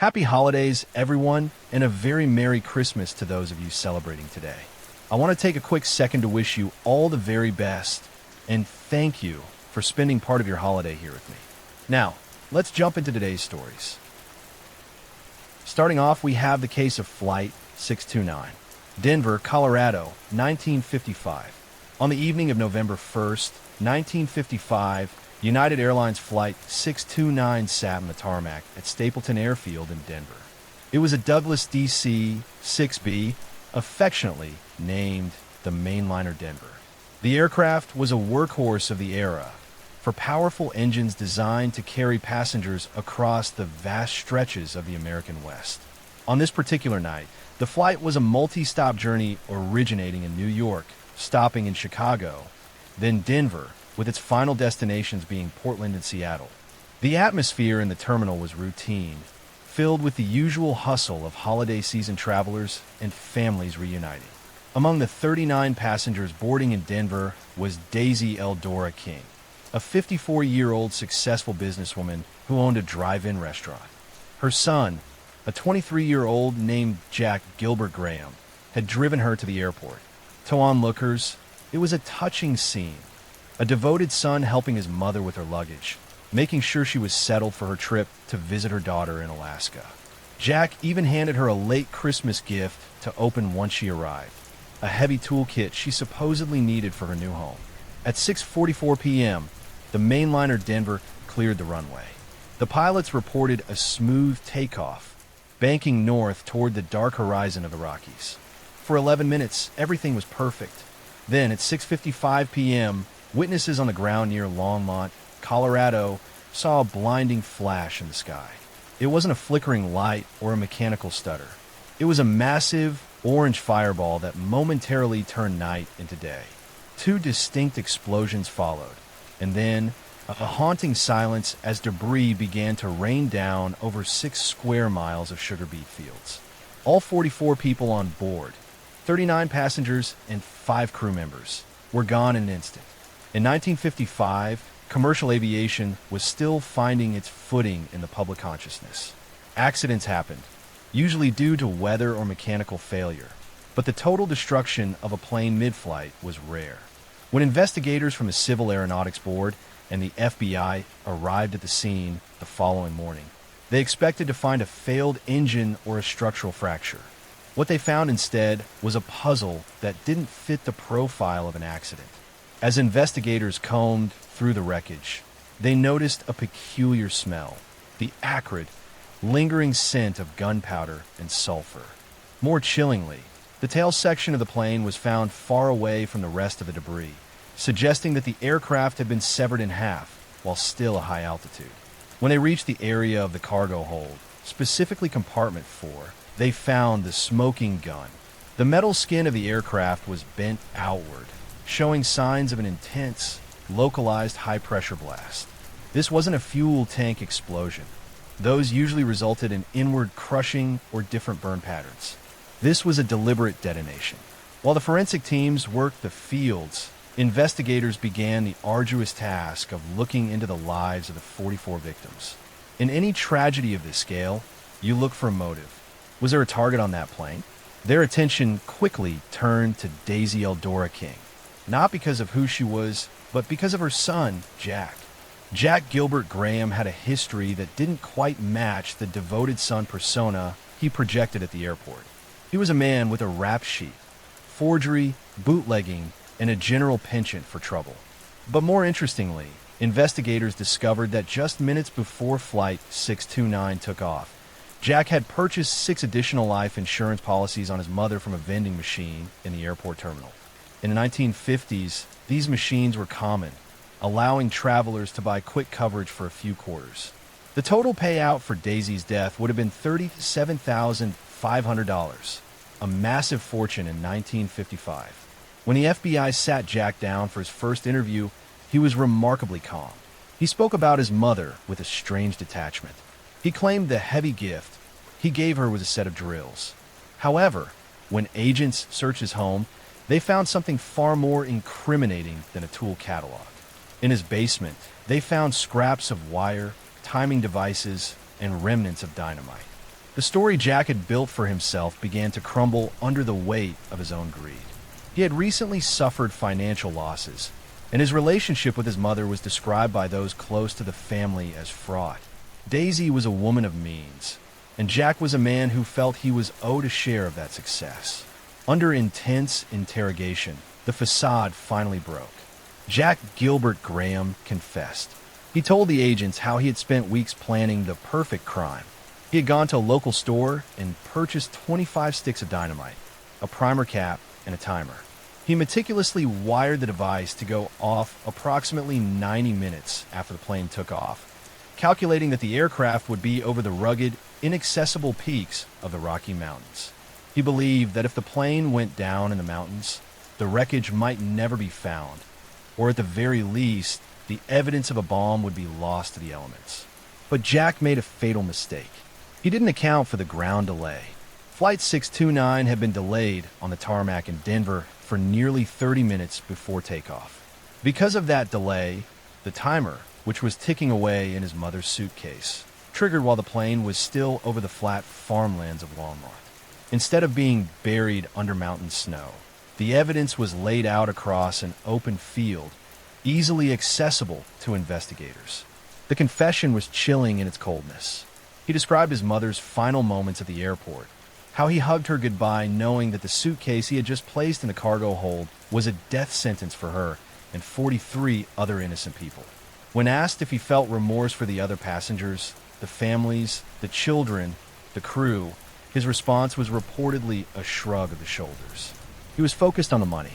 Happy holidays, everyone, and a very Merry Christmas to those of you celebrating today. I want to take a quick second to wish you all the very best and thank you for spending part of your holiday here with me. Now, let's jump into today's stories. Starting off, we have the case of Flight 629, Denver, Colorado, 1955. On the evening of November 1st, 1955, United Airlines Flight 629 sat on the tarmac at Stapleton Airfield in Denver. It was a Douglas DC-6B, affectionately named the mainliner Denver. The aircraft was a workhorse of the era for powerful engines designed to carry passengers across the vast stretches of the American West. On this particular night, the flight was a multi-stop journey originating in New York, stopping in Chicago, then Denver, with its final destinations being Portland and Seattle. The atmosphere in the terminal was routine, filled with the usual hustle of holiday season travelers and families reuniting. Among the 39 passengers boarding in Denver was Daisy Eldora King, a 54-year-old successful businesswoman who owned a drive-in restaurant. Her son, a 23-year-old named Jack Gilbert Graham, had driven her to the airport. To onlookers, it was a touching scene. A devoted son helping his mother with her luggage, making sure she was settled for her trip to visit her daughter in Alaska. Jack even handed her a late Christmas gift to open once she arrived, a heavy toolkit she supposedly needed for her new home. At 6:44 p.m., the mainliner Denver cleared the runway. The pilots reported a smooth takeoff, banking north toward the dark horizon of the Rockies. For 11 minutes, everything was perfect. Then, at 6:55 p.m., witnesses on the ground near Longmont, Colorado, saw a blinding flash in the sky. It wasn't a flickering light or a mechanical stutter. It was a massive, orange fireball that momentarily turned night into day. Two distinct explosions followed, and then a haunting silence as debris began to rain down over 6 square miles of sugar beet fields. All 44 people on board, 39 passengers and 5 crew members, were gone in an instant. In 1955, commercial aviation was still finding its footing in the public consciousness. Accidents happened, usually due to weather or mechanical failure, but the total destruction of a plane mid-flight was rare. When investigators from the Civil Aeronautics Board and the FBI arrived at the scene the following morning, they expected to find a failed engine or a structural fracture. What they found instead was a puzzle that didn't fit the profile of an accident. As investigators combed through the wreckage, they noticed a peculiar smell, the acrid, lingering scent of gunpowder and sulfur. More chillingly, the tail section of the plane was found far away from the rest of the debris, suggesting that the aircraft had been severed in half while still at high altitude. When they reached the area of the cargo hold, specifically compartment 4, they found the smoking gun. The metal skin of the aircraft was bent outward, showing signs of an intense, localized high-pressure blast. This wasn't a fuel tank explosion. Those usually resulted in inward crushing or different burn patterns. This was a deliberate detonation. While the forensic teams worked the fields, investigators began the arduous task of looking into the lives of the 44 victims. In any tragedy of this scale, you look for a motive. Was there a target on that plane? Their attention quickly turned to Daisy Eldora King. Not because of who she was, but because of her son, Jack. Jack Gilbert Graham had a history that didn't quite match the devoted son persona he projected at the airport. He was a man with a rap sheet, forgery, bootlegging, and a general penchant for trouble. But more interestingly, investigators discovered that just minutes before Flight 629 took off, Jack had purchased 6 additional life insurance policies on his mother from a vending machine in the airport terminal. In the 1950s, these machines were common, allowing travelers to buy quick coverage for a few quarters. The total payout for Daisy's death would have been $37,500, a massive fortune in 1955. When the FBI sat Jack down for his first interview, he was remarkably calm. He spoke about his mother with a strange detachment. He claimed the heavy gift he gave her was a set of drills. However, when agents searched his home, they found something far more incriminating than a tool catalog. In his basement, they found scraps of wire, timing devices, and remnants of dynamite. The story Jack had built for himself began to crumble under the weight of his own greed. He had recently suffered financial losses, and his relationship with his mother was described by those close to the family as fraught. Daisy was a woman of means, and Jack was a man who felt he was owed a share of that success. Under intense interrogation, the facade finally broke. Jack Gilbert Graham confessed. He told the agents how he had spent weeks planning the perfect crime. He had gone to a local store and purchased 25 sticks of dynamite, a primer cap, and a timer. He meticulously wired the device to go off approximately 90 minutes after the plane took off, calculating that the aircraft would be over the rugged, inaccessible peaks of the Rocky Mountains. He believed that if the plane went down in the mountains, the wreckage might never be found, or at the very least, the evidence of a bomb would be lost to the elements. But Jack made a fatal mistake. He didn't account for the ground delay. Flight 629 had been delayed on the tarmac in Denver for nearly 30 minutes before takeoff. Because of that delay, the timer, which was ticking away in his mother's suitcase, triggered while the plane was still over the flat farmlands of Walmart. Instead of being buried under mountain snow, the evidence was laid out across an open field, easily accessible to investigators. The confession was chilling in its coldness. He described his mother's final moments at the airport, how he hugged her goodbye knowing that the suitcase he had just placed in the cargo hold was a death sentence for her and 43 other innocent people. When asked if he felt remorse for the other passengers, the families, the children, the crew, his response was reportedly a shrug of the shoulders. He was focused on the money.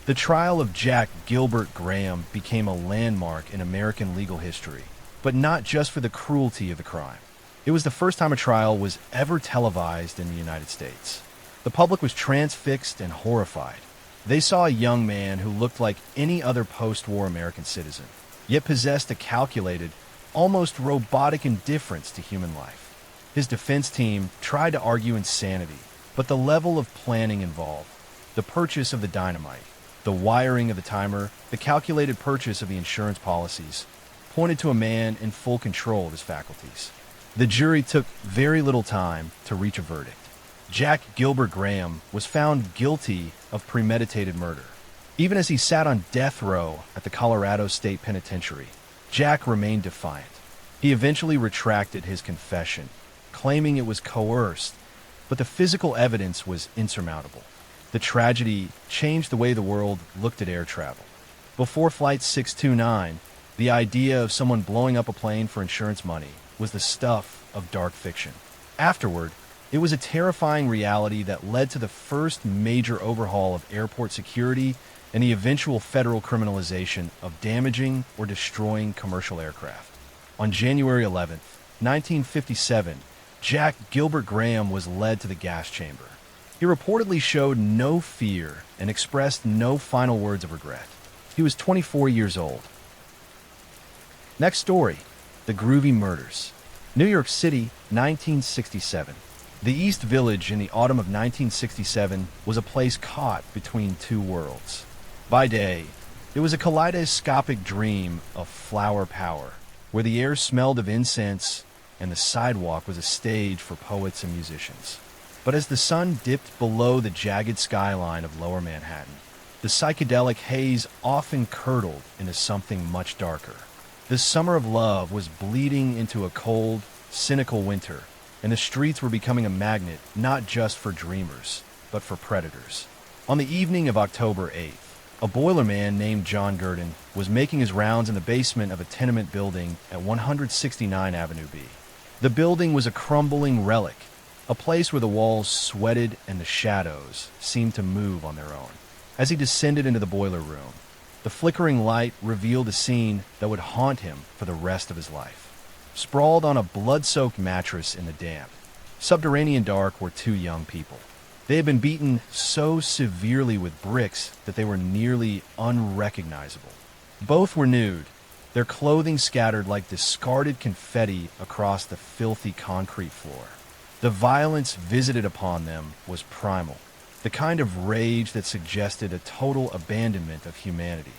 The trial of Jack Gilbert Graham became a landmark in American legal history, but not just for the cruelty of the crime. It was the first time a trial was ever televised in the United States. The public was transfixed and horrified. They saw a young man who looked like any other post-war American citizen, yet possessed a calculated, almost robotic indifference to human life. His defense team tried to argue insanity, but the level of planning involved, the purchase of the dynamite, the wiring of the timer, the calculated purchase of the insurance policies, pointed to a man in full control of his faculties. The jury took very little time to reach a verdict. Jack Gilbert Graham was found guilty of premeditated murder. Even as he sat on death row at the Colorado State Penitentiary, Jack remained defiant. He eventually retracted his confession, claiming it was coerced, but the physical evidence was insurmountable. The tragedy changed the way the world looked at air travel. Before Flight 629, the idea of someone blowing up a plane for insurance money was the stuff of dark fiction. Afterward, it was a terrifying reality that led to the first major overhaul of airport security and the eventual federal criminalization of damaging or destroying commercial aircraft. On January 11, 1957, Jack Gilbert Graham was led to the gas chamber. He reportedly showed no fear and expressed no final words of regret. He was 24 years old. Next story. The Groovy Murders. New York City, 1967. The East Village in the autumn of 1967 was a place caught between two worlds. By day, it was a kaleidoscopic dream of flower power, where the air smelled of incense and the sidewalk was a stage for poets and musicians. But as the sun dipped below the jagged skyline of Lower Manhattan, the psychedelic haze often curdled into something much darker. The summer of love was bleeding into a cold, cynical winter, and the streets were becoming a magnet not just for dreamers, but for predators. On the evening of October 8th, a boilerman named John Gurdon was making his rounds in the basement of a tenement building at 169 Avenue B. The building was a crumbling relic, a place where the walls sweated and the shadows seemed to move on their own. As he descended into the boiler room, the flickering light revealed a scene that would haunt him for the rest of his life. Sprawled on a blood-soaked mattress in the damp, subterranean dark were two young people. They had been beaten so severely with bricks that they were nearly unrecognizable. Both were nude, their clothing scattered like discarded confetti across the filthy concrete floor. The violence visited upon them was primal, the kind of rage that suggested a total abandonment of humanity.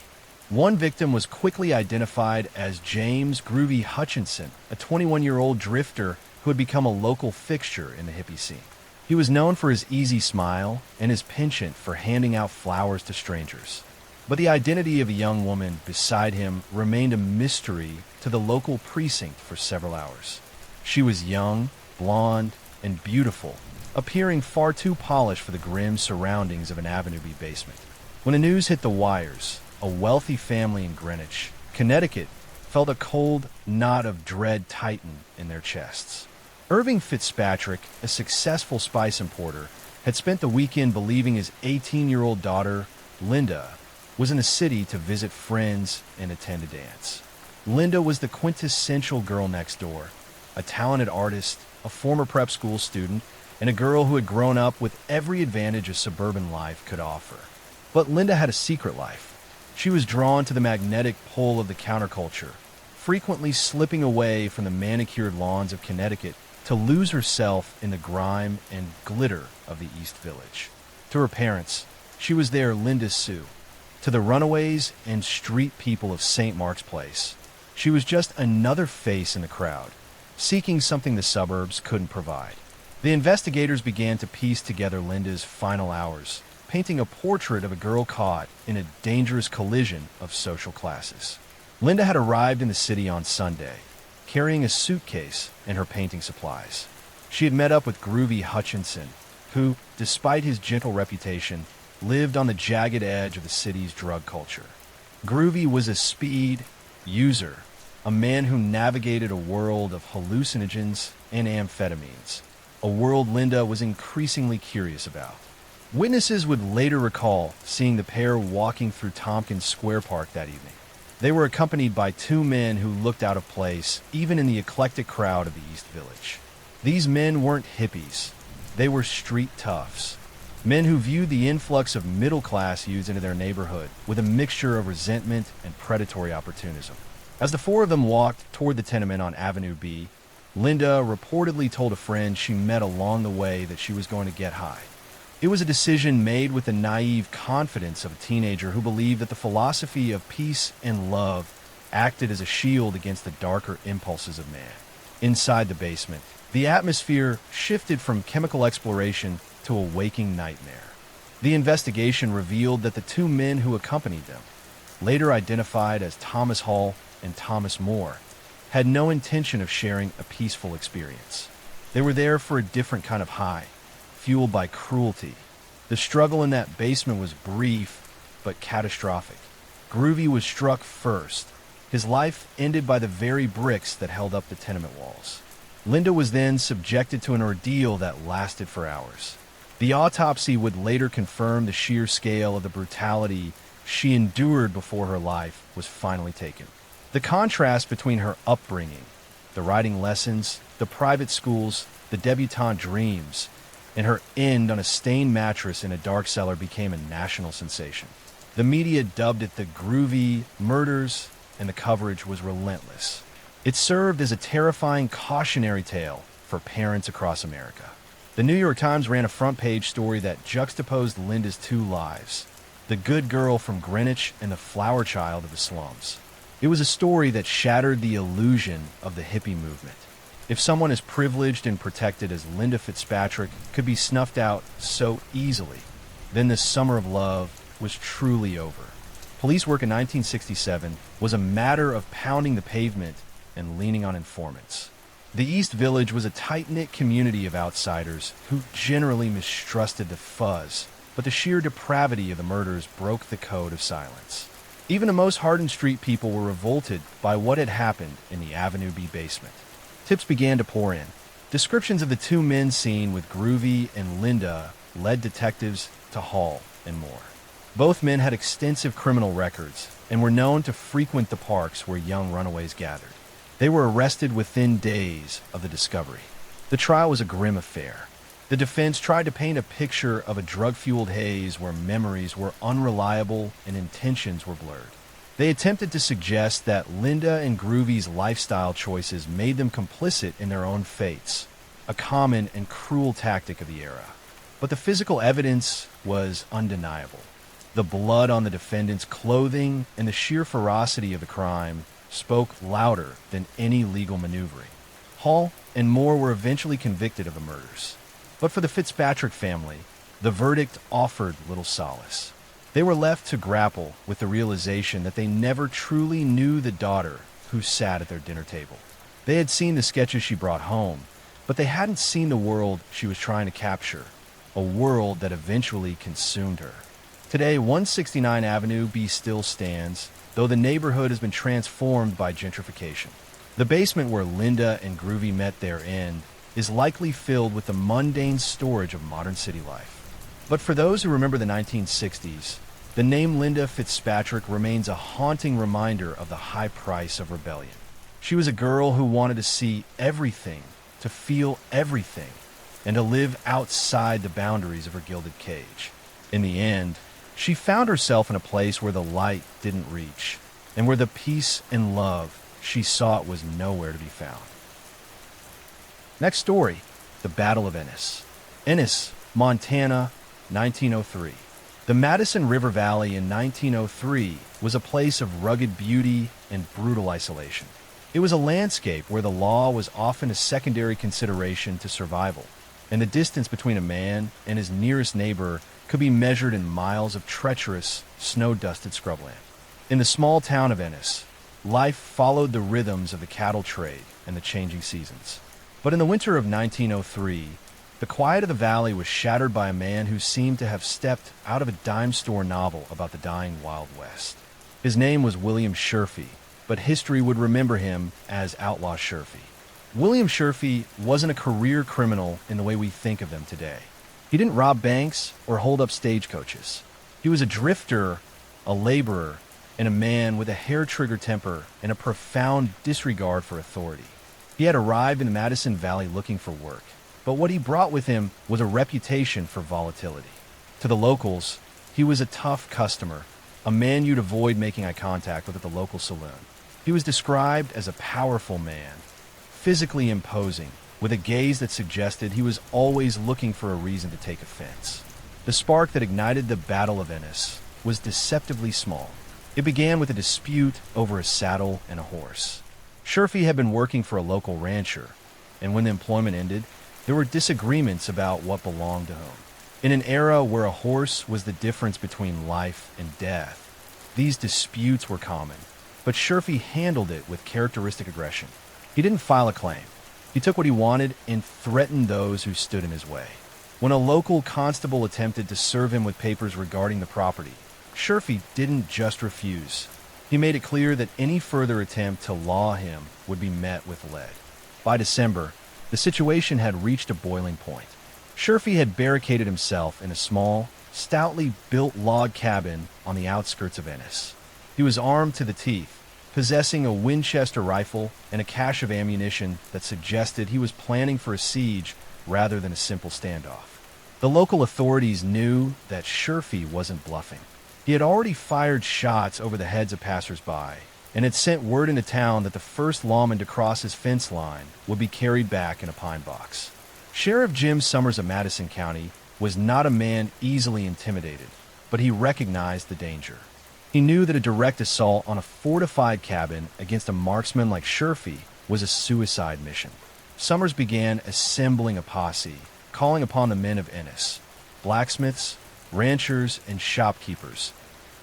One victim was quickly identified as James Groovy Hutchinson, a 21-year-old drifter who had become a local fixture in the hippie scene. He was known for his easy smile and his penchant for handing out flowers to strangers. But the identity of a young woman beside him remained a mystery to the local precinct for several hours. She was young, blonde, and beautiful, appearing far too polished for the grim surroundings of an Avenue B basement. When the news hit the wires, a wealthy family in Greenwich, Connecticut, felt a cold knot of dread tighten in their chests. Irving Fitzpatrick, a successful spice importer, had spent the weekend believing his 18-year-old daughter, Linda, was in the city to visit friends and attend a dance. Linda was the quintessential girl next door, a talented artist, a former prep school student, and a girl who had grown up with every advantage a suburban life could offer. But Linda had a secret life. She was drawn to the magnetic pull of the counterculture, frequently slipping away from the manicured lawns of Connecticut to lose herself in the grime and glitter of the East Village. To her parents, she was their Linda Sue. To the runaways and street people of St. Mark's Place, she was just another face in the crowd, seeking something the suburbs couldn't provide. The investigators began to piece together Linda's final hours, painting a portrait of a girl caught in a dangerous collision of social classes. Linda had arrived in the city on Sunday, carrying a suitcase and her painting supplies. She had met up with Groovy Hutchinson, who, despite his gentle reputation, lived on the jagged edge of the city's drug culture. Groovy was a speed user, a man who navigated a world of hallucinogens and amphetamines, a world Linda was increasingly curious about. Witnesses would later recall seeing the pair walking through Tompkins Square Park that evening. They were accompanied by two men who looked out of place even in the eclectic crowd of the East Village. These men weren't hippies. They were street toughs. Men who viewed the influx of middle-class youths into their neighborhood with a mixture of resentment and predatory opportunism. As the four of them walked toward the tenement on Avenue B, Linda reportedly told a friend she met along the way that she was going to get high. It was a decision made with the naive confidence of a teenager who believed that the philosophy of peace and love acted as a shield against the darker impulses of man. Inside the basement, the atmosphere shifted from chemical exploration to a waking nightmare. The investigation revealed that the two men who accompanied them, later identified as Thomas Hall and Thomas Moore, had no intention of sharing a peaceful experience. They were there for a different kind of high, fueled by cruelty. The struggle in that basement was brief, but catastrophic. Groovy was struck first, his life ended by the very bricks that held up the tenement walls. Linda was then subjected to an ordeal that lasted for hours. The autopsy would later confirm the sheer scale of the brutality she endured before her life was finally taken. The contrast between her upbringing, the writing lessons, the private schools, the debutante dreams, and her end on a stained mattress in a dark cellar became a national sensation. The media dubbed it the Groovy Murders, and the coverage was relentless. It served as a terrifying cautionary tale for parents across America. The New York Times ran a front-page story that juxtaposed Linda's two lives, the good girl from Greenwich and the flower child of the slums. It was a story that shattered the illusion of the hippie movement. If someone as privileged and protected as Linda Fitzpatrick could be snuffed out so easily, then the summer of love was truly over. Police work in 1967 was a matter of pounding the pavement and leaning on informants. The East Village was a tight-knit community of outsiders who generally mistrusted the fuzz, but the sheer depravity of the murders broke the code of silence. Even the most hardened street people were revolted by what had happened in the Avenue B basement. Tips began to pour in. Descriptions of the two men seen with Groovy and Linda led detectives to Hall and Moore. Both men had extensive criminal records and were known to frequent the parks where young runaways gathered. They were arrested within days of the discovery. The trial was a grim affair. The defense tried to paint a picture of a drug-fueled haze where memories were unreliable and intentions were blurred. They attempted to suggest that Linda and Groovy's lifestyle choices made them complicit in their own fates, a common and cruel tactic of the era. But the physical evidence was undeniable. The blood on the defendant's clothing and the sheer ferocity of the crime spoke louder than any legal maneuvering. Paul and Moore were eventually convicted of the murders. But for the Fitzpatrick family, the verdict offered little solace. They were left to grapple with the realization that they never truly knew the daughter who sat at their dinner table. They had seen the sketches she brought home, but they hadn't seen the world she was trying to capture, a world that eventually consumed her. Today, 169 Avenue B still stands, though the neighborhood has been transformed by gentrification. The basement where Linda and Groovy met their end is likely filled with the mundane storage of modern city life. But for those who remember the 1960s, the name Linda Fitzpatrick remains a haunting reminder of the high price of rebellion. She was a girl who wanted to see everything, to feel everything, and to live outside the boundaries of her gilded cage. In the end, she found herself in a place where the light didn't reach, and where the peace and love she sought was nowhere to be found. Next story, the Battle of Ennis. Ennis, Montana, 1903. The Madison River Valley in 1903 was a place of rugged beauty and brutal isolation. It was a landscape where the law was often a secondary consideration to survival, and the distance between a man and his nearest neighbor could be measured in miles of treacherous, snow-dusted scrubland. In the small town of Ennis, life followed the rhythms of the cattle trade and the changing seasons. But in the winter of 1903, the quiet of the valley was shattered by a man who seemed to have stepped out of a dime store novel about the dying Wild West. His name was William Sherfy, but history would remember him as Outlaw Sherfy. William Sherfy wasn't a career criminal in the way we think of them today. He didn't rob banks or hold up stagecoaches. He was a drifter, a laborer, and a man with a hair-trigger temper and a profound disregard for authority. He had arrived in the Madison Valley looking for work, but what he brought with him was a reputation for volatility. To the locals, he was a tough customer, a man you'd avoid making eye contact with at the local saloon. He was described as a powerful man, physically imposing, with a gaze that suggested he was always looking for a reason to take offense. The spark that ignited the Battle of Ennis was deceptively small. It began with a dispute over a saddle and a horse. Sherfy had been working for a local rancher, and when the employment ended, there were disagreements about what belonged to whom. In an era where a horse was the difference between life and death, these disputes were common, but Sherfy handled it with characteristic aggression. He didn't file a claim. He took what he wanted and threatened those who stood in his way. When a local constable attempted to serve him with papers regarding the property, Sherfy didn't just refuse. He made it clear that any further attempt to law him would be met with lead. By December, the situation had reached a boiling point. Sherfy had barricaded himself in a small, stoutly built log cabin on the outskirts of Ennis. He was armed to the teeth, possessing a Winchester rifle and a cache of ammunition that suggested he was planning for a siege rather than a simple standoff. The local authorities knew that Sherfy wasn't bluffing. He had already fired shots over the heads of passersby and had sent word into town that the first lawman to cross his fence line would be carried back in a pine box. Sheriff Jim Summers of Madison County was not a man easily intimidated, but he recognized the danger. He knew that a direct assault on a fortified cabin against a marksman like Sherfy was a suicide mission. Summers began assembling a posse, calling upon the men of Ennis, blacksmiths, ranchers, and shopkeepers,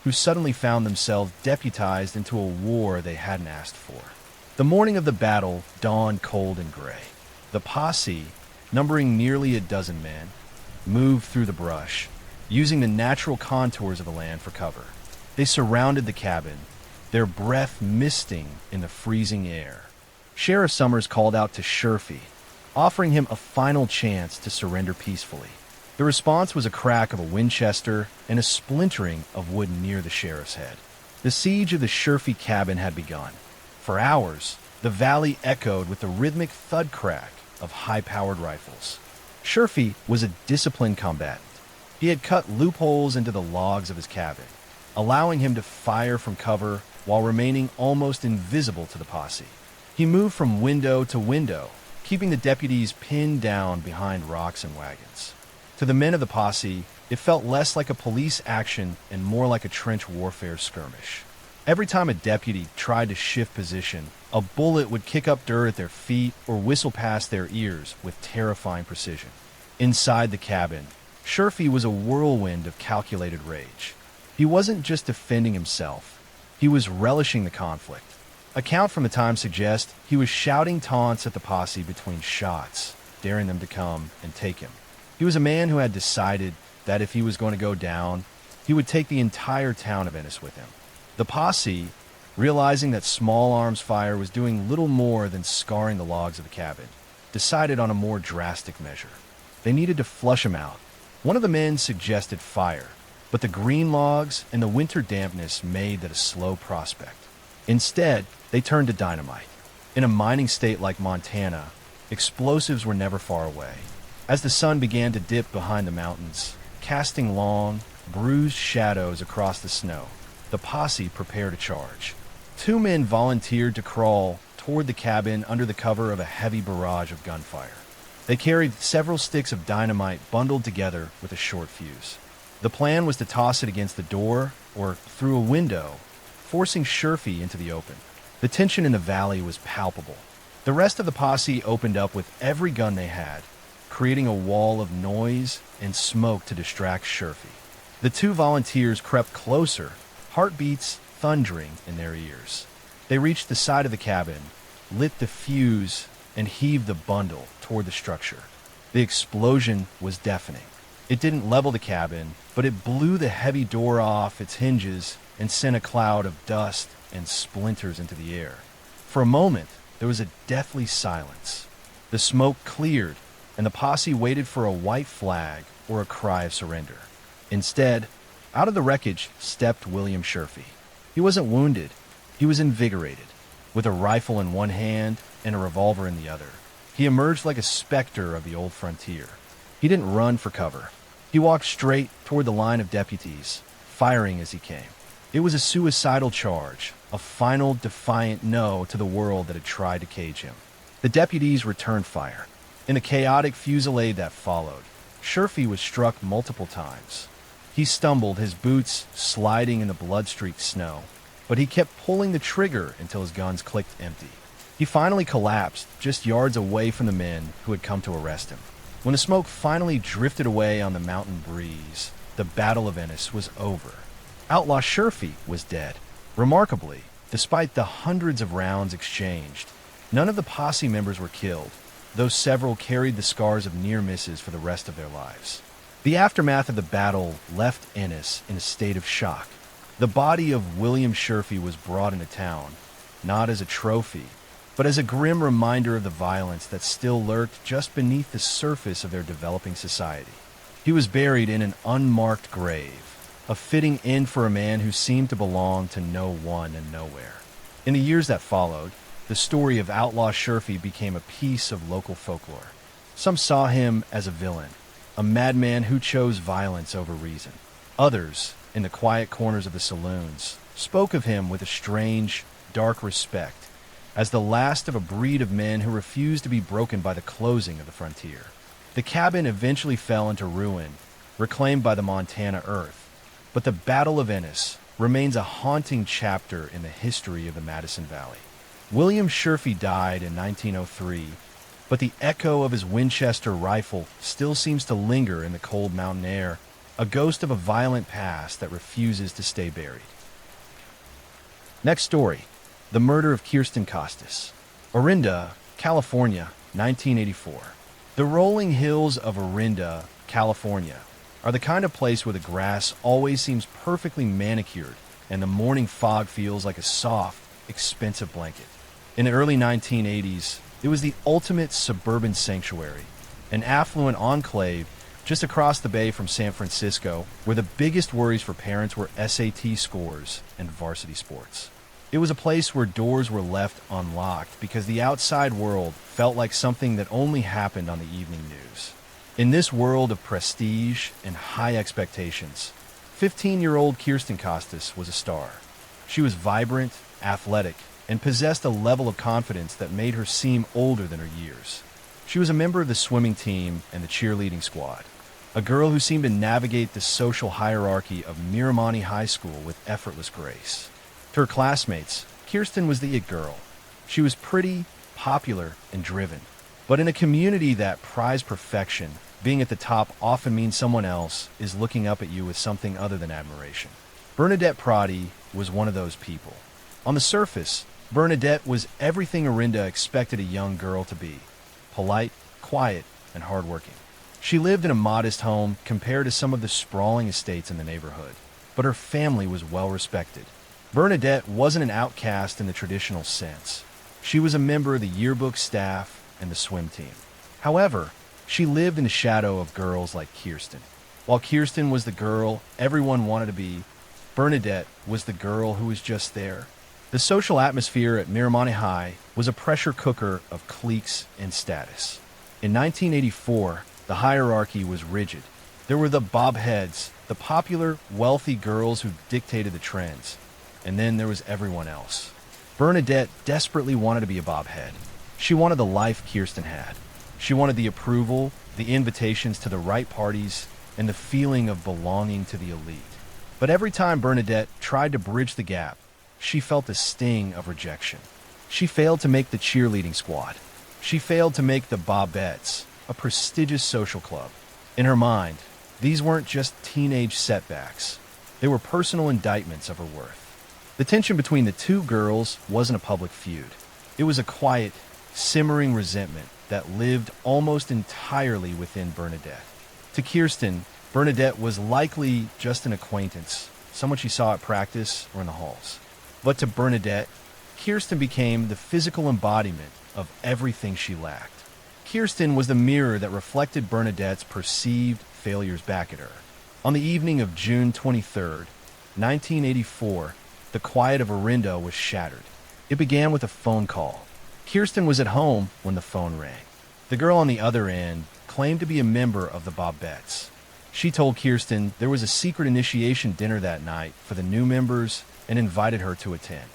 who suddenly found themselves deputized into a war they hadn't asked for. The morning of the battle dawned cold and gray. The posse, numbering nearly a dozen men, moved through the brush, using the natural contours of the land for cover. They surrounded the cabin, their breath misting in the freezing air. Sheriff Summers called out to Sherfy, offering him a final chance to surrender peacefully. The response was a crack of a Winchester and a splintering of wood near the sheriff's head. The siege of the Sherfy cabin had begun. For hours, the valley echoed with the rhythmic thud crack of high-powered rifles. Sherfy was a disciplined combatant. He had cut loopholes into the logs of his cabin, allowing him to fire from cover while remaining almost invisible to the posse. He moved from window to window, keeping the deputies pinned down behind rocks and wagons. To the men of the posse, it felt less like a police action and more like a trench warfare skirmish. Every time a deputy tried to shift position, A bullet would kick up dirt at their feet or whistle past their ears with terrifying precision. Inside the cabin, Sherfy was a whirlwind of calculated rage. He wasn't just defending himself, he was relishing the conflict. Account from the time suggest he was shouting taunts at the posse between shots, daring them to come and take him. He was a man who had decided that if he was going to go down, he would take the entire town of Ennis with him. The posse, realizing that small arms fire was doing little more than scarring the logs of the cabin, decided on a more drastic measure. They needed to flush him out. One of the men suggested fire, but the green logs and the winter dampness made that a slow prospect. Instead, they turned to dynamite. In a mining state like Montana, explosives were never far away. As the sun began to dip behind the mountains, casting long, bruised shadows across the snow, the posse prepared a charge. 2 men volunteered to crawl toward the cabin under the cover of a heavy barrage of gunfire. They carried several sticks of dynamite bundled together with a short fuse. The plan was to toss it against the door or through a window, forcing Sherfy into the open. The tension in the valley was palpable. The rest of the posse opened up with every gun they had, creating a wall of noise and smoke to distract Sherfy. The 2 volunteers crept closer, heartbeats thundering in their ears. They reached the side of the cabin, lit the fuse, and heaved the bundle toward the structure. The explosion was deafening. It didn't level the cabin, but it blew the heavy door off its hinges and sent a cloud of dust and splinters into the air. For a moment, there was a deathly silence. The smoke cleared, and the posse waited for a white flag or a cry of surrender. Instead, out of the wreckage stepped William Sherfy. He wasn't wounded. He was invigorated. With a rifle in one hand and a revolver in the other, he emerged like a specter of the old frontier. He didn't run for cover. He walked straight toward the line of deputies, firing as he came. It was a suicidal charge, a final defiant no to the world that had tried to cage him. The deputies returned fire. In the chaotic fusillade that followed, Sherfy was struck multiple times. He stumbled, his boots sliding in the blood-streaked snow, but he kept pulling the trigger until his guns clicked empty. He finally collapsed just yards away from the men who had come to arrest him. When the smoke finally drifted away on the mountain breeze, the Battle of Ennis was over. Outlaw Sherfy was dead. Remarkably, despite the hundreds of rounds exchanged, none of the posse members were killed, though several carried the scars of near misses for the rest of their lives. The aftermath of the battle left Ennis in a state of shock. The body of William Sherfy was brought into town, not as a trophy, but as a grim reminder of the violence that still lurked just beneath the surface of their developing society. He was buried in an unmarked grave, a fitting end for a man who seemed to belong to no one and nowhere. In the years that followed, the story of Outlaw Sherfy became a piece of local folklore. Some saw him as a villain, a madman who chose violence over reason. Others, in the quiet corners of the saloons, spoke of him with a strange, dark respect, as the last of a breed of men who refused to be broken by the closing of the frontier. The cabin eventually fell into ruin, reclaimed by the Montana earth, but the Battle of Ennis remains a haunting chapter in the history of the Madison Valley. William Sherfy died in 1903, but the echo of his Winchester rifle still seems to linger in the cold mountain air, a ghost of a violent past that refuses to stay buried. Next story, the murder of Kirsten Costas. Orinda, California, 1984. The rolling hills of Orinda, California, are the kind of place where the grass always seems perfectly manicured and the morning fog feels like a soft, expensive blanket. In the early 1980s, it was the ultimate suburban sanctuary, an affluent enclave just across the bay from San Francisco, where the biggest worries for parents were SAT scores and varsity sports. It was a place where doors were left unlocked because the outside world felt like something that only happened on the evening news. In this world of prestige and high expectations, 15-year-old Kirsten Costas was a star. She was vibrant, athletic, and possessed a level of confidence that made her seem older than her years. She was a member of the swimming team and the cheerleading squad, a girl who seemed to navigate the social hierarchy of Miramani High School with effortless grace. To her classmates, Kirsten was the it girl, She was pretty, popular, and driven. But in a community that prized perfection, being at the top often means someone else is looking up at you with something other than admiration. Bernadette Prati was one of those people. On the surface, Bernadette was everything Orinda expected a young girl to be: polite, quiet, and hardworking. She lived in a modest home compared to some of the sprawling estates in the neighborhood, but her family was well respected. Bernadette wasn't an outcast in the traditional sense. She was a member of the yearbook staff and the swim team. However, she lived in the shadow of girls like Kirsten. While Kirsten was the girl everyone wanted to be, Bernadette was the girl who was just there. The social atmosphere at Miramonte High was a pressure cooker of cliques and status. In 1984, the hierarchy was rigid. There were the bobheads, the popular, wealthy girls who dictated the trends. And then there was everyone else. Bernadette desperately wanted to be a bobhead. She wanted the life Kirsten had. She wanted the approval, the invitations to the right parties, and the feeling of belonging to the elite. But every time Bernadette tried to bridge the gap, she felt the sting of rejection. She failed to make the cheerleading squad. She failed to make the Bobettes, a prestigious social club. In her mind, these weren't just teenage setbacks. They were personal indictments of her worth. The tension between the two girls wasn't a public feud. It was a quiet, simmering resentment that lived almost entirely within Bernadette. To Kirsten, Bernadette was likely just an acquaintance, someone she saw at practice or in the halls. But to Bernadette, Kirsten became the physical embodiment of everything she lacked. Kirsten was the mirror that reflected Bernadette's perceived failures back at her. On the evening of June 23rd, 1984, the quiet of Orinda was shattered. It began with a phone call. Kirsten was at home when the phone rang. The girl on the other end claimed to be a member of the Bobettes. She told Kirsten there was a secret initiation dinner that night for the new members and invited her to attend.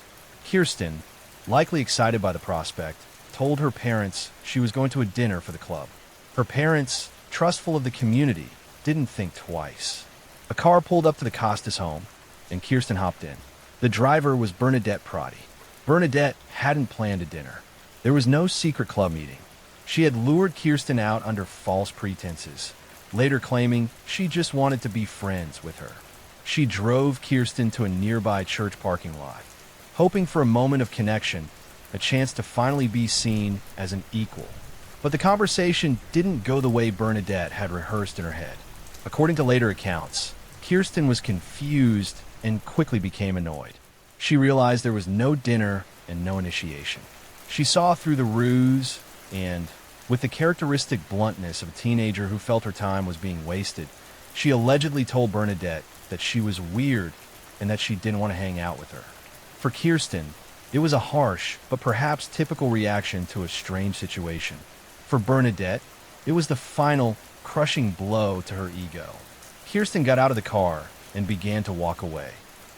Kirsten, likely excited by the prospect, told her parents she was going to a dinner for the club. Her parents, trustful of the community, didn't think twice. A car pulled up to the Costas home, and Kirsten hopped in. The driver was Bernadette Prati. Bernadette hadn't planned a dinner. There was no secret club meeting. She had lured Kirsten out under false pretenses, later claiming she just wanted to be friends with her. She drove Kirsten to a nearby church parking lot, hoping for a moment of connection, a chance to finally be seen as an equal. But the conversation didn't go the way Bernadette had rehearsed in her head. According to later accounts, Kirsten was confused and quickly became annoyed. She realized there was no dinner and no initiation. She saw through the ruse and, with the characteristic bluntness of a teenager who felt her time was being wasted, she allegedly told Bernadette that she was weird and that she didn't want to hang out with her. For Kirsten, it was a harsh but perhaps typical reaction to a strange situation. For Bernadette, it was the final, crushing blow to her ego. Kirsten got out of the car and began to walk away,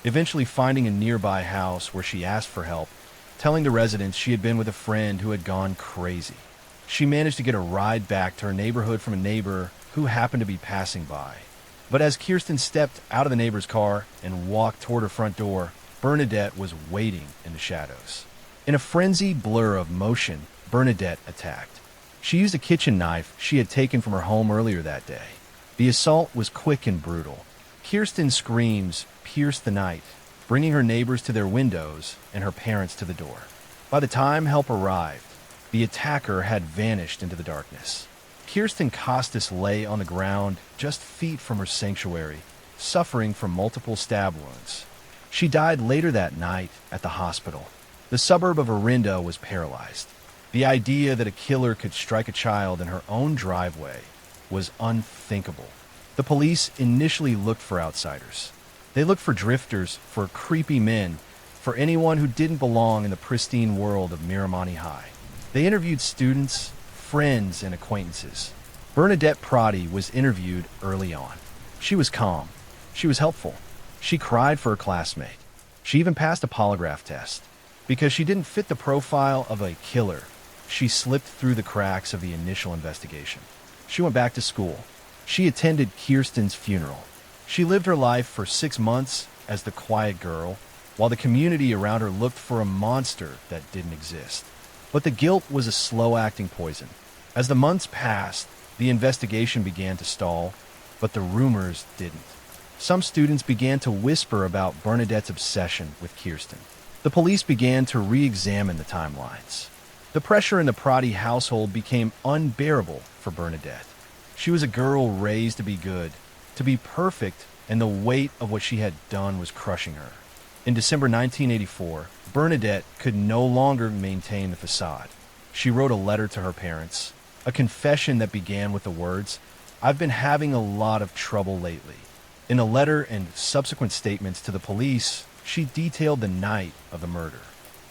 eventually finding a nearby house where she asked for help, telling the residents she had been with a friend who had gone crazy. She managed to get a ride back to her neighborhood from a neighbor who happened to be passing by. But as Kirsten stepped out of the neighbor's car and walked toward her front door, Bernadette was waiting in the shadows. In a frenzied blur of motion, Bernadette attacked. She used a kitchen knife she had taken from her home earlier that day. The assault was quick and brutal. Kirsten's screams pierced the night, bringing her neighbors to their windows and her parents to the door. By the time help arrived, the attacker had vanished into the darkness. Kirsten Costas lay on the ground just feet from her sanctuary, suffering from multiple stab wounds. She died later that night at the hospital. The suburb of Orinda was paralyzed. The idea that a killer could strike a child in her own driveway was unthinkable. The police initially looked for outsiders. They looked for drifters, for creepy men, for anyone who didn't belong in the pristine world of Miramonte High. They interviewed students, friends, and acquaintances. Bernadette Prati was interviewed early on. She was calm. She was helpful. She cried for her classmate. She even passed a polygraph test. Because she didn't fit the profile of a killer, she slipped through the cracks of the initial investigation. She went back to school. She attended Kirsten's funeral. She lived her life for 6 months as the quiet girl, while the community around her looked for a monster that didn't exist. But the guilt was a slow-acting poison. As the months passed, the investigation began to stall, but the rumors didn't. Some students began to whisper about Bernadette's obsession with Kirsten. The police began to re-examine the timelines. The pressure in the Prati household became unbearable for Bernadette. She was a girl raised to be good, to be perfect, and the weight of what she had done was crushing her. In December 1984, Bernadette could no longer maintain the facade. She wrote a letter to her parents, a confession that began with the words, "I've been having a lot of trouble lately." In the letter and subsequent statements to the police, she detailed the night of the murder.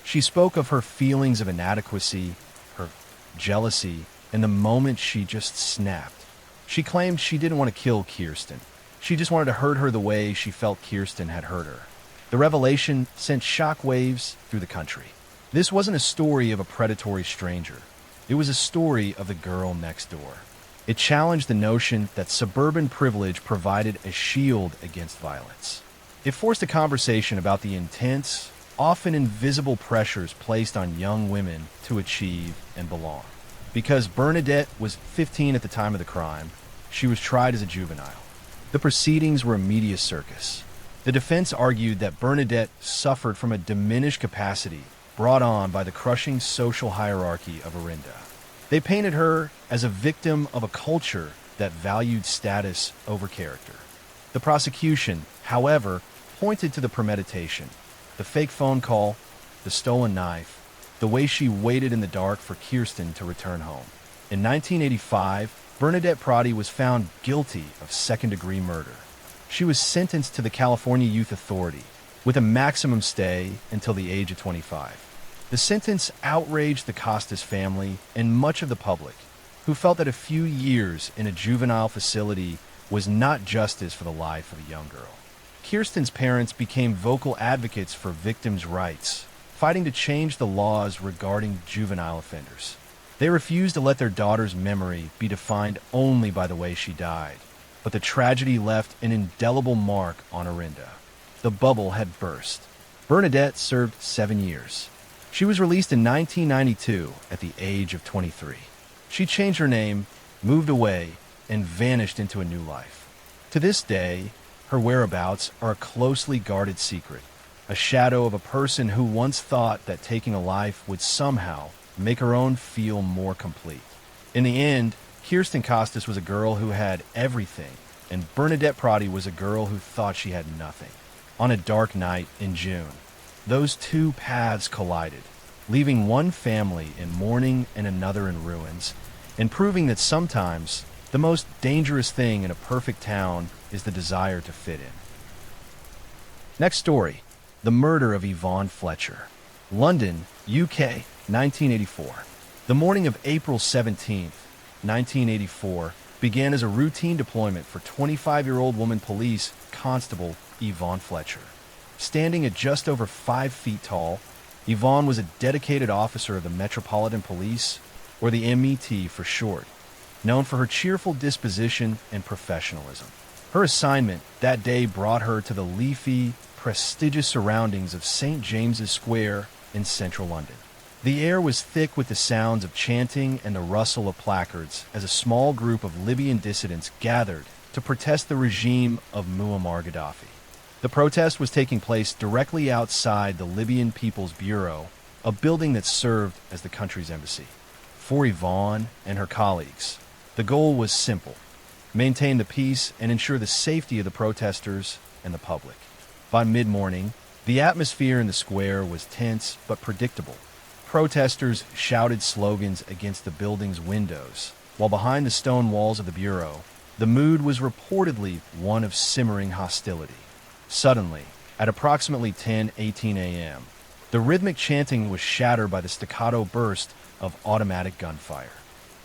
She spoke of her feelings of inadequacy, her jealousy, and the moment she just snapped. She claimed she didn't want to kill Kirsten. She just wanted to hurt her the way she felt Kirsten had hurt her. The revelation sent shockwaves through the country. This wasn't a story of a predatory stranger. It was a story of the girl next door. It challenged the notion that suburban privilege provided a shield against violence. It forced a conversation about the intense, often invisible pressures placed on young women to achieve and belong. Because Bernadette was 15 at the time of the crime, she was tried as a juvenile. The proceedings were a media circus. The defense argued that Bernadette suffered from a diminished capacity brought on by the crushing social hierarchy of Orinda. They painted her as a victim of a culture that valued status over character. The prosecution, however, pointed to the premeditation, the fake phone call, the stolen knife, the way she waited in the dark for Kirsten to return home. In 1985, Bernadette Prati was found guilty of second-degree murder. She was sentenced to the California Youth Authority with a maximum stay until the age of 25. The sentence outraged the Costas family and much of the public, who felt that a few years in a juvenile facility was not justice for the life of a young girl. Kirsten's parents became vocal advocates for victims' rights, fighting to change the laws regarding juvenile offenders. They refused to let their daughter's memory be defined only by the way she died, but the tragedy left an indelible mark on Orinda. The bubble had burst. Bernadette served 7 years. She was released in 1992 at the age of 23. She changed her name, moved away, and vanished into a new life. To this day, her whereabouts are a closely guarded secret, a shadow of a person who once thought that taking a life would somehow make her own feel more complete. In the end, Kirsten Costas was a girl who had everything, and Bernadette Prati was a girl who thought she had nothing. On a dark night in June, those two paths collided, leaving one family in mourning and another in ruins, and proving that sometimes the most dangerous thing in a perfect town is the desire to fit in. Next story, the murder of Yvonne Fletcher. London, UK, 1984. The morning of April 17, 1984, began as a routine deployment for 25-year-old woman police constable Yvonne Fletcher. Standing at just over 5 feet tall, Yvonne was a dedicated officer of the Metropolitan Police, or the MET for short, known for her cheerful disposition and professionalism. Her assignment that day brought her to the leafy, prestigious surroundings of St. James's Square in central London. The air was thick with the sounds of chanting and the rustle of placards as a small group of Libyan dissidents gathered to protest the regime of Muammar Gaddafi. The protest was taking place directly outside the Libyan People's Bureau, a building that served as the country's embassy. For Yvonne and her colleagues, the goal was simple: maintain the peace and ensure the safety of the protesters and the public. By mid-morning, the atmosphere in the square was tense but predictable. Protesters shouted slogans against the building's windows, while behind the stone walls of the bureau, the mood was reportedly one of simmering hostility. Suddenly, at approximately 10:18 a.m., the rhythmic chanting was shattered by the staccato burst of automatic gunfire.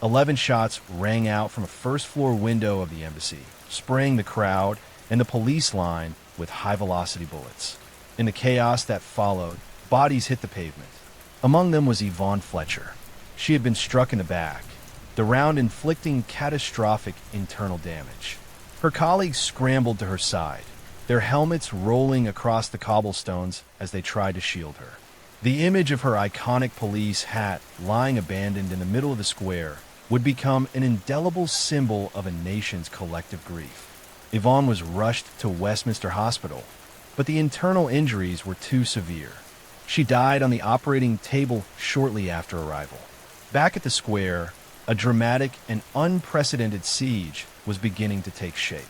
11 shots rang out from a first-floor window of the embassy, spraying the crowd and the police line with high-velocity bullets. In the chaos that followed, bodies hit the pavement. Among them was Yvonne Fletcher. She had been struck in the back, the round inflicting catastrophic internal damage. Her colleagues scrambled to her side, their helmets rolling across the cobblestones as they tried to shield her. The image of her iconic police hat lying abandoned in the middle of the square would become an indelible symbol of a nation's collective grief. Yvonne was rushed to Westminster Hospital, but the internal injuries were too severe. She died on the operating table shortly after arrival. Back at the square, a dramatic and unprecedented siege was beginning to take shape.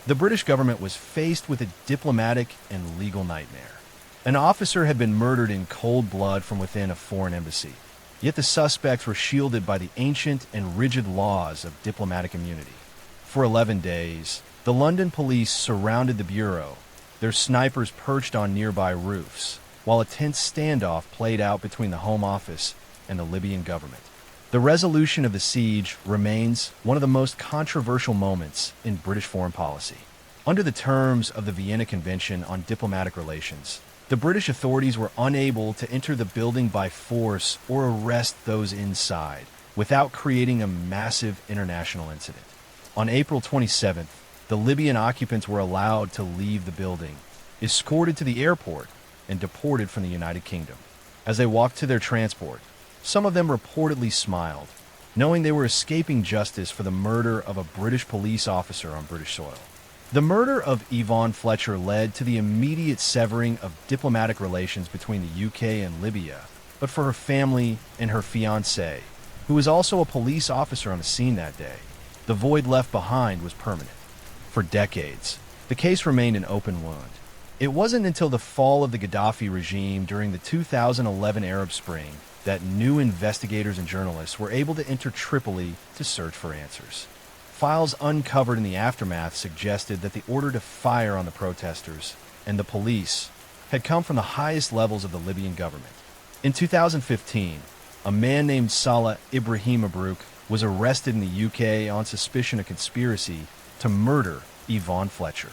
The British government was faced with a diplomatic and legal nightmare. An officer had been murdered in cold blood from within a foreign embassy, yet the suspects were shielded by the ancient and rigid laws of diplomatic immunity. For 11 days, the London police surrounded the bureau, their snipers perched on nearby roofs, while a tense standoff played out between the Home Office and the Libyan government. The resolution of the siege remains one of the most controversial moments in British foreign policy. Under the terms of the Vienna Convention on Diplomatic Relations, the British authorities were unable to enter the building by force or arrest those inside without creating a massive international incident. On April 27th, the Libyan occupants were allowed to leave the building, escorted to the airport, and deported from the United Kingdom. As they walked to their transport, some of them reportedly smiled, knowing they were escaping justice for the murder of a British police officer on British soil. The murder of Yvonne Fletcher led to the immediate severing of diplomatic relations between the UK and Libya, but for her family and her fiancé, who was also a police officer on the scene that day, the void left behind was permanent. For decades, the case remained an open wound. It wasn't until the fall of the Gaddafi regime during the 2011 Arab Spring that new investigators and journalists were able to enter Tripoli to search for answers. Files uncovered in the aftermath suggested that the order to fire on the protesters and the police had come from the highest levels of the Libyan government. In 2015, a man named Salah Ibrahim Abruk was arrested in the UK on suspicion of conspiracy to murder Yvonne Fletcher.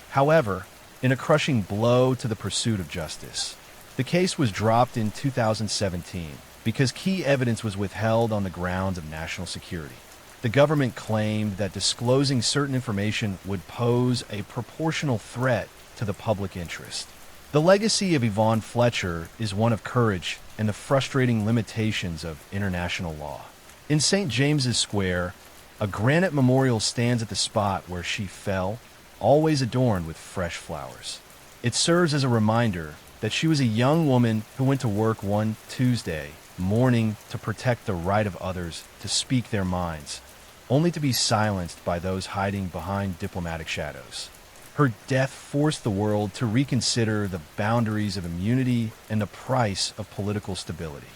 However, in a crushing blow to the pursuit of justice, the case was dropped in 2017 because key evidence was withheld on the grounds of national security. The government claimed that disclosing certain information would pose a proportional threat to the public interest. The legacy of Yvonne Fletcher is one of courage and the frustrating limitations of international law. In St. James's Square, a granite memorial stands at the spot where she fell, always adorned with fresh flowers. It serves as a reminder that she was a young woman who went to work one Tuesday morning to protect the right of others to speak their minds, only to be silenced by those hiding behind diplomatic shadows. Her death forced the world to reconsider the boundaries of immunity and the price of political stability.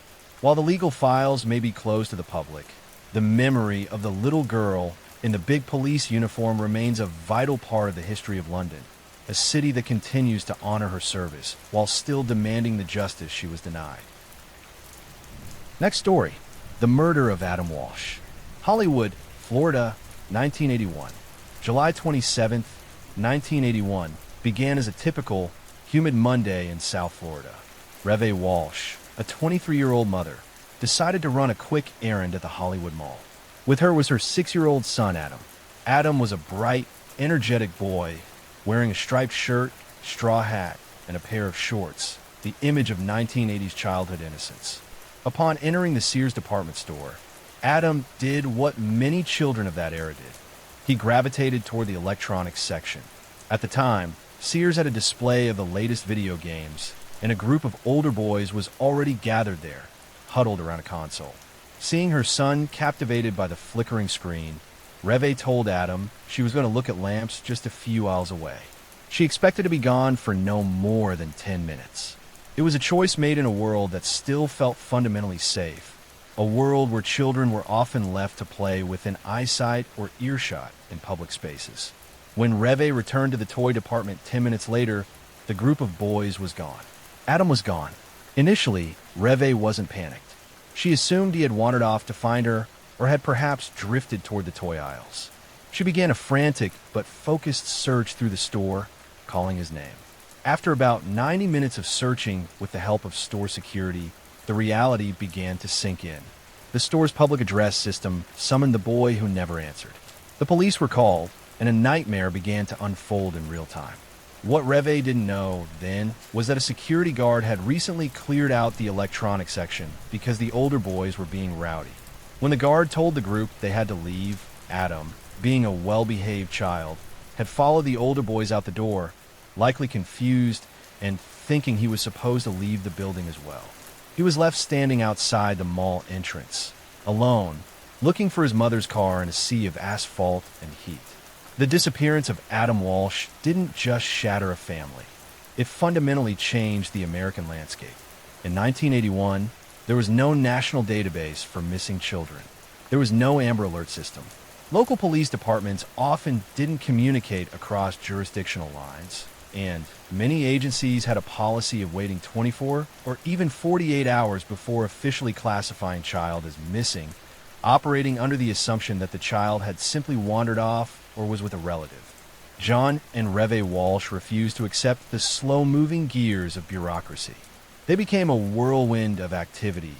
While the legal files may be closed to the public, the memory of the little girl in the big police uniform remains a vital part of the history of London, a city that continues to honor her service while still demanding the justice she was denied. Next story, the murder of Adam Walsh. Hollywood, Florida, 1981. July 27th, 1981 began as a typical humid Monday in South Florida. Reve Walsh, a 23-year-old mother, decided to run a quick errand at the Hollywood Mall. With her was her 6-year-old son, Adam. Adam was a bright, energetic boy, wearing a striped shirt, straw hat, and a pair of shorts, the image of 1980s childhood innocence. Upon entering the Sears department store, Adam did what many children of that era did. He gravitated toward the electronics section. At the time, Sears had a display of the latest video games, and a group of older boys was already gathered there, huddled around a console. Seeing her son captivated by the flickering screen, Reve told Adam she was going to look at lamps just a few aisles away. She expected to be gone for no more than 10 minutes. It was a choice made in a world that still felt fundamentally safe, a world where children were often left to play within eyesight or earshot in public spaces. When Reve returned to the toy department 10 minutes later, the group of boys was gone. Adam was gone. Initially, Reve wasn't panicked. She assumed he had wandered off to find her or had perhaps drifted toward the toy aisles. She began a frantic but focused search through the store, calling his name. After about 90 minutes of searching with the help of store security, the reality began to sink in. The store's public address system summoned the boy who never answered. The police were called, and a nightmare began to unfold in real time. What Reve didn't know then was that a security guard had recently cleared out the electronics section because the older boys were being rowdy. When the guard told the group they had to leave, Adam, being a well-behaved child, had followed the older boys out the door, likely confused and thinking he was supposed to leave the building as well. He was left standing outside the mall entrance, alone, looking for his mother's car in a sea of asphalt and heat. The disappearance of Adam Walsh didn't just shatter a family. It fundamentally changed the American landscape. In 1981, there was no national database for missing children. There was no Amber Alert system. Local police departments often didn't communicate across jurisdictional lines, and many agencies had a policy of waiting 24 or even 48 hours before officially classifying child as missing, operating under the assumption that the child had simply wandered off or was with a relative. John and Reve Walsh refused to accept the slow-moving gears of bureaucracy. They became a whirlwind of activity,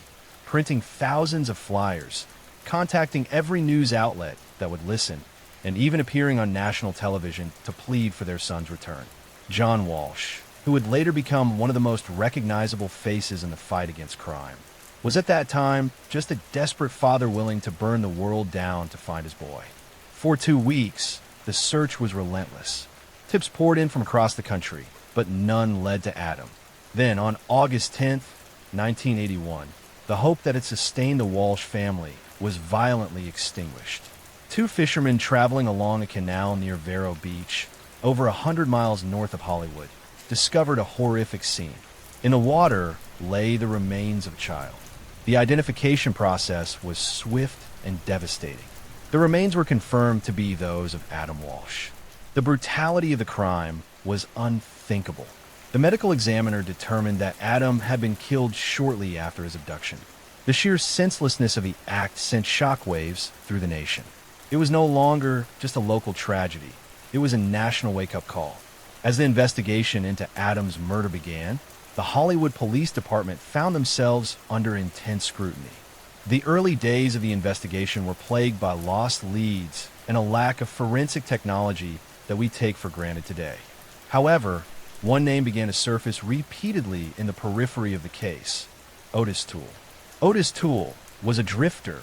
printing thousands of flyers, contacting every news outlet that would listen, and even appearing on national television to plead for their son's return. John Walsh, who would later become one of the most recognizable faces in the fight against crime, was at that time just a desperate father willing to burn the world down to find his boy. For 2 weeks, the search was relentless. Tips poured in from across the country, but none led to Adam. Then, on August 10th, 1981, the hope that had sustained the Walsh family was violently extinguished. 2 fishermen traveling along a canal near Vero Beach, over 100 miles north of Hollywood, discovered a horrific scene. In the water lay the remains of a child. The identification process was swift and devastating. The remains were confirmed to be those of Adam Walsh. The brutality of the crime was unthinkable. The medical examiner determined that Adam had been killed shortly after his abduction. The sheer senselessness of the act sent shockwaves through the nation. It was no longer just a local tragedy. It was a national wake-up call. As the investigation into Adam's murder began, the Hollywood Police Department found themselves under intense scrutiny. The early days of the investigation were plagued by lost leads and a lack of forensic technology that we take for granted today. However, one name began to surface repeatedly in the periphery of the case: Otis Toole. Otis Toole was a drifter,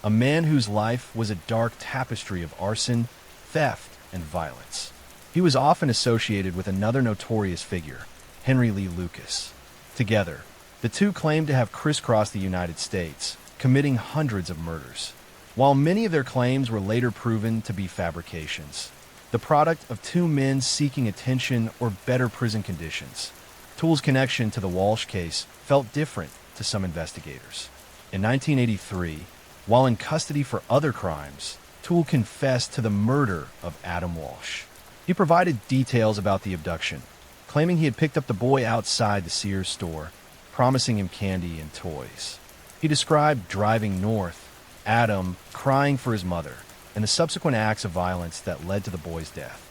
a man whose life was a dark tapestry of arson, theft, and violence. He was often associated with another notorious figure, Henry Lee Lucas. Together, the two claimed to have crisscrossed the United States, committing hundreds of murders. While many of their claims were later proven to be fabrications, the product of 2 men seeking attention or better prison conditions, Toole's connection to the Walsh case felt different to some investigators. In 1983, while in custody for other crimes, Toole confessed to the murder of Adam Walsh. He provided details about the abduction, claiming he had picked up the boy outside the Sears store, promising him candy and toys. He described driving north, Adam crying for his mother, and the subsequent acts of violence that led to the boy's death.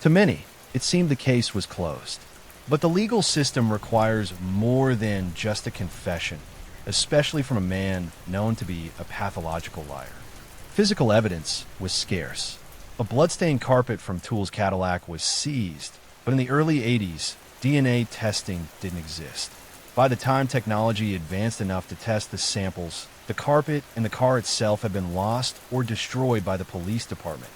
To many, it seemed the case was closed. But the legal system requires more than just a confession, especially from a man known to be a pathological liar. Physical evidence was scarce. A bloodstained carpet from Toole's Cadillac was seized, but in the early 80s, DNA testing didn't exist. By the time technology advanced enough to test the samples, the carpet and the car itself had been lost or destroyed by the police department.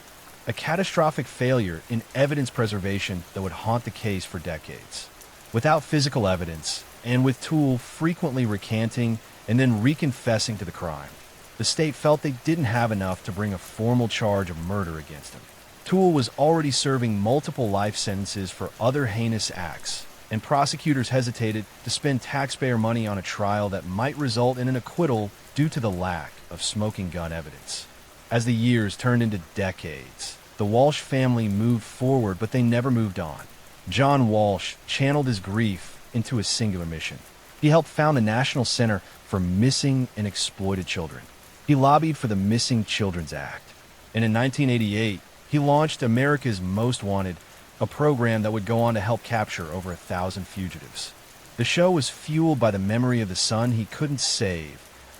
A catastrophic failure in evidence preservation that would haunt the case for decades. Without physical evidence, and with Toole frequently recanting and then reconfessing to the crime, the state felt they didn't have enough to bring a formal charge of murder against him. Toole was already serving multiple life sentences for other heinous acts, and prosecutors hesitated to spend taxpayer money on a trial that might result in an acquittal due to the lack of smoking gun evidence. As the years turned into decades, the Walsh family moved forward, but they never moved on. John Walsh channeled his grief into a singular mission. He helped found the National Center for Missing and Exploited Children. He lobbied for the Missing Children's Act. And in 1988, he launched America's Most Wanted, a program that would go on to help capture over 1,000 fugitives. The show was fueled by the memory of the son he couldn't save,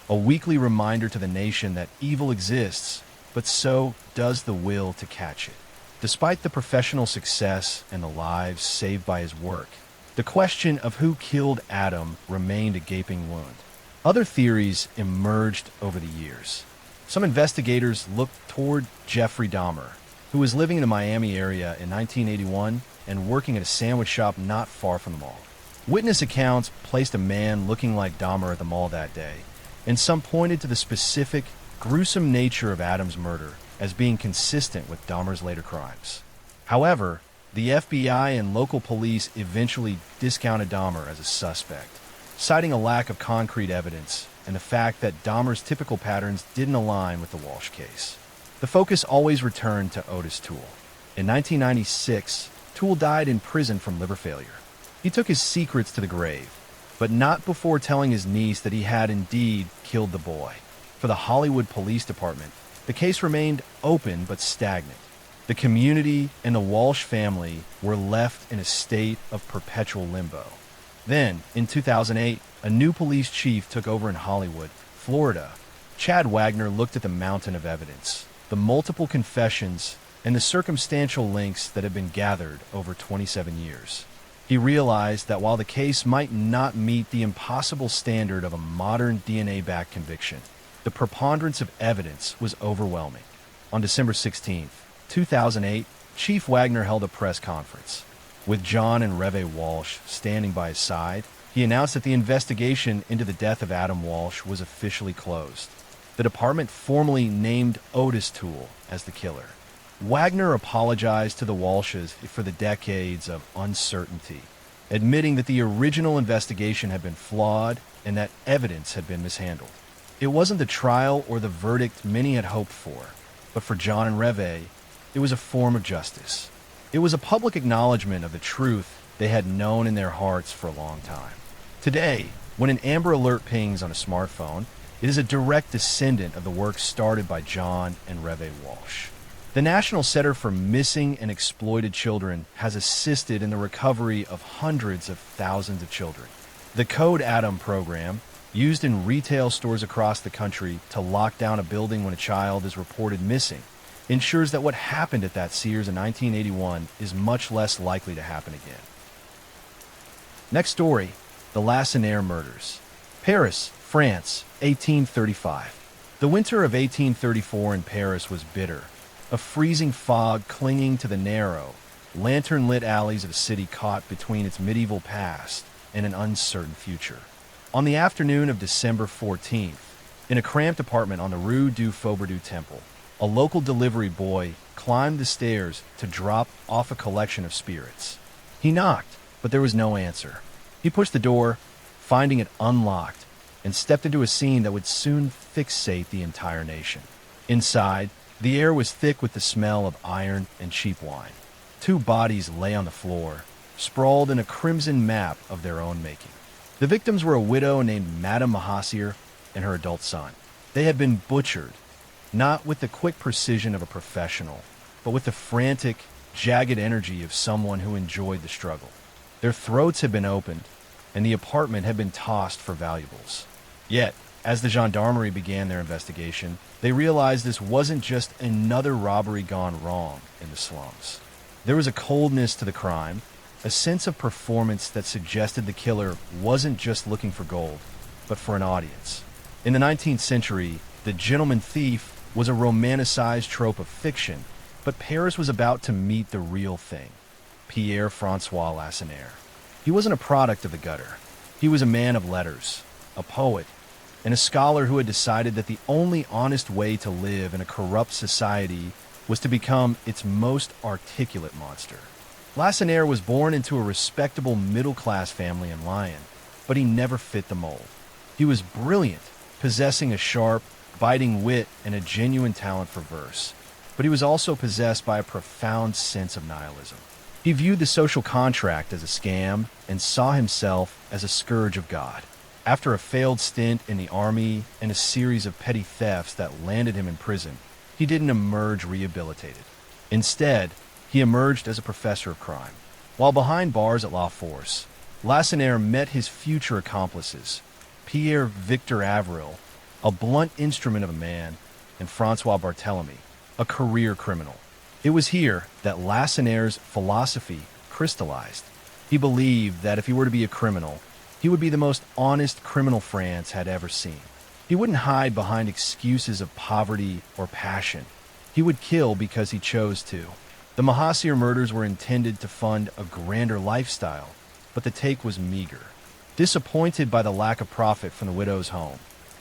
a weekly reminder to the nation that evil exists, but so does the will to catch it. Despite the professional success and the lives saved by his work, the question of who killed Adam remained a gaping wound. Other theories emerged over the years. Some investigators looked toward Jeffrey Dahmer, who was living in the Miami area in 1981 and working at a sandwich shop not far from the mall. Witness accounts placed a man looking like Dahmer at the mall that day, and some pointed to the specific, gruesome nature of Adam's murder as being consistent with Dahmer's later crimes. However, the FBI and local police eventually discounted Dahmer as a suspect, citing a lack of concrete evidence and the fact that Dahmer's typical patterns didn't align with the Walsh case. The focus always returned to Otis Toole. In 1996, Toole died in prison from liver failure. He took his secrets to the grave, but not before telling his niece that he had indeed killed the boy. For the Hollywood Police Department, the case remained open but stagnant. The community and the Walsh family were left in a state of perpetual limbo. Then, in 2008, a new police chief took over in Hollywood, Florida. Chad Wagner looked at the mountain of evidence, the multiple confessions, and the circumstantial links that had been gathered over 27 years. He realized that while the case might not meet the impossible standard of a modern DNA-backed conviction, the preponderance of evidence was overwhelming. On December 16, 2008, Chief Wagner held a press conference. With John and Reve Walsh standing by his side, he announced that the investigation into the death of Adam Walsh was officially closed. The department formally named Otis Toole as the killer. Wagner apologized to the Walshes for the decades of uncertainty, admitting that the original investigation had been flawed and that evidence had been mishandled. It wasn't the trial or the verdict many had hoped for, but for John and Reve, it was a form of justice. It was a public acknowledgement of the truth they had known in their hearts for a long time. Today, when an Amber Alert pings on a smartphone, it is a direct descendant of the work started by John and Reve Walsh. The National Center for Missing and Exploited Children has assisted in the recovery of hundreds of thousands of children. The Code Adam program, used in retail stores across the country to lock down a building when a child is reported missing, ensures that what happened at that Sears in 1981 is much less likely to happen again. Next story, the Lacenaire murders. Paris, France, 1835. The winter of 1834 in Paris was bitter. A freezing fog clinging to the narrow, lantern-lit alleys of a city caught between its medieval past and an uncertain future. On the afternoon of December 14th, in a cramped apartment on the Rue du Faubourg du Temple, a local delivery boy climbed the stairs to drop off a collection of spirits. He knocked, but there was no answer. He pushed the door, finding it unlocked, and stepped into a scene that would soon fixate the entire nation. Inside, the air was thick with the smell of iron and cheap wine. Two bodies lay on the floor, sprawled in a crimson map of their own making. The victims were a widow named Madame Mahassir and her adult son. They had been butchered, not with the quick precision of a professional, but with the frantic, jagged energy of someone who enjoyed the struggle. Their throats had been opened, and the apartment had been tossed for valuables. Yet, as the gendarmerie began their investigation, they realized this wasn't just another robbery gone wrong in the slums. There was a coldness to the crime, a sense of performance that suggested the killer wasn't just looking for gold, but for an audience. In the 19th century, the gentleman thief was a romanticized trope of fiction, but Paris was about to meet the real thing, Pierre-François Lacenaire. He wasn't a product of the gutter. He was a man of letters, a poet, and a scholar who had decided that the only honest way to live in a corrupt society was to become its most articulate monster. Lacenaire was born into a respectable middle-class family in Lyon, but he never fit the mold. He was brilliant, possessing a sharp, biting wit and a genuine talent for verse, but he was also possessed by a profound sense of nihilism. He viewed the social contract as a scam and saw himself as a scourge of God. After a failed stint in the army and a series of petty thefts that landed him in prison, he didn't emerge rehabilitated. Instead, he emerged as a professor of crime. While behind bars at La Force, Lacenaire met his future accomplices, Pierre Victor Avril, a blunt instrument of a man, and Francois Barthélemy, a career criminal. It was here that Lacenaire philosophy crystallized. He believed that if he were to be a criminal, he would be the most honest criminal France had ever seen. He wouldn't hide behind excuses of poverty or passion. He would kill because he chose to. The Mahassir murders were intended to fund a grander lifestyle, but the take was meager. Disappointed by the lack of profit from the widow's home,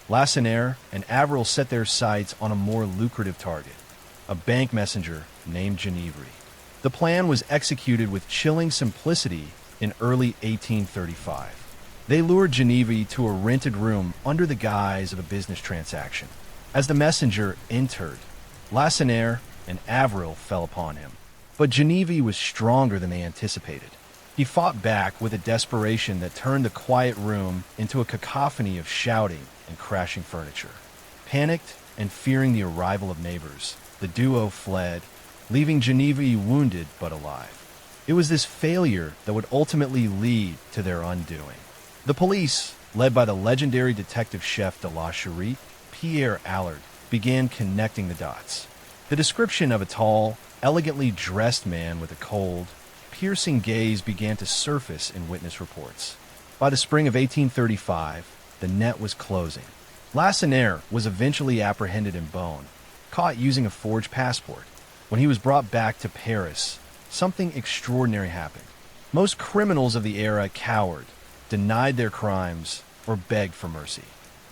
Lacenaire and Avril set their sights on a more lucrative target, a bank messenger named Genevre. The plan was executed with chilling simplicity in early 1835. They lured Genevre to a rented room under the guise of a business transaction. As the messenger entered, Lacenaire and Avril fell upon him. But Genevre was stronger than they anticipated. He fought back with a desperation that turned the quiet room into a cacophony of shouting and crashing furniture. Panicked and fearing the arrival of neighbors, the duo fled, leaving Genevre wounded but alive. It was this failure that would ultimately lead to their undoing. The police, led by the legendary detective chef de la Charite, Pierre Allard, began connecting the dots. The description of a tall, elegantly dressed man with a cold, piercing gaze began to surface in witness reports. By the spring of 1835, the net was closing. Lacenaire was eventually apprehended in Beaune, caught using a forged passport. When he was brought back to Paris, something extraordinary happened. Most criminals of the era cowered, denied their crimes, or begged for mercy.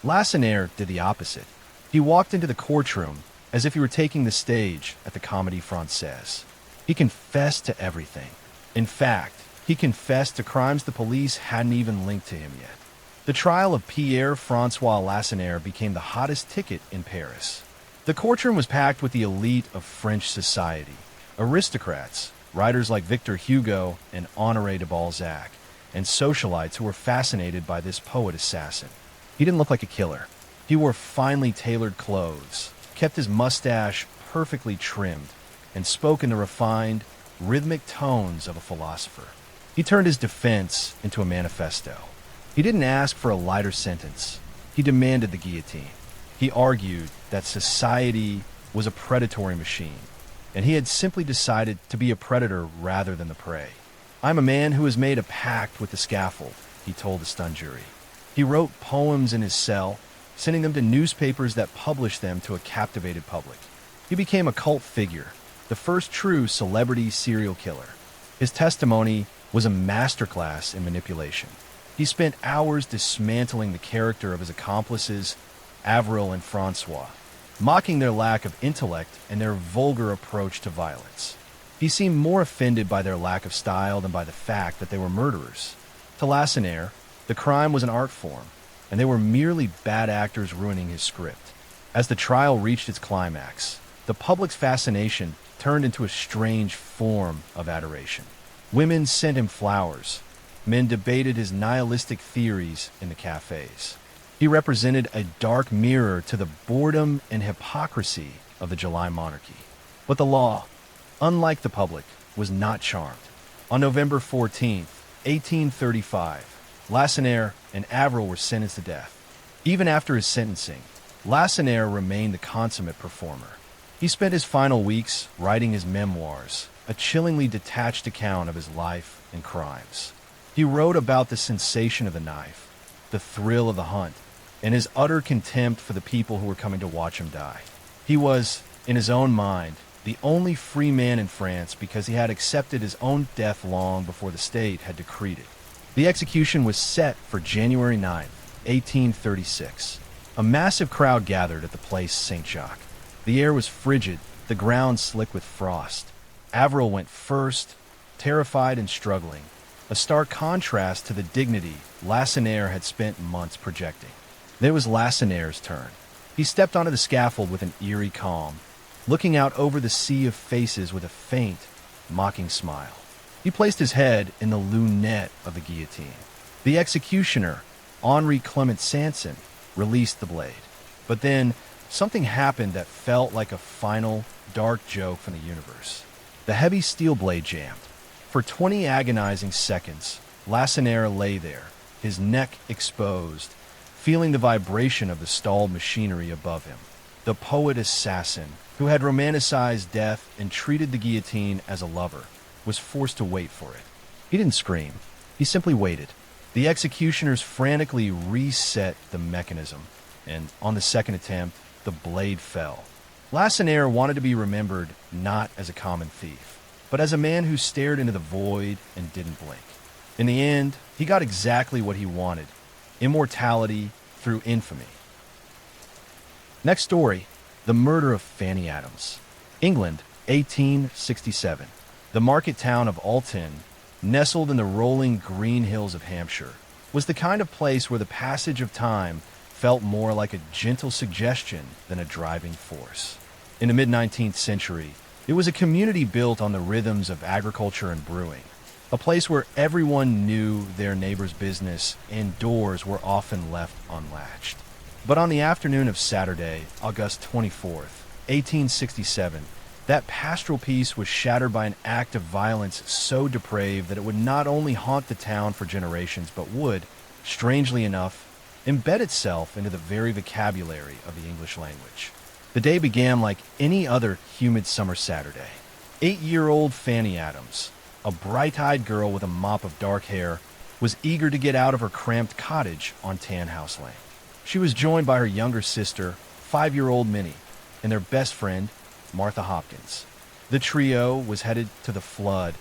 Lacenaire did the opposite. He walked into the courtroom as if he were taking the stage at the Comédie Française. He confessed to everything. In fact, he confessed to crimes the police hadn't even linked to him yet. The trial of Pierre-François Lacenaire became the hottest ticket in Paris. The courtroom was packed with the elite of French society, aristocrats, writers like Victor Hugo and Honoré de Balzac, and socialites who were fascinated by this poet-assassin. He didn't look like a killer. He wore finely tailored clothes, kept his mustache perfectly trimmed, and spoke in the refined, rhythmic tones of a philosopher. He turned his defense into a manifesto. He didn't ask for a lighter sentence. He demanded the guillotine. He argued that society was a predatory machine, and he had simply decided to be a predator rather than the prey. "I'm a man who has made a pact with the scaffold," he told the stunned jury. He wrote poems in his cell, sending them to newspapers that published them to a captivated public. He became a cult figure, the first true celebrity serial killer. His testimony was a masterclass in manipulation. He spent hours dismantling the character of his accomplices, Avril and Francois, mocking their lack of intellect and their vulgar approach to violence. He seemed more offended by their lack of style than by the fact that they were murderers. To Lacenaire, the crime was an art form, and they were merely bad actors ruining his script. As the trial reached its climax, the public's fascination turned into a strange form of adoration. Women sent him flowers. Men debated his nihilistic theories in the cafes. He represented a dark mirror to the boredom and hypocrisy of the July monarchy. But the law, unlike the public, was not charmed. On November 14th, 1835, Lacenaire and Avril were sentenced to death. Even after his sentencing, Lacenaire remained the consummate performer. He spent his final weeks writing his memoirs, a chillingly detached account of his life and crimes. He wrote about the sensation of the knife, the thrill of the hunt, and his utter contempt for the people who were coming to watch him die. He was, in his own mind, the only free man in France because he had accepted his own death long before the state had decreed it. The execution was set for January 9, 1836. A massive crowd gathered at the Place Saint-Jacques. The air was frigid, the ground slick with frost. Avril went first, terrified and struggling, a stark contrast to the dignity Lacenaire had spent months projecting. Then it was Lacenaire's turn. He stepped onto the scaffold with an eerie calm, looking out over the sea of faces with a faint, mocking smile. He placed his head in the lunette of the guillotine. The executioner, Henri Clement Sanson, released the blade. But then, something happened that felt like a final, dark joke from the universe. The heavy steel blade jammed. For 20 agonizing seconds, Lacenaire lay there, his neck exposed, feeling the vibration of the stalled machinery above him. The poet-assassin who had romanticized death and treated the guillotine as a lover, was forced to wait for it. He didn't scream. He simply waited. The executioners frantically reset the mechanism, and on the second attempt, the blade fell. Lacenaire wanted to be remembered not as a common thief, but as a man who stared into the void and didn't blink. In the end, he got exactly what he wanted: immortality through infamy. Next story: the murder of Fanny Adams. England, 1867. The market town of Alton, nestled in the rolling green hills of Hampshire, was the kind of place where the passage of time felt more like a gentle suggestion than a driving force. In the mid-19th century, it was a community built on the rhythms of agriculture and brewing, a place where everyone knew their neighbor's business and doors were often left unlatched. But on the afternoon of Saturday, August 24th, 1867, that pastoral peace was shattered by an act of violence so depraved that it would not only haunt the town for generations, but would, strangely enough, embed itself into the very vocabulary of the English language. The day began like any other humid summer Saturday. 8-year-old Fanny Adams, a bright-eyed girl with a mop of dark hair, was eager to get out of her cramped cottage on Tannhouse Lane. She was joined by her younger sister, 5-year-old Minnie, and their best friend, Martha Hopkins. The trio was headed to the Flood,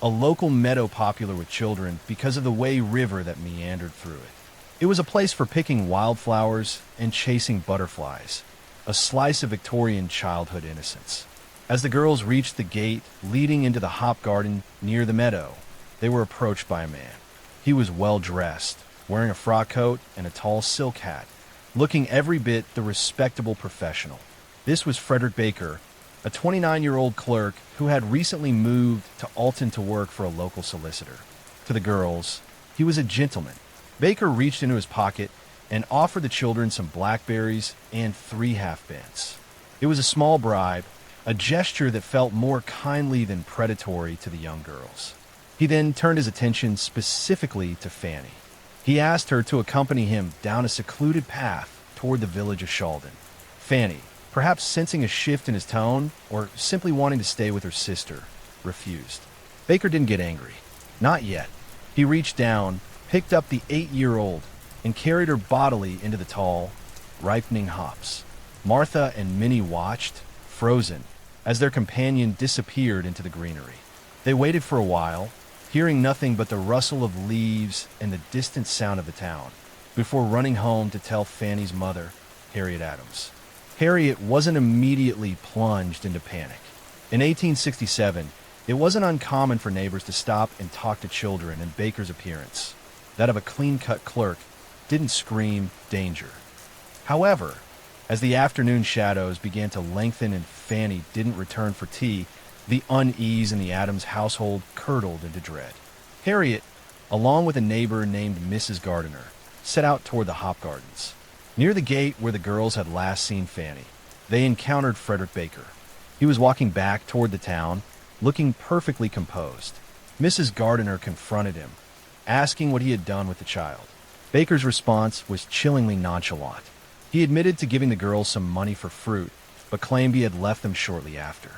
a local meadow popular with children because of the Wey River that meandered through it. It was a place for picking wildflowers and chasing butterflies, a slice of Victorian childhood innocence. As the girls reached the gate leading into the hop garden near the meadow, they were approached by a man. He was well-dressed, wearing a frock coat and a tall silk hat, looking every bit the respectable professional. This was Frederick Baker, a 29-year-old clerk who had recently moved to Alton to work for a local solicitor. To the girls, he was a gentleman. Baker reached into his pocket and offered the children some blackberries and 3 half-pence. It was a small bribe, a gesture that felt more kindly than predatory to the young girls. He then turned his attention specifically to Fanny. He asked her to accompany him down a secluded path toward the village of Shalden. Fanny, perhaps sensing a shift in his tone or simply wanting to stay with her sister, refused. Baker didn't get angry. Not yet. He reached down, picked up the 8-year-old, and carried her bodily into the tall, ripening hops. Martha and Minnie watched, frozen, as their companion disappeared into the greenery. They waited for a while, hearing nothing but the rustle of leaves and the distant sound of the town, before running home to tell Fanny's mother, Harriet Adams. Harriet wasn't immediately plunged into panic. In 1867, it wasn't uncommon for neighbors to stop and talk to children, and Baker's appearance, that of a clean-cut clerk, didn't scream danger. However, as the afternoon shadows began to lengthen and Fanny didn't return for tea, the unease in the Adams household curdled into dread. Harriet, along with a neighbor named Mrs. Gardiner, set out toward the hop gardens. Near the gate where the girls had last seen Fanny, they encountered Frederick Baker. He was walking back toward the town, looking perfectly composed. Mrs. Gardiner confronted him, asking what he had done with the child. Baker's response was chillingly nonchalant. He admitted to giving the girls some money for fruit, but claimed he had left them shortly after.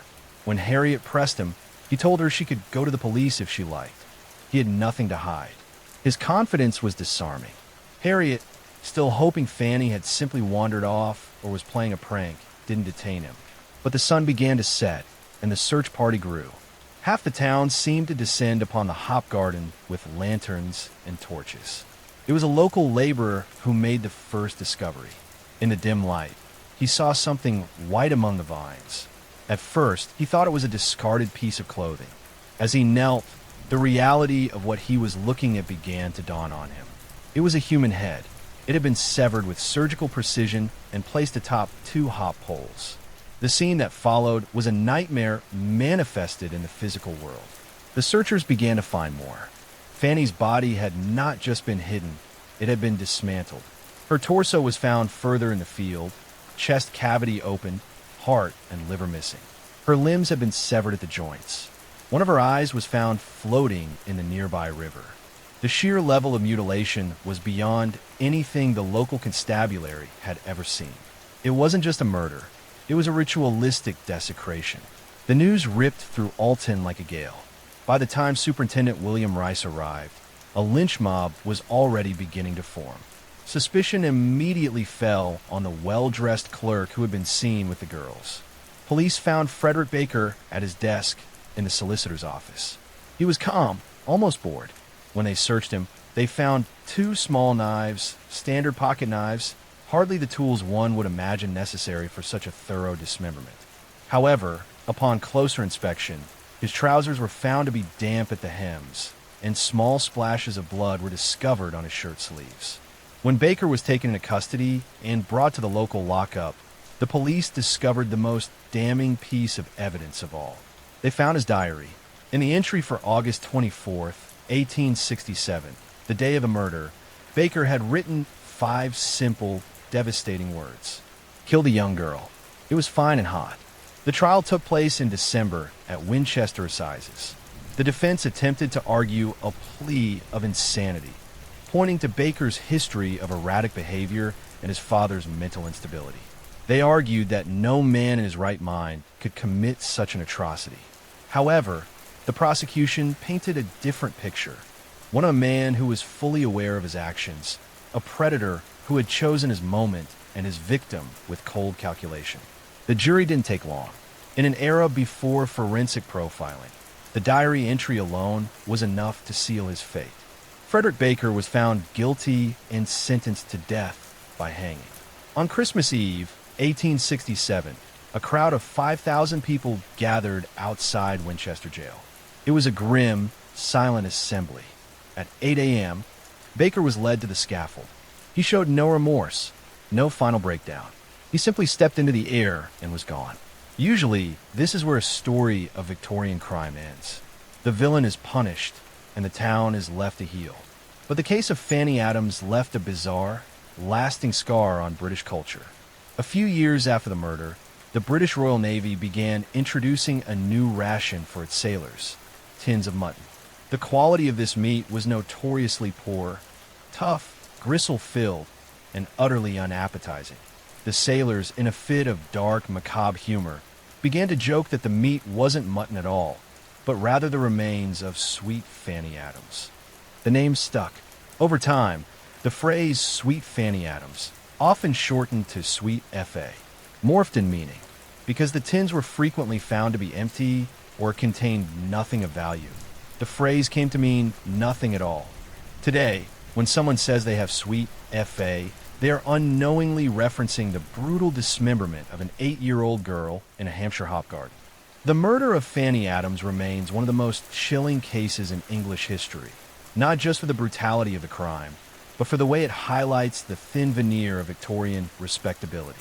When Harriet pressed him, he told her she could go to the police if she liked. He had nothing to hide. His confidence was disarming. Harriet, still hoping Fanny had simply wandered off or was playing a prank, didn't detain him. But the sun began to set, and the search party grew. Half the town seemed to descend upon the hop garden with lanterns and torches. It was a local laborer who made the first discovery. In the dim light, he saw something white among the vines. At first, he thought it was a discarded piece of clothing. As he knelt, the reality of what he was looking at began to dawn on him. It was a human head. It had been severed with surgical precision and placed atop 2 hop poles. The scene that followed was a nightmare manifested in the physical world. The searchers began to find more. Fanny's body had not just been hidden, it had been dismantled. Her torso was found further in the field, chest cavity opened, heart and liver missing. Her limbs had been severed at the joints. One of her eyes was found floating in the nearby river. The sheer level of mutilation was beyond anything the local constabulary had ever seen. It wasn't just a murder. It was a ritualistic desecration. The news ripped through Alton like a gale. By the time Superintendent William Rice arrived, a lynch mob was already beginning to form. Suspicion immediately fell on the well-dressed clerk who had been seen with the girls. Police found Frederick Baker at his desk in the solicitor's office. He was calm, almost bored. When they searched him, they found 2 small knives, standard pocket knives, hardly the tools one would imagine necessary for such a thorough dismemberment. However, upon closer inspection, his trousers were found to be damp at the hems, and small splashes of blood were discovered on his shirt sleeves. When Baker was taken into custody and brought to the local lockup, the police discovered the most damning piece of evidence of all. They found his diary. In the entry for August 24th, 1867, the day of the murder, Baker had written 5 simple, devastating words. Kill the young girl. It was fine and hot. The trial took place in December at Winchester Assizes. The defense attempted to argue a plea of insanity, pointing to Baker's history of erratic behavior and his father's mental instability. They argued that no man in his right mind could commit such an atrocity. However, the prosecution painted a different picture. One of a man who was fully aware of his actions, a predator who had chosen his moment and his victim with cold calculation. The jury didn't take long. In an era before forensic profiling, the diary entry alone was enough to seal his fate. Frederick Baker was found guilty and sentenced to death by hanging. On Christmas Eve, 1867, a crowd of 5,000 people gathered outside Winchester Jail. It was a grim, silent assembly. At 8 a.m., Baker was led to the scaffold. He showed no remorse, no final breakdown. He simply stepped into the air and was gone. Usually, this is where a story of Victorian crime ends. The villain is punished, and the town is left to heal. But the case of Fanny Adams left a bizarre, lasting scar on British culture. A few years after the murder, the British Royal Navy began introducing a new ration for its sailors: tins of mutton. The quality of this meat was notoriously poor, tough, gristle-filled, and utterly unappetizing. The sailors, in a fit of dark, macabre humor, began to joke that the meat wasn't mutton at all, but rather the remains of sweet Fanny Adams. The name stuck. Over time, the phrase Sweet Fanny Adams, often shortened to Sweet F.A., morphed in meaning, because the tins were frequently found to be empty or contained nothing of value. The phrase came to mean nothing at all. Today, when someone says they have Sweet F.A., they are unknowingly referencing the brutal dismemberment of an 8-year-old girl in a Hampshire hop garden. The murder of Fanny Adams remains one of the most chilling cases in English history, not just for the brutality of the crime, but for the way it highlights the thin veneer of Victorian respectability.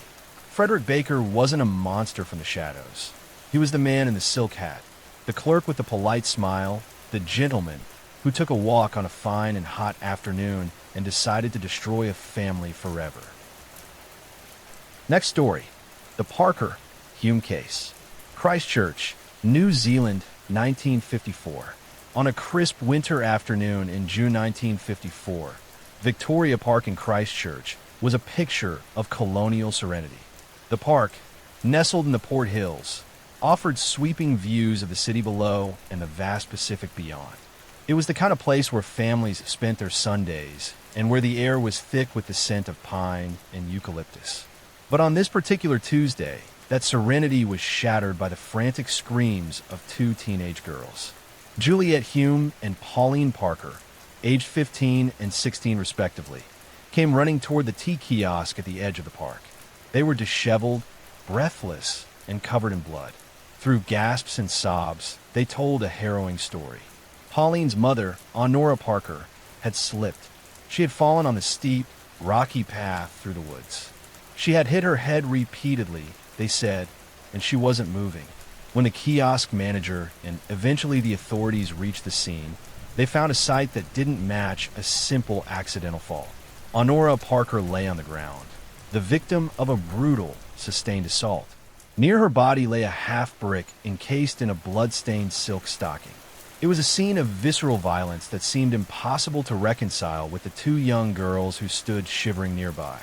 Frederick Baker wasn't a monster from the shadows. He was the man in the silk hat, the clerk with the polite smile, the gentleman who took a walk on a fine and hot afternoon and decided to destroy a family forever. Next story, the Parker Hume case. Christchurch, New Zealand, 1954. On a crisp winter afternoon in June 1954, Victoria Park in Christchurch was a picture of colonial serenity. The park, nestled in the Port Hills, offered sweeping views of the city below and the vast Pacific beyond. It was the kind of place where families spent their Sundays and where the air was thick with the scent of pine and eucalyptus. But on this particular Tuesday, that serenity was shattered by the frantic screams of 2 teenage girls. Juliet Hume and Pauline Parker, aged 15 and 16 respectively, came running toward the tea kiosk at the edge of the park. They were disheveled, breathless, and covered in blood. Through gasps and sobs, they told a harrowing story. Pauline's mother, Honora Parker, had slipped. She had fallen on the steep, rocky path through the woods. She had hit her head repeatedly, they said, and she wasn't moving. When the kiosk manager and eventually the authorities reached the scene, they found a sight that didn't match a simple accidental fall. Honora Parker lay on the ground, the victim of a brutal, sustained assault. Near her body lay a half-brick encased in a blood-stained silk stocking. It was a scene of visceral violence that seemed impossible to reconcile with the 2 young girls who stood shivering nearby.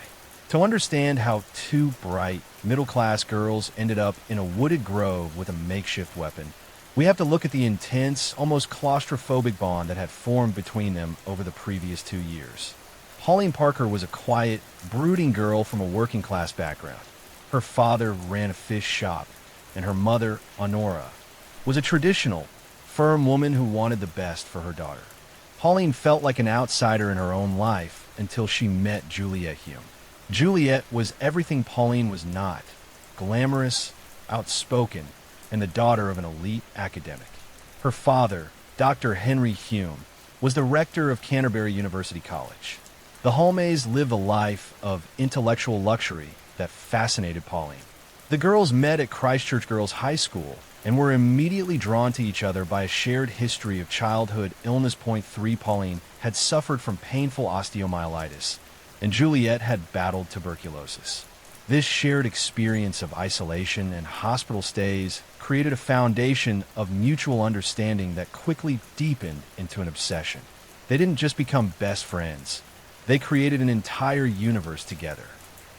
To understand how two bright, middle-class girls ended up in a wooded grove with a makeshift weapon, we have to look at the intense, almost claustrophobic bond that had formed between them over the previous 2 years. Pauline Parker was a quiet, brooding girl from a working-class background. Her father ran a fish shop, and her mother, Honora, was a traditional, firm woman who wanted the best for her daughter. Pauline felt like an outsider in her own life until she met Juliet Hume. Juliet was everything Pauline was not: glamorous, outspoken, and the daughter of an elite academic. Her father, Dr. Henry Hume, was the rector of Canterbury University College. The Hulmes lived a life of intellectual luxury that fascinated Pauline. The girls met at Christchurch Girls High School and were immediately drawn to each other by a shared history of childhood illness. Point 3, Pauline had suffered from painful osteomyelitis, and Juliet had battled tuberculosis. This shared experience of isolation and hospital stays created a foundation of mutual understanding that quickly deepened into an obsession. They didn't just become best friends. They created an entire universe together.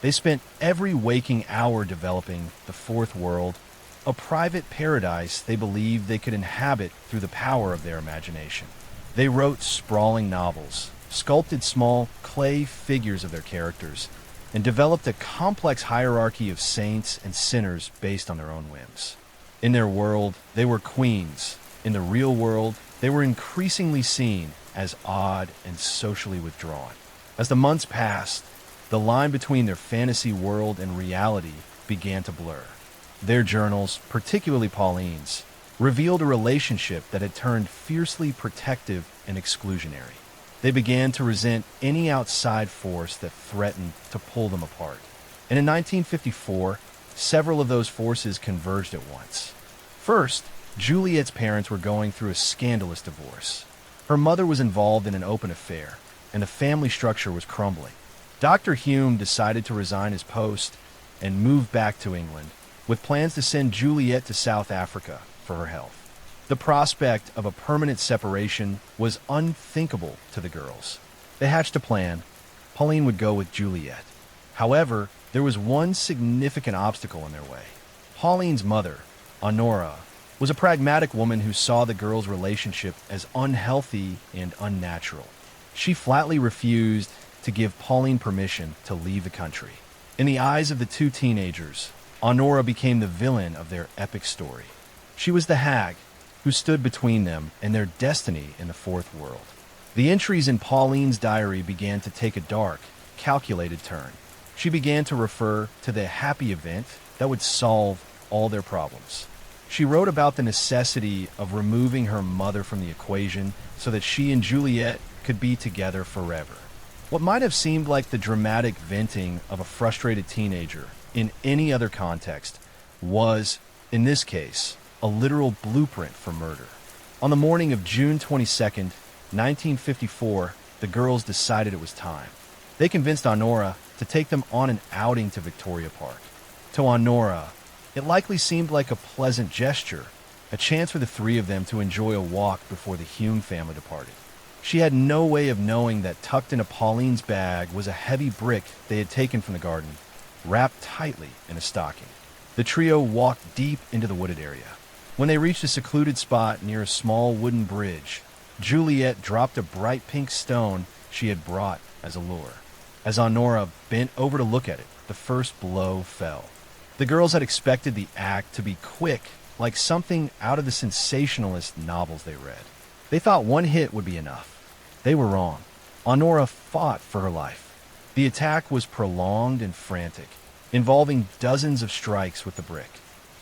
They spent every waking hour developing the fourth world, a private paradise they believed they could inhabit through the power of their imagination. They wrote sprawling novels, sculpted small clay figures of their characters, and developed a complex hierarchy of saints and sinners based on their own whims. In their world, they were queens. In the real world, they were increasingly seen as odd and socially withdrawn. As the months passed, the line between their fantasy world and reality began to blur. Their journals, particularly Pauline's, revealed a relationship that had turned fiercely protective and exclusionary. They began to resent any outside force that threatened to pull them apart. And in 1954, several of those forces converged at once. First, Juliet's parents were going through a scandalous divorce. Her mother was involved in an open affair, and the family structure was crumbling. Dr. Hume decided to resign his post and move back to England, with plans to send Juliet to South Africa for her health. The prospect of a permanent separation was unthinkable to the girls. They hatched a plan. Pauline would go with Juliet. However, there was one significant obstacle in their way. Pauline's mother, Honora, was a pragmatic woman who saw the girls' relationship as unhealthy and unnatural. She flatly refused to give Pauline permission to leave the country. In the eyes of the two teenagers, Honora became the villain of their epic story. She was the hag who stood between them and their destiny in the fourth world. The entries in Pauline's diary began to take a dark, calculated turn. She began to refer to the happy event that would solve all their problems. She wrote about the necessity of removing her mother from the equation so that she and Juliet could be together forever. What might have seemed like the dramatic venting of a frustrated teenager in any other context was, in this case, a literal blueprint for murder. On the morning of June 22nd, 1954, the girls decided it was time. They convinced Honora to take them on an outing to Victoria Park. To Honora, it likely seemed like a pleasant gesture, a chance for the three of them to enjoy a walk before the Hume family departed. She had no way of knowing that tucked into Pauline's bag was a heavy brick they had taken from the garden, wrapped tightly in a stocking. The trio walked deep into the wooded area. When they reached a secluded spot near a small wooden bridge, Juliet dropped a bright pink stone she had brought as a lure. As Honora bent over to look at it, the first blow fell. The girls had expected the act to be quick, like something out of the sensationalist novels they read. They thought one hit would be enough. They were wrong. Honora fought for her life. The attack was prolonged and frantic, involving dozens of strikes with the brick.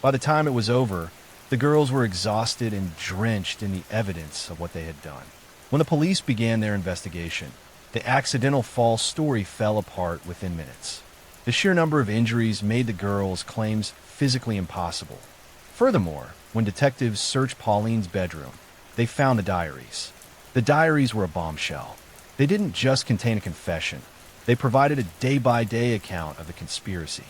By the time it was over, the girls were exhausted and drenched in the evidence of what they had done. When the police began their investigation, the accidental fall story fell apart within minutes. The sheer number of injuries made the girls' claims physically impossible. Furthermore, when detectives searched Pauline's bedroom, they found the diaries. The diaries were a bombshell. They didn't just contain a confession. They provided a day-by-day account of the conspiracy.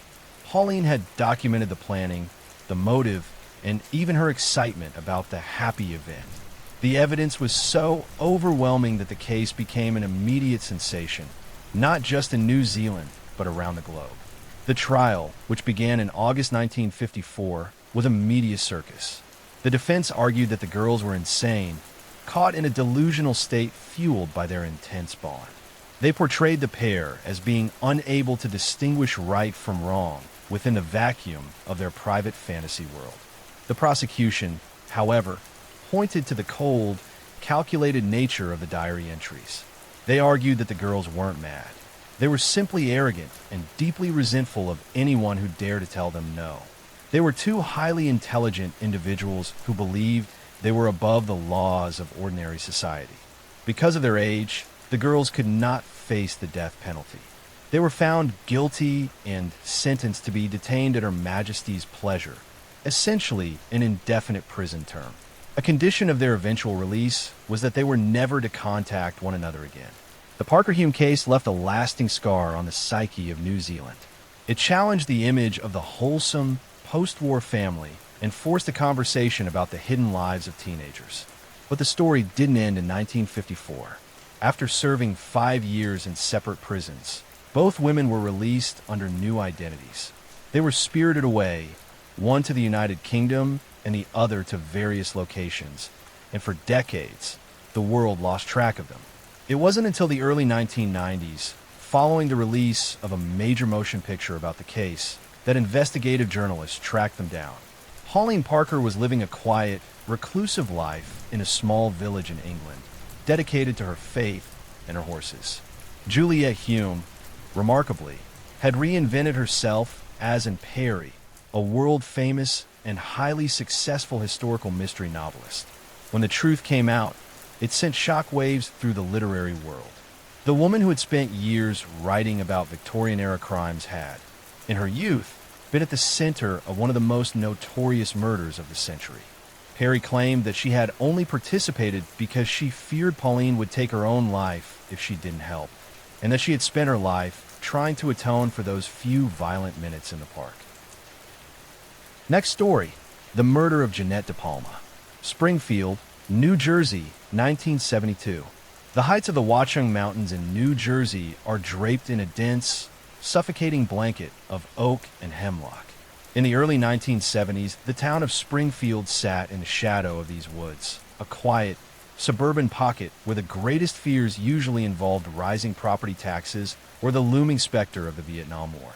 Pauline had documented the planning, the motive, and even her excitement about the happy event. The evidence was so overwhelming that the case became an immediate sensation, not just in New Zealand, but around the globe. The trial, which began in August 1954, was a media circus. The defense argued that the girls were insane, caught in a delusional state fueled by their intense bond. They portrayed the pair as being unable to distinguish right from wrong within the vacuum of their private fantasy world. The prosecution, however, pointed to the cold, calculated nature of the diary entries. They argued that the girls weren't mad. They were simply arrogant and deeply resentful of anyone who dared to tell them no. They were two highly intelligent individuals who believed they were above the laws of ordinary society. Because of their age, the girls could not face the death penalty. They were found guilty and sentenced to be detained at Her Majesty's pleasure, essentially an indefinite prison term. A condition of their eventual release was that they were never to contact one another again. The Parker Hume case left a lasting scar on the psyche of New Zealand. It challenged the image of the wholesome, post-war family and forced a conversation about the hidden lives of teenagers. But the story didn't end in 1954. After serving 5 years in separate prisons, both women were released under new identities. They were spirited away, one to the United Kingdom and the other to various locations, and for decades, the world lost track of them. It wasn't until the early 1990s, following the release of a major motion picture about the case, that investigative journalists tracked them down. Pauline Parker was living a quiet, reclusive life in a small village in England, dedicated to her faith and her horses. Juliet Hume, remarkably, had reinvented herself as in Perry, a world-famous and highly successful historical mystery novelist. When the truth came out, it sent shockwaves through the literary world. The woman who had spent years writing about Victorian-era crimes had, in her youth, been at the center of one of the most notorious murders of the century. Perry claimed that she had only participated because she feared Pauline would take her own life if she didn't help, and that she had spent her life trying to atone for those few violent minutes in the park. Next story, the murder of Jeanette De Palma. Springfield, New Jersey, 1972. The heights of the Watchung Mountains in New Jersey are draped in a dense, suffocating blanket of oak and hemlock. In the early 1970s, the town of Springfield sat in the shadow of these woods, a quiet, suburban pocket where the greatest fears usually involved rising property taxes or the looming specter of the Vietnam War.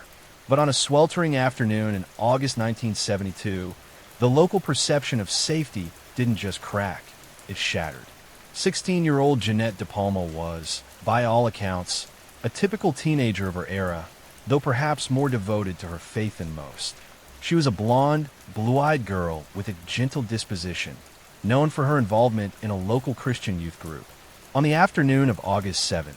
But on a sweltering afternoon in August 1972, the local perception of safety didn't just crack, it shattered. 16-year-old Jeanette De Palma was, by all accounts, a typical teenager of her era, though perhaps more devoted to her faith than most. She was a blonde, blue-eyed girl with a gentle disposition, known for her involvement in a local Christian youth group. On the afternoon of August 7th,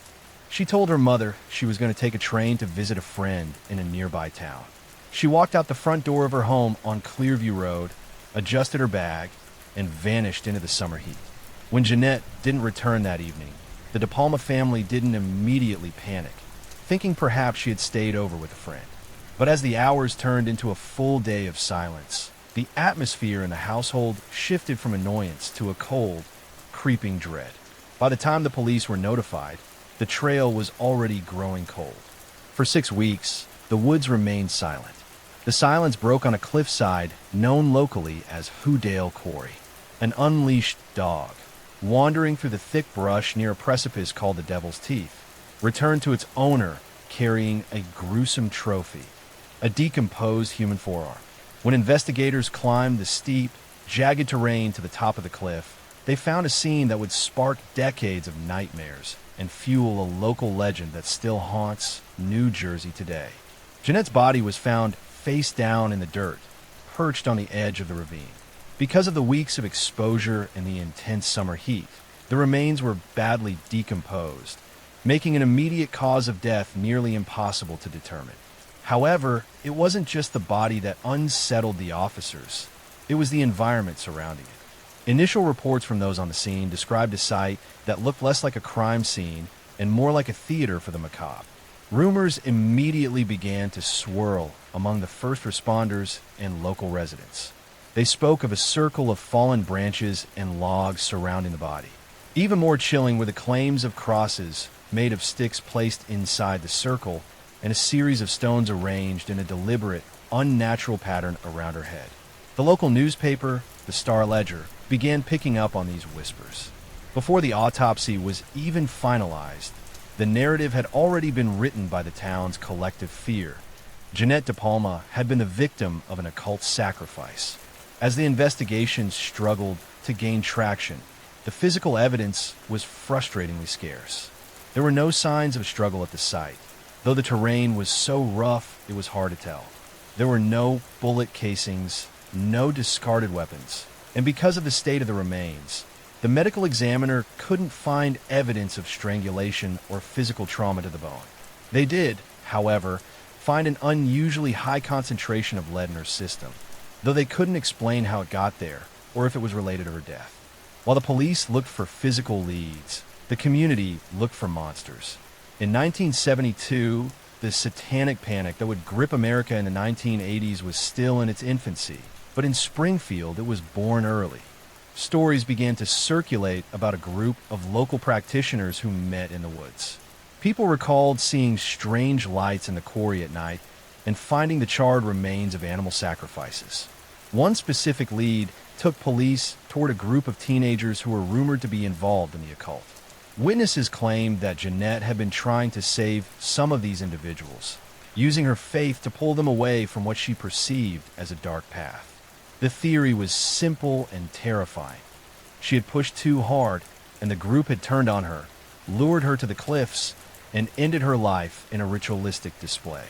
she told her mother she was going to take a train to visit a friend in a nearby town. She walked out the front door of her home on Clearview Road, adjusted her bag, and vanished into the summer heat. When Jeanette didn't return that evening, the De Palma family didn't immediately panic, thinking perhaps she had stayed over with a friend. But as the hours turned into a full day of silence, the atmosphere in the household shifted from annoyance to a cold, creeping dread. By the time the police were notified, the trail was already growing cold. For 6 weeks, the woods remained silent. The silence broke on a cliffside known locally as Hoodale Quarry. An unleashed dog, wandering through the thick brush near a precipice called the Devil's Teeth, returned to its owner carrying a gruesome trophy, a decomposed human forearm. When investigators climbed the steep, jagged terrain to the top of the cliff, they found a scene that would spark decades of nightmares and fuel a local legend that still haunts New Jersey today. Jeanette's body was found face down in the dirt, perched on the edge of the ravine. Because of the weeks of exposure and the intense summer heat, the remains were badly decomposed, making an immediate cause of death nearly impossible to determine. However, it wasn't just the body that unsettled the officers, it was the environment surrounding it. Initial reports from those on the scene described a site that looked less like a crime scene and more like a theater for the macabre. Rumors immediately began to swirl among the first responders and local residents. They spoke of a circle of fallen branches and logs surrounding the body. Even more chilling were the claims of crosses made of sticks placed inside the circle, and a series of stones arranged in a deliberate, unnatural pattern around her head. The local newspaper, the Star-Ledger, began picking up on these whispers. Before the autopsy was even finalized, the narrative had already been written by the town's collective fear. Jeanette De Palma had been the victim of an occult sacrifice. As the investigation struggled to gain traction, the physical evidence was frustratingly scarce. There were no signs of a struggle at the site, though the terrain was so rough it was hard to tell. There were no bullet casings, no discarded weapons, and because of the state of the remains, the medical examiner couldn't find evidence of strangulation or physical trauma to the bone. They did, however, find an unusually high concentration of lead in her system, though they couldn't explain how it got there or if it was related to her death. While the police looked for physical leads, the community looked for monsters. In 1972, the satanic panic that would grip America in the 1980s was still in its infancy, but in Springfield it was born early. Stories began to circulate about a group of local practitioners who met in the woods. People recalled seeing strange lights in the quarry at night and finding the charred remains of animal sacrifices. One specific lead took police toward a group of teenagers who were rumored to be involved in the occult. Witnesses claimed that Jeanette had been trying to save some of these individuals, using her faith to pull them away from what she perceived as a dark path. The theory was simple and terrifying. She had pushed too hard, and the group had turned on her, lured her to the cliffs, and ended her life in a ritualistic display.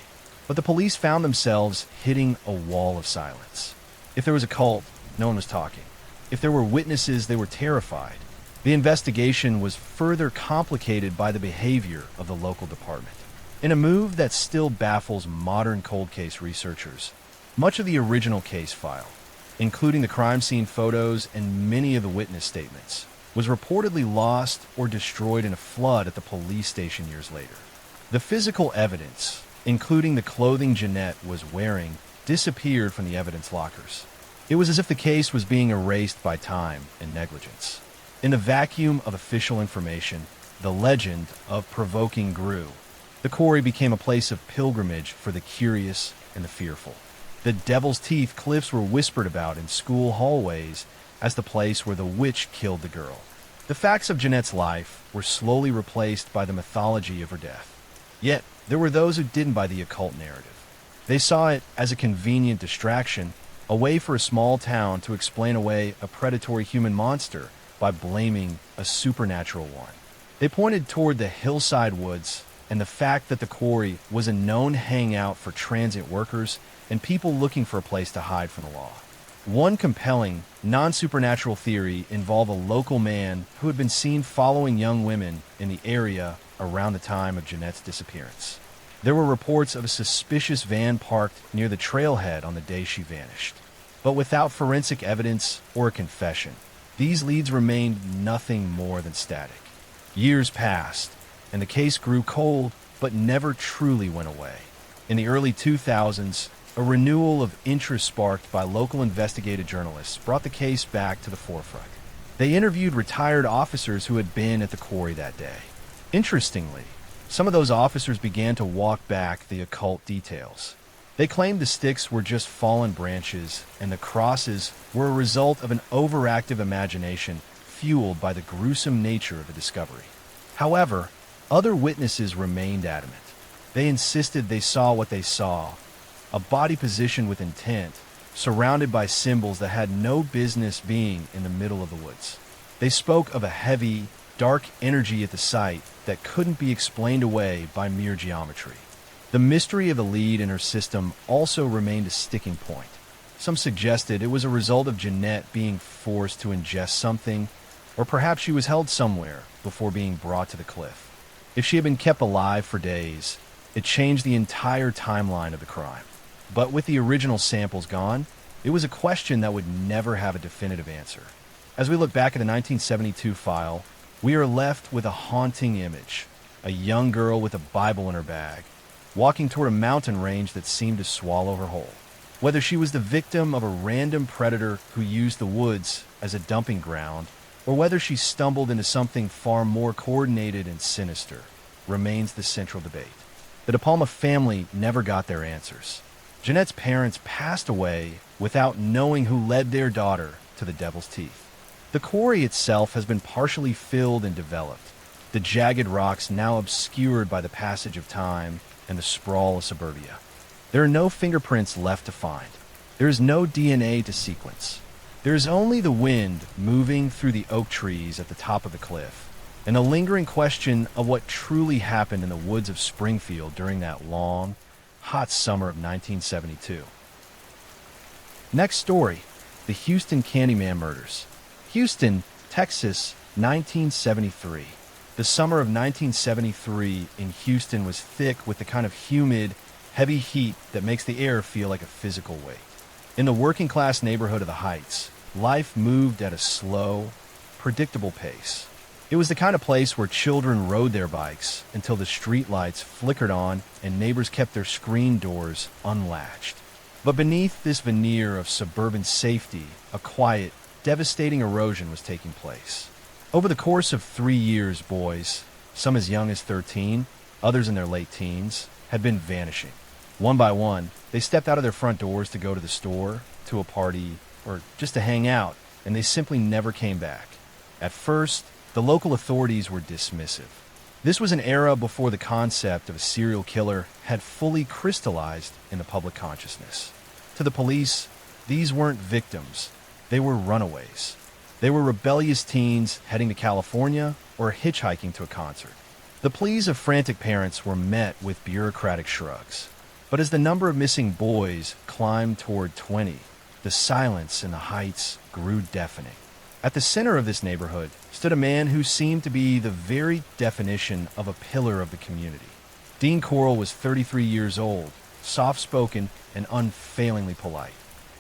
But the police found themselves hitting a wall of silence. If there was a cult, no one was talking. If there were witnesses, they were terrified. The investigation was further complicated by the behavior of the local department. In a move that still baffles modern cold case researchers, much of the original case file, including the crime scene photos and many of the witness statements, was reportedly lost or destroyed in a flood at the police station years later. The physical evidence, including the clothing Jeanette was wearing, disappeared from the evidence lockers. It was as if the case was being erased by time and negligence. In the vacuum of official information, the legend of provoking grew. The quarry became a place of pilgrimage for the curious and the fearful. The Devil's Teeth cliffs were whispered about in school hallways as the place where the witch killed the girl. The facts of Jeanette's life were slowly replaced by the mythology of her death. Yet, there were those who didn't buy the occult narrative. They saw it as a convenient distraction, a way for a small town to explain away a predatory human monster by blaming a supernatural one. They pointed toward the hillside woods and the fact that the quarry was a known hangout for transient workers and people looking for a place to hide from the law. One compelling, non-supernatural theory involved a local man who had been seen following young women in the area around the time of Jeanette's disappearance. There were reports of a suspicious van parked near the trailhead on the day she vanished. But without forensic evidence or a confession, these leads remained nothing more than static. Years passed, and the case grew cold but never truly went away. In the early 2000s, a renewal of interest sparked by local investigative journalists brought the case back to the forefront. They interviewed retired officers who had been at the quarry that day. Interestingly, some of those officers began to walk back the occult details. They claimed the sticks were just fallen branches and the crosses were a result of an overactive imagination fueled by the gruesome nature of the discovery. However, other witnesses remained adamant. They insisted they saw what they saw, a body positioned with intent, surrounded by symbols that had no business being in the middle of the woods. They spoke of a heavy, dark energy at the site that couldn't be explained away by mere geometry. The mystery of the lead in her system also remained a sticking point. Some suggested it was a result of Jeanette being forced to ingest something, or perhaps she was held somewhere before being brought to the cliff. If she had been kept alive for days, it changed the entire timeline of the crime. But with the original samples gone, it was a question that would never have a definitive answer. As we look back at the 1972 file, we are left with a haunting image. A young girl with a Bible in her bag, walking toward a mountain range that seemed to swallow her whole. Whether she was the victim of a random predator who used the woods as a dumping ground, or whether she stumbled into something far more coordinated and sinister, remains the central debate. The De Palma family never got their answers. Jeanette's parents passed away without knowing who led their daughter to the devil's teeth. The quarry itself has been partially filled and developed, the jagged rocks now obscured by the passage of time and the sprawl of suburbia. There are no fingerprints left to find. There is no DNA to sequence. There is only the wind moving through the oak trees at the top of the cliff, and a lingering question of what truly happened in the woods of Springfield during that long, hot summer of 1972. Next story, the Houston Candyman murders. Houston, Texas, 1973. The summer of 1973 in Houston was thick with the kind of humid, heavy heat that makes the air feel like a physical weight. In the working-class neighborhood of the Heights, life moved at a slow, predictable pace. It was the kind of place where children rode their bikes until the streetlights flickered on and neighbors kept their screen doors unlatched. But beneath this veneer of suburban safety, a quiet, devastating erosion was taking place. Over the course of 3 years, boys, some as young as 13, others in their late teens, had been vanishing. One by one, they stepped out of their front doors to go to the store, to a party, or just to hang out, and they simply never came back. At first, the local authorities were dismissive. This was an era before the concept of a serial killer had fully crystallized in the public consciousness. To the police, these weren't victims. They were runaways. They were rebellious teens heading to California or hitchhiking to a concert. The pleas of frantic parents were met with bureaucratic shrugs. But as the number of missing boys climbed toward 20, the silence in the Heights grew deafening. At the center of this neighborhood stood a man who seemed to be the very definition of a pillar of the community. Dean Corll was 33 years old, soft-spoken and unfailingly polite.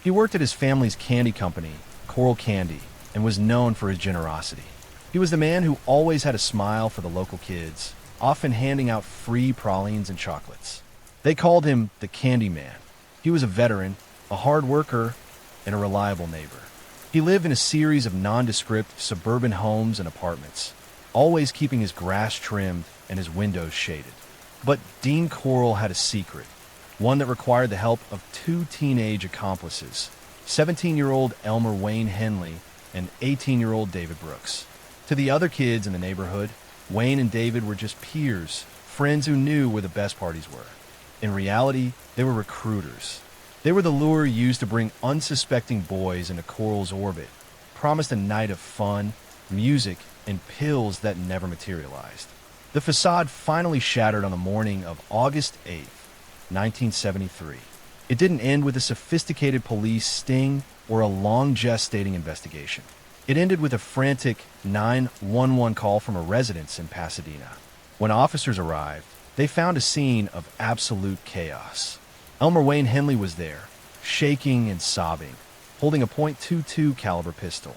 He worked at his family's candy company, Corll Candy, and was known for his generosity. He was the man who always had a smile for the local kids, often handing out free pralines and chocolates. They called him the Candy Man. He was a veteran, a hard worker, and a reliable neighbor. He lived in a series of nondescript suburban homes and apartments, always keeping his grass trimmed and his windows shaded. But Dean Corll had a secret, one that required the help of 2 teenage accomplices, 17-year-old Elmer Wayne Henley and 18-year-old David Brooks. To the other kids in the neighborhood, Wayne and David were just peers, friends who knew where the best parties were. In reality, they were recruiters. They were the lure used to bring unsuspecting boys into Corll's orbit, promised a night of fun, music, and pills that never materialized. The facade finally shattered on the morning of August 8th, 1973. It didn't end with a sophisticated police sting or a long gestating investigation. It ended with a frantic 911 call from a residence in Pasadena. When officers arrived, they found a scene of absolute chaos. Elmer Wayne Henley was there, shaking and sobbing, holding a .22 caliber pistol.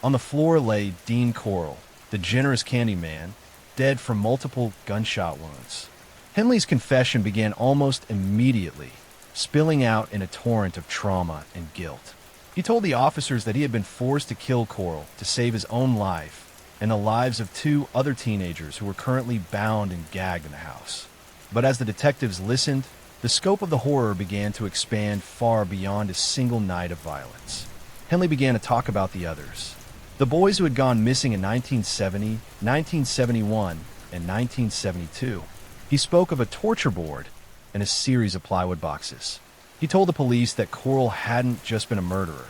On the floor lay Dean Corll, the generous candy man, dead from multiple gunshot wounds. Henley's confession began almost immediately, spilling out in a torrent of trauma and guilt. He told the officers that he had been forced to kill Corll to save his own life and the lives of 2 other teenagers who were currently bound and gagged in the house. But as the detectives listened, the scope of the horror began to expand far beyond a single night of violence. Henley began to talk about the others, the boys who had gone missing in 1970, 1971, and 1972. He spoke of a torture board and a series of plywood boxes. He told the police that Corll hadn't just been a murderer.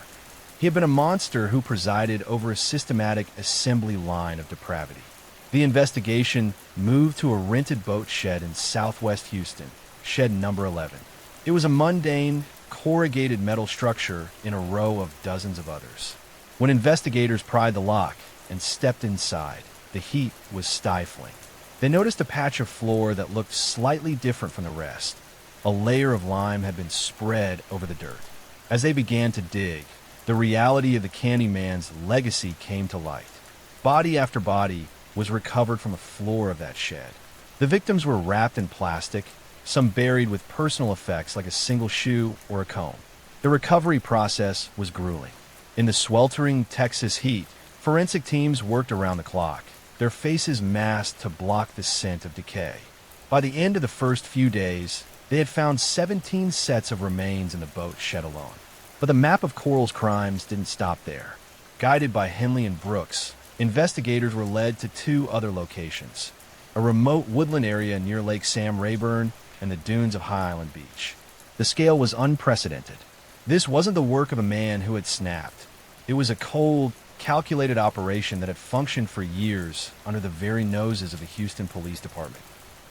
He had been a monster who presided over a systematic assembly line of depravity. The investigation moved to a rented boat shed in southwest Houston, shed number 11. It was a mundane, corrugated metal structure in a row of dozens of others. When investigators pried the lock and stepped inside, the heat was stifling. They noticed a patch of floor that looked slightly different from the rest. A layer of lime had been spread over the dirt. As they began to dig, the reality of the Candyman's legacy came to light. Body after body was recovered from the floor of that shed. The victims were wrapped in plastic, some buried with personal effects like a single shoe or a comb. The recovery process was grueling. In the sweltering Texas heat, forensic teams worked around the clock, their faces masked to block the scent of decay. By the end of the first few days, they had found 17 sets of remains in the boat shed alone. But the map of Coral's crimes didn't stop there. Guided by Henley and Brooks, investigators were led to two other locations, a remote woodland area near Lake Sam Rayburn and the dunes of High Island Beach. The scale was unprecedented. This wasn't the work of a man who had snapped. It was a cold, calculated operation that had functioned for years under the very noses of the Houston Police Department.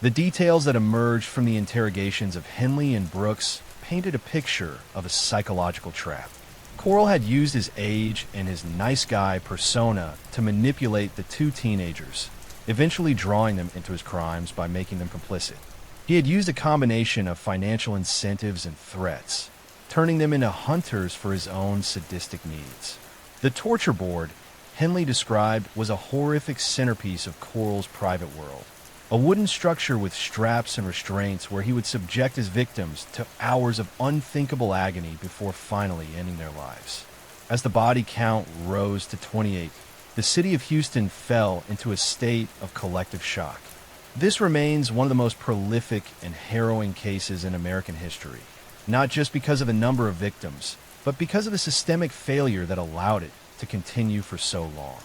The details that emerged from the interrogations of Henley and Brooks painted a picture of a psychological trap. Coral had used his age and his nice guy persona to manipulate the two teenagers, eventually drawing them into his crimes by making them complicit. He had used a combination of financial incentives and threats, turning them into hunters for his own sadistic needs. The torture board, Henley described, was a horrific centerpiece of Coral's private world. A wooden structure with straps and restraints where he would subject his victims to hours of unthinkable agony before finally ending their lives. As the body count rose to 28, the city of Houston fell into a state of collective shock. This remains one of the most prolific and harrowing cases in American history, not just because of the number of victims, but because of the systemic failure that allowed it to continue for so long.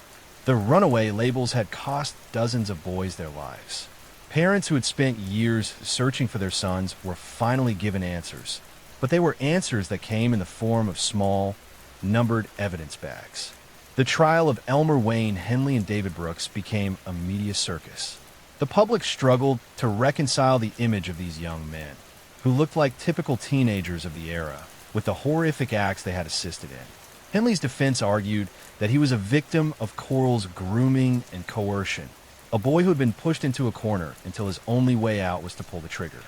The runaway labels had cost dozens of boys their lives. Parents who had spent years searching for their sons were finally given answers, but they were answers that came in the form of small, numbered evidence bags. The trial of Elmer Wayne, Henley, and David Brooks became a media circus. The public struggled to reconcile the image of these young men, who looked like typical teenagers of the era, with the horrific acts they had assisted in. Henley's defense argued that he was a victim of Coral's grooming and coercion, a boy who had been pushed into a corner until his only way out was to pull the trigger.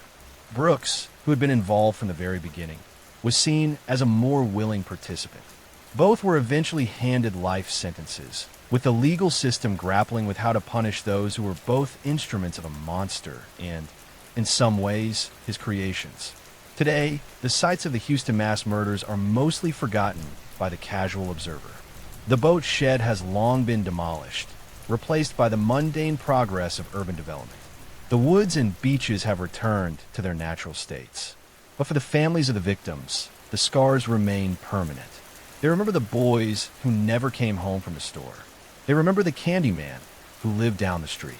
Brooks, who had been involved from the very beginning, was seen as a more willing participant. Both were eventually handed life sentences, with the legal system grappling with how to punish those who were both instruments of a monster and, in some ways, his creations. Today, the sites of the Houston mass murders are mostly forgotten by the casual observer. The boat shed has long been demolished, replaced by the mundane progress of urban development. The woods and beaches have returned to their natural states. But for the families of the victims, the scars remain permanent. They remember the boys who never came home from the store. They remember the candy man who lived down the street.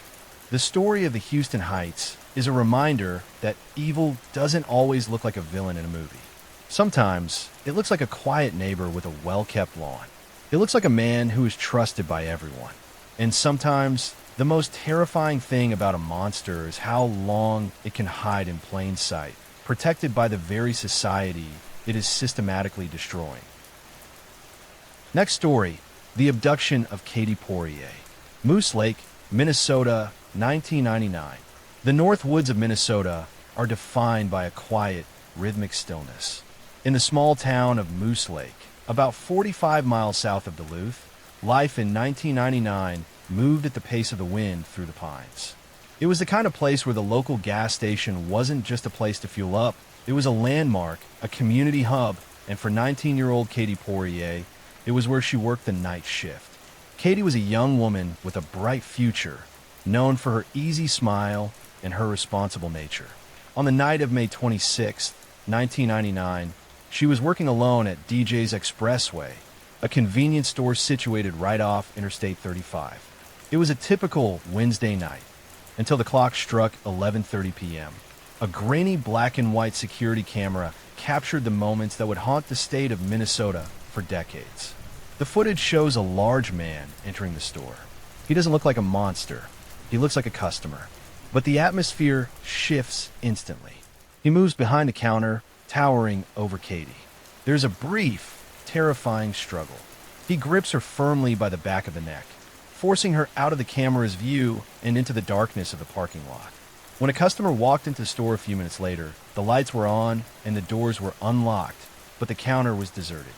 The story of the Houston Heights is a reminder that evil doesn't always look like a villain in a movie. Sometimes, it looks like a quiet neighbor with a well-kept lawn. It looks like a man who is trusted by everyone. And sometimes, the most terrifying thing about a monster is how long it can hide in plain sight, protected by the very society it is systematically destroying. Next story, the abduction of Katie Poirier. Moose Lake, Minnesota, 1999. The North Woods of Minnesota are defined by a quiet, rhythmic stillness. In the small town of Moose Lake, about 45 miles south of Duluth, life in 1999 moved at the pace of the wind through the pines. It was the kind of place where the local gas station wasn't just a place to fuel up. It was a landmark, a community hub, and for 19-year-old Katie Poirier, it was where she worked the night shift. Katie was a young woman with a bright future, known for her easy smile and her responsible nature. On the night of May 26, 1999, she was working alone at DJ's Expressway, a convenience store situated right off Interstate 35. It was a typical Wednesday night, until the clock struck 11:30 p.m. A grainy black and white security camera captured the moments that would haunt the state of Minnesota for decades. The footage shows a large man entering the store. He doesn't look like a monster. He looks like a customer. But the atmosphere shifts instantly. He moves behind the counter, towering over Katie. There's a brief, terrifying struggle. He grips her firmly by the back of the neck, forcing her out of the camera's view and into the darkness of the parking lot. When a customer walked into the store a few minutes later, the lights were on and the doors were unlocked, but the counter was deserted.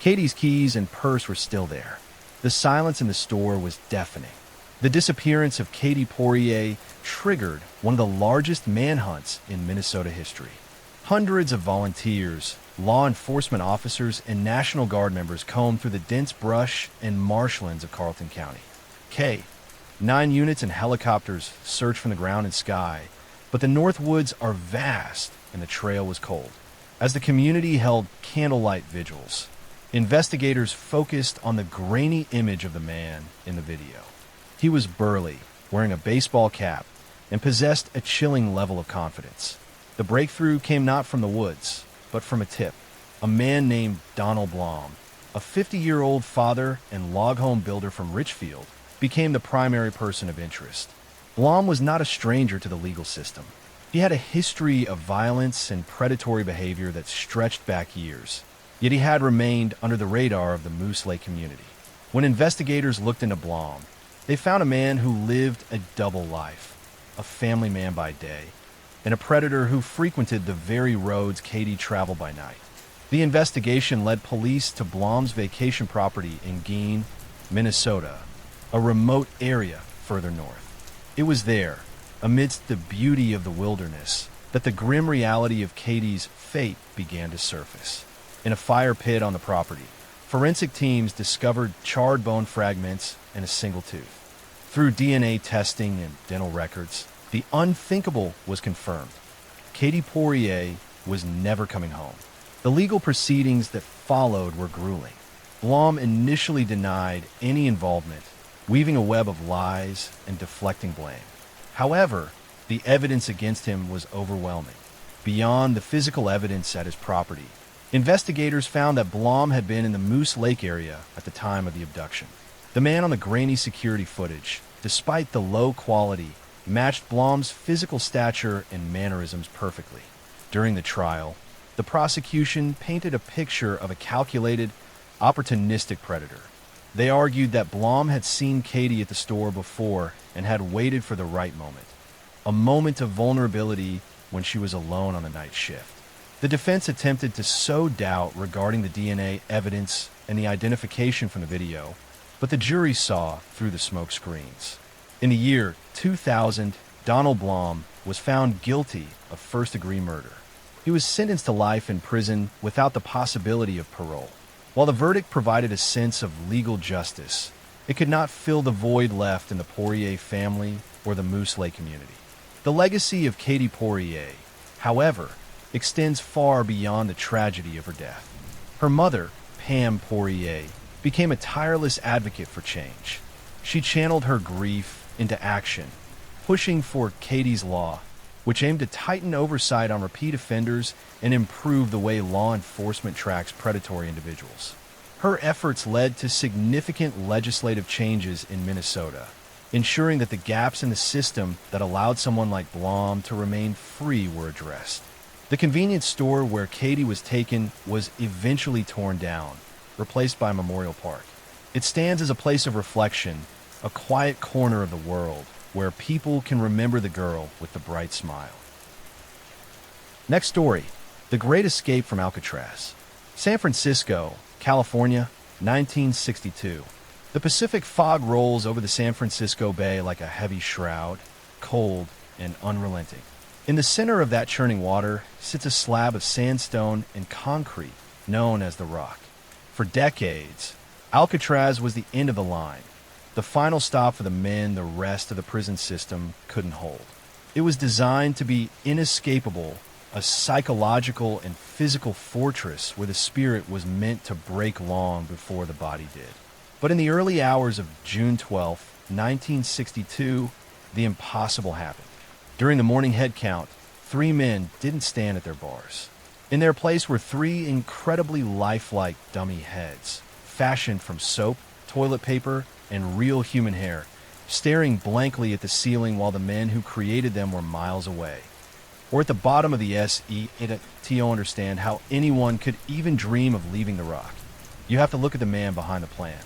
Katie's keys and purse were still there. The silence in the store was deafening. The disappearance of Katie Poirier triggered one of the largest manhunts in Minnesota history. Hundreds of volunteers, law enforcement officers, and National Guard members combed through the dense brush and marshlands of Carleton County. 9 units and helicopters searched from the ground and sky, But the North Woods are vast, and the trail was cold. As the community held candlelight vigils, investigators focused on the grainy image of the man in the video. He was burly, wearing a baseball cap, and possessed a chilling level of confidence. The breakthrough came not from the woods, but from a tip. A man named Donald Blom, a 50-year-old father and log home builder from Richfield, became the primary person of interest. Blom was not a stranger to the legal system. He had a history of violence and predatory behavior that stretched back years, yet he had remained under the radar of the Moose Lake community. When investigators looked into Blom, they found a man who lived a double life, a family man by day, and a predator who frequented the very roads Katie traveled by night. The investigation led police to Blom's vacation property in Gein, Minnesota, a remote area further north. It was there, amidst the beauty of the wilderness, that the grim reality of Katie's fate began to surface. In a fire pit on the property, forensic teams discovered charred bone fragments and a single tooth. Through DNA testing and dental records, the unthinkable was confirmed. Katie Poirier was never coming home. The legal proceedings that followed were grueling. Blom initially denied any involvement, weaving a web of lies and deflecting blame. However, the evidence against him was overwhelming. Beyond the physical evidence at his property, investigators found that Blom had been in the Moose Lake area at the time of the abduction. The man on the grainy security footage, despite the low quality, matched Blom's physical stature and mannerisms perfectly. During the trial, the prosecution painted a picture of a calculated, opportunistic predator. They argued that Blom had seen Katie at the store before and had waited for the right moment, a moment of vulnerability when she was alone on the night shift. The defense attempted to sow doubt regarding the DNA evidence and the identification from the video, but the jury saw through the smoke screens. In the year 2000, Donald Blom was found guilty of first-degree murder. He was sentenced to life in prison without the possibility of parole. While the verdict provided a sense of legal justice, it could not fill the void left in the Poirier family or the Moose Lake community. The legacy of Katie Poirier, however, extends far beyond the tragedy of her death. Her mother, Pam Poirier, became a tireless advocate for change. She channeled her grief into action, pushing for Katie's Law, which aimed to tighten oversight on repeat offenders and improve the way law enforcement tracks predatory individuals. Her efforts led to significant legislative changes in Minnesota, ensuring that the gaps in the system that allowed someone like Blom to remain free were addressed. The convenience store where Katie was taken was eventually torn down, replaced by a memorial park. It stands as a place of reflection, a quiet corner of the world where people can remember the girl with the bright smile. Next story, The Great Escape from Alcatraz. San Francisco, California, 1962. The Pacific fog rolls over the San Francisco Bay like a heavy shroud, cold and unrelenting. In the center of that churning water sits a slab of sandstone and concrete known as the Rock. For decades, Alcatraz was the end of the line, the final stop for the men the rest of the prison system couldn't hold. It was designed to be inescapable, a psychological and physical fortress where the spirit was meant to break long before the body did. But in the early hours of June 12, 1962, the impossible happened. During the morning head count, 3 men didn't stand at their bars. In their place were 3 incredibly lifelike dummy heads, fashioned from soap, toilet paper, and real human hair, staring blankly at the ceiling while the men who created them were miles away. Or at the bottom of the SETO understand how anyone could even dream of leaving the Rock. You have to look at the man behind the plan,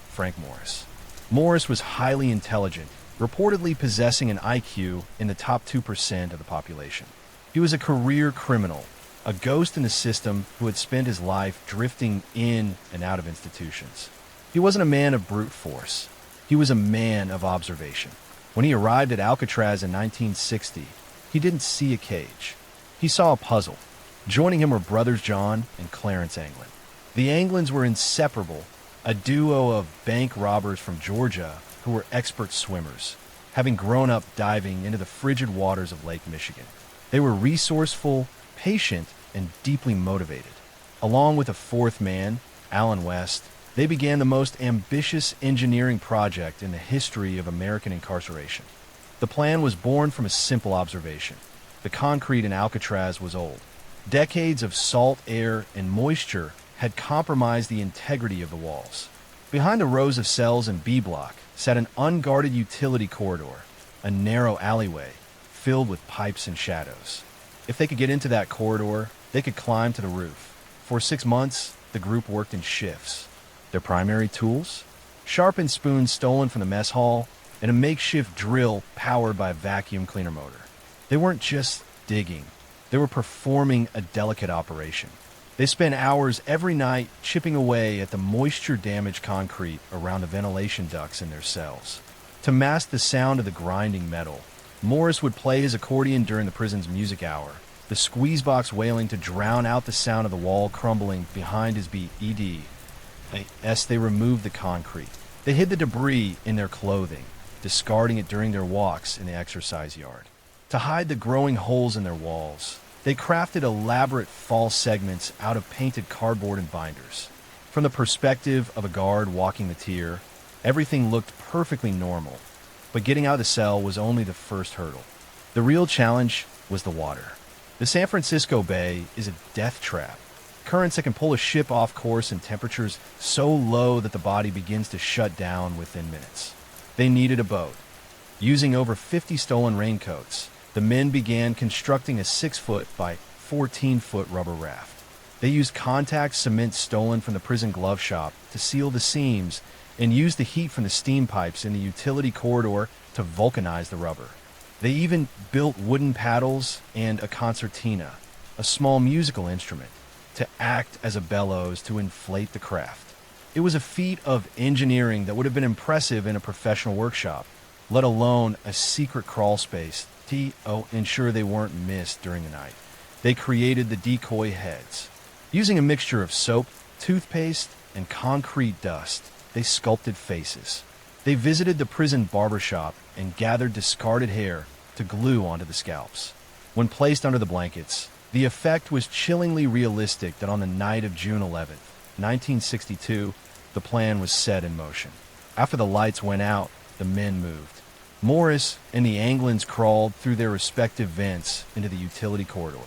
Frank Morris. Morris was highly intelligent, reportedly possessing an IQ in the top 2% of the population. He was a career criminal, a ghost in the system who had spent his life drifting in and out of institutions. He wasn't a man of brute force. He was a man of observation. When he arrived at Alcatraz in 1960, he didn't see a cage. He saw a puzzle. Joining him were brothers John and Clarence Anglin. The Anglins were inseparable, a duo of bank robbers from Georgia who were expert swimmers. having grown up diving into the frigid waters of Lake Michigan. They were resourceful, patient, and deeply motivated. Along with a fourth man, Alan West, they began the most ambitious engineering project in the history of American incarceration. The plan was born from a simple observation. The concrete in Alcatraz was old. Decades of salt air and moisture had compromised the integrity of the walls. Behind the rows of cells in B block sat an unguarded utility corridor, a narrow alleyway filled with pipes and shadows. If they could get into that corridor, they could climb to the roof. For 6 months, the group worked in shifts. Their primary tools? Sharpened spoons stolen from the mess hall and a makeshift drill powered by a vacuum cleaner motor. They weren't just digging. They were performing a delicate operation. They spent hours every night chipping away at the moisture-damaged concrete around the ventilation ducts in their cells. To mask the sound of the grinding metal, Morris would play his accordion during the prison's music hour, the squeeze box wailing to drown out the sound of the wall crumbling behind his beat. As they removed the concrete, they hid the debris in their clothing, discarding it during their walks in the exercise yard. To hide the growing holes in their walls, they crafted elaborate false segments out of painted cardboard and binders. From the perspective of a guard walking the tier, everything looked perfectly normal, but getting out of the cell was only the first hurdle. The real challenge was the water. The San Francisco Bay is a death trap. Currents that can pull a ship off course and temperatures so low that the body begins to shut down within minutes. They needed a boat. Using over 50 stolen raincoats, the men began constructing a 6-foot by 14-foot rubber raft. They used contact cement stolen from the prison glove shop to seal the seams and used the heat from the steam pipes in the utility corridor to vulcanize the rubber. They even built wooden paddles and a concertina, a small musical instrument, to act as a bellows to inflate the craft. It was a feat of engineering that would have been impressive in a professional workshop, let alone a secret crawl space to ensure they weren't missed during the night. They created the decoy heads. Using a mixture of soap, toothpaste, and concrete dust, they sculpted faces. They visited the prison barbershop and gathered discarded hair to glue onto the scalps. When placed under the blankets, the effect was chillingly realistic that on the night of June 11th, 1962, the plan was set in motion. After the lights went out, the men moved. Morris and the Anglins crawled through their respective vents into the utility corridor.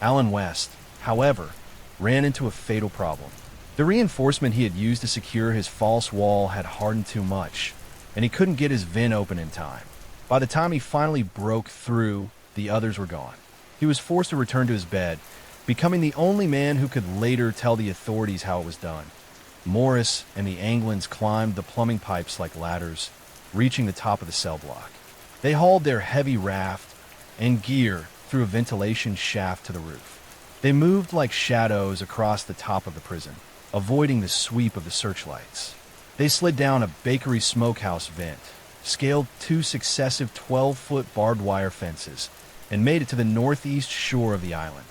Alan West, however, ran into a fatal problem. The reinforcement he had used to secure his false wall had hardened too much, and he couldn't get his vent open in time. By the time he finally broke through, the others were gone. He was forced to return to his bed, becoming the only man who could later tell the authorities how it was done. Morris and the Anglins climbed the plumbing pipes like ladders, reaching the top of the cell block. They hauled their heavy raft and gear through a ventilation shaft to the roof. They moved like shadows across the top of the prison, avoiding the sweep of the searchlights. They slid down a bakery smokehouse vent, scaled 2 successive 12-foot barbed wire fences, and made it to the northeast shore of the island.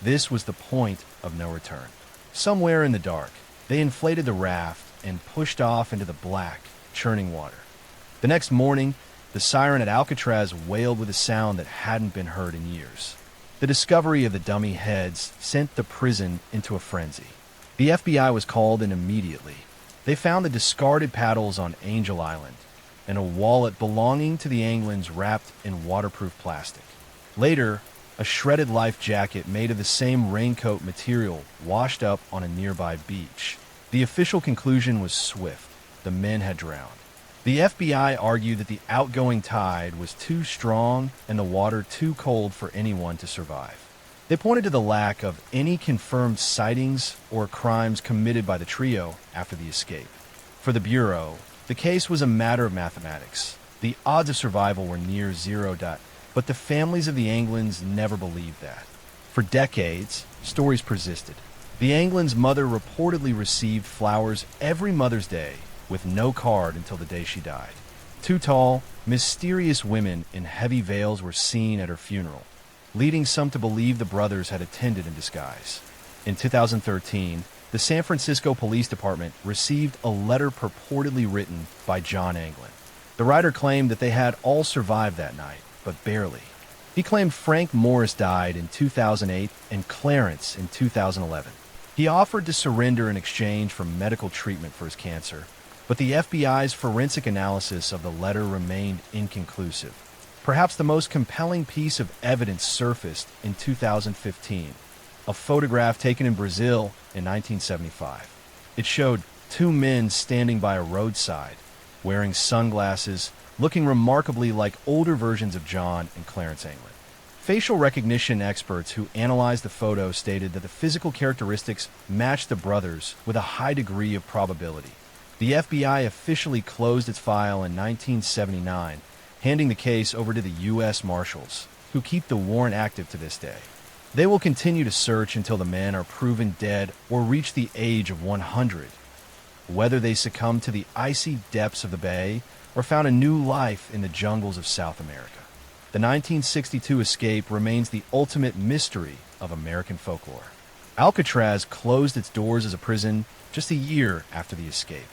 This was the point of no return. Somewhere in the dark, they inflated the raft and pushed off into the black, churning water. The next morning, the siren at Alcatraz wailed with a sound that hadn't been heard in years. The discovery of the dummy heads sent the prison into a frenzy. The FBI was called in immediately. They found the discarded paddles on Angel Island and a wallet belonging to the Anglins wrapped in waterproof plastic. Later, a shredded life jacket made of the same raincoat material washed up on a nearby beach. The official conclusion was swift. The men had drowned. The FBI argued that the outgoing tide was too strong and the water too cold for anyone to survive. They pointed to the lack of any confirmed sightings or crimes committed by the trio after the escape. For the Bureau, the case was a matter of mathematics. The odds of survival were near zero. But the families of the Anglins never believed that. For decades, stories persisted. The Anglins' mother reportedly received flowers every Mother's Day with no card until the day she died. 2 tall, mysterious women in heavy veils were seen at her funeral, leading some to believe the brothers had attended in disguise. In 2013, the San Francisco Police Department received a letter purportedly written by John Anglin. The writer claimed that they had all survived that night, but barely. He claimed Frank Morris died in 2008 and Clarence in 2011. He offered to surrender in exchange for medical treatment for his cancer, but the FBI's forensic analysis of the letter remained inconclusive. Perhaps the most compelling piece of evidence surfaced in 2015, a photograph taken in Brazil in 1975. It showed two men standing by a roadside, wearing sunglasses, looking remarkably like older versions of John and Clarence England. Facial recognition experts who analyzed the photo stated that the physical characteristics matched the brothers with a high degree of probability. The FBI officially closed its file in 1979, handing the case over to the U.S. Marshals, who keep the warrant active to this day. They will continue to search until the men are proven dead or reach the age of 100, whether they succumb to the icy depths of the bay or found a new life in the jungles of South America. The 1962 escape remains the ultimate mystery of American folklore. Alcatraz closed its doors as a prison just a year after the escape.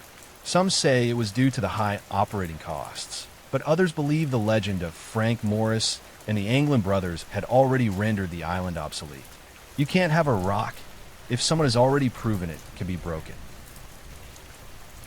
Some say it was due to the high operating costs, but others believe the legend of Frank Morris and the Anglin brothers had already rendered the island obsolete. You can't have a rock if someone has already proven it can be broken.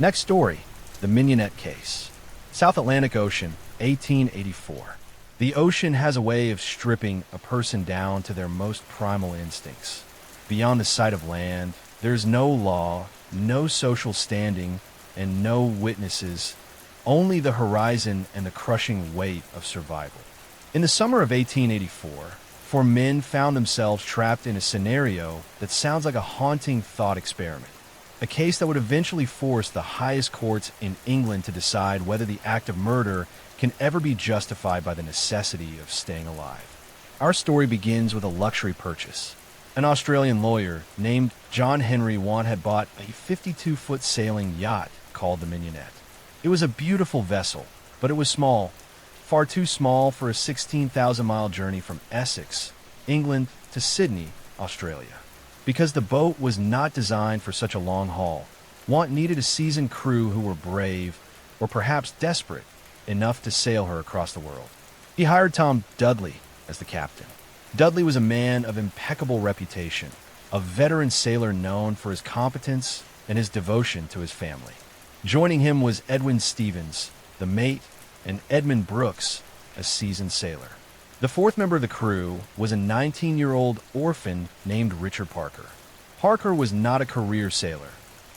Next story, the Mignonette case. South Atlantic Ocean, 1884. The ocean has a way of stripping a person down to their most primal instincts. Beyond the sight of land, there is no law, no social standing, and no witnesses, only the horizon and the crushing weight of survival. In the summer of 1884, four men found themselves trapped in a scenario that sounds like a haunting thought experiment. A case that would eventually force the highest courts in England to decide whether the act of murder can ever be justified by the necessity of staying alive. Our story begins with a luxury purchase. An Australian lawyer named John Henry Wan had bought a 52-foot sailing yacht called the Mignonette. It was a beautiful vessel, but it was small, far too small for a 16,000-mile journey from Essex, England, to Sydney, Australia. Because the boat was not designed for such a long haul, Want needed a seasoned crew who were brave, or perhaps desperate, enough to sail her across the world. He hired Tom Dudley as the captain. Dudley was a man of impeccable reputation, a veteran sailor known for his competence and his devotion to his family. Joining him was Edwin Stevens, the mate, and Edmund Brooks, a seasoned sailor. The fourth member of the crew was a 19-year-old orphan named Richard Parker. Parker was not a career sailor.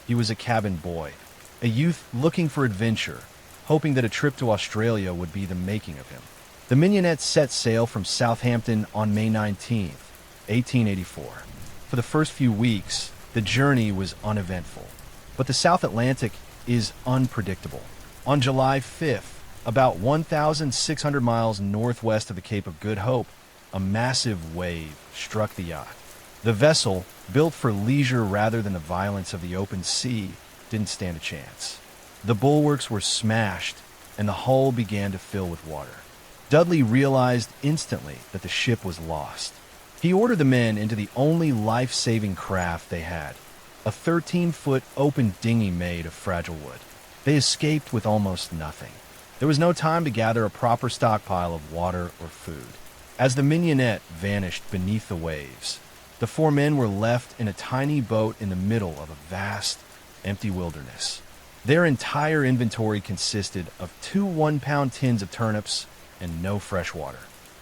He was a cabin boy, a youth looking for adventure, hoping that a trip to Australia would be the making of him. The Mignonette set sail from Southampton on May 19, 1884. For the first few weeks, the journey was uneventful. But the South Atlantic is unpredictable. On July 5th, about 1,600 miles northwest of the Cape of Good Hope, a massive wave struck the yacht. The vessel, built for leisure rather than the violence of the open sea, didn't stand a chance. The bulwarks were smashed, and the hull began to fill with water. Dudley realized instantly that the ship was lost. He ordered the men into the only life-saving craft they had, a 13-foot open dinghy made of fragile wood. They escaped with almost nothing. There was no time to gather a proper stockpile of water or food. As the Mignonette vanished beneath the waves, the four men were left in a tiny boat in the middle of a vast, empty wilderness. Their entire inventory consisted of 2 one-pound tins of turnips and no fresh water.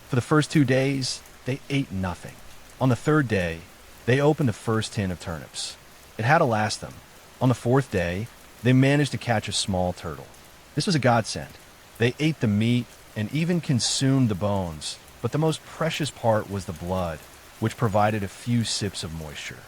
For the first 2 days, they ate nothing. On the third day, they opened the first tin of turnips. It had to last them. On the fourth day, they managed to catch a small turtle. This was a godsend. They ate the meat and even consumed the bones, but the most precious part was the blood, which provided a few sips of moisture.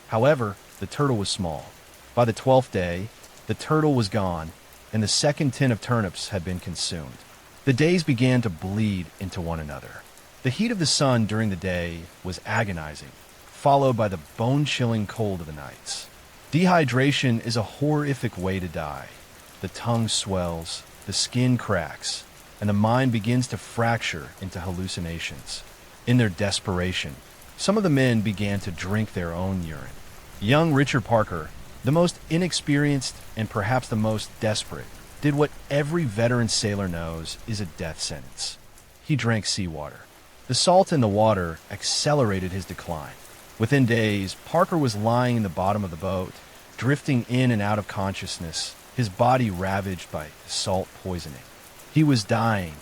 However, the turtle was small. By the 12th day, the turtle was gone, and the second tin of turnips had been consumed. The days began to bleed into one another. The heat of the sun during the day was agonizing, followed by the bone-chilling cold of the nights. Dehydration is a horrific way to die. The tongue swells, the skin cracks, and the mind begins to fracture into hallucinations. In their desperation, some of the men began to drink their own urine. Young Richard Parker, the most inexperienced and perhaps the most desperate, did what every veteran sailor knows is a death sentence. He drank seawater. The salt in the water accelerated his decline. Within days, Parker was lying in the bottom of the boat, drifting in and out of consciousness, his body ravaged by salt poisoning. He was dying,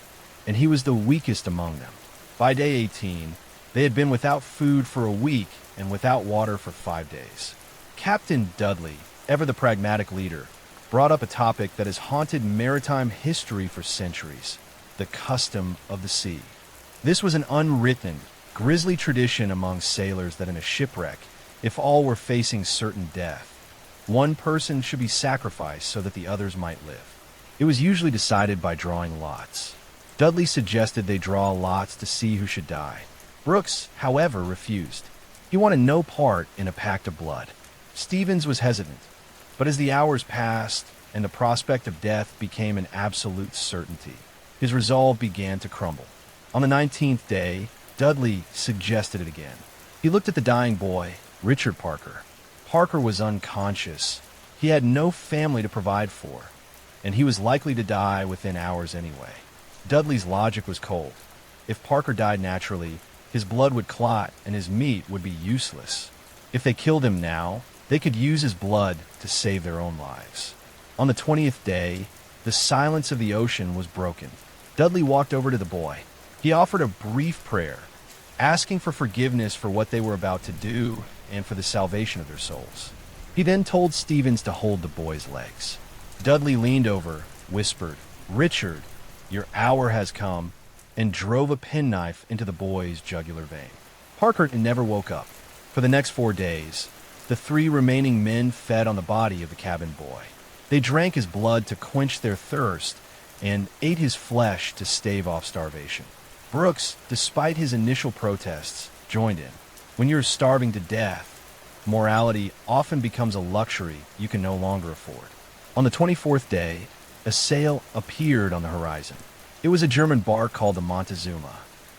and he was the weakest among them. By day 18, they had been without food for a week and without water for 5 days. Captain Dudley, ever the pragmatic leader, brought up a topic that has haunted maritime history for centuries: the custom of the sea. This was an unwritten, grisly tradition among sailors that in a shipwreck, if all were facing certain death, one person should be sacrificed so that the others might live. It was usually decided by drawing lots. Dudley suggested they draw lots to see who should die. Brooks, however, refused. He wanted no part in a pact of blood. Stevens was hesitant, but as the hours passed and the prospect of death became an absolute certainty, his resolve began to crumble. On the 19th day, Dudley suggested it again. He looked at the dying boy, Richard Parker. Parker was unconscious. He had no family to provide for, and he was likely to die within hours anyway. Dudley's logic was cold. If Parker died naturally, his blood would clot and his meat would be useless. If they killed him now, they could use his blood to save their own lives. On the 20th day, the silence of the ocean was broken. Dudley walked over to the boy. He offered a brief prayer, asking for forgiveness for what they were about to do and for the salvation of their souls. He then told Stevens to hold the boy's legs. Dudley leaned over, whispered, "Richard, your hour has come," and drove a penknife into the boy's jugular vein. Parker never woke up. For the next 4 days, the 3 remaining men fed on the body of the cabin boy. They drank his blood to quench their thirst and ate his flesh to stave off starvation. Brooks, despite his initial protests, joined in. When you're starving to death, morality often becomes a luxury you can no longer afford. On the 24th day, a sail appeared on the horizon. It was a German bark called the Montezuma.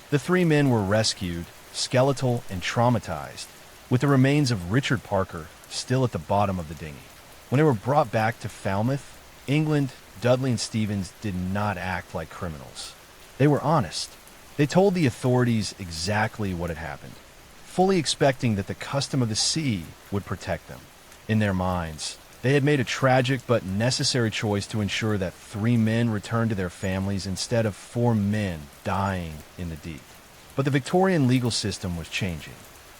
The 3 men were rescued, skeletal and traumatized, with the remains of Richard Parker still at the bottom of the dinghy. When they were brought back to Falmouth, England, Dudley and Stevens did not act like criminals. They were honest. They told the authorities exactly what had happened, fully expecting that the custom of the sea would protect them. In their minds, they had made a tragic but necessary choice to ensure that 3 men returned to their families instead of 4 men dying in the deep. But the Victorian legal system was changing.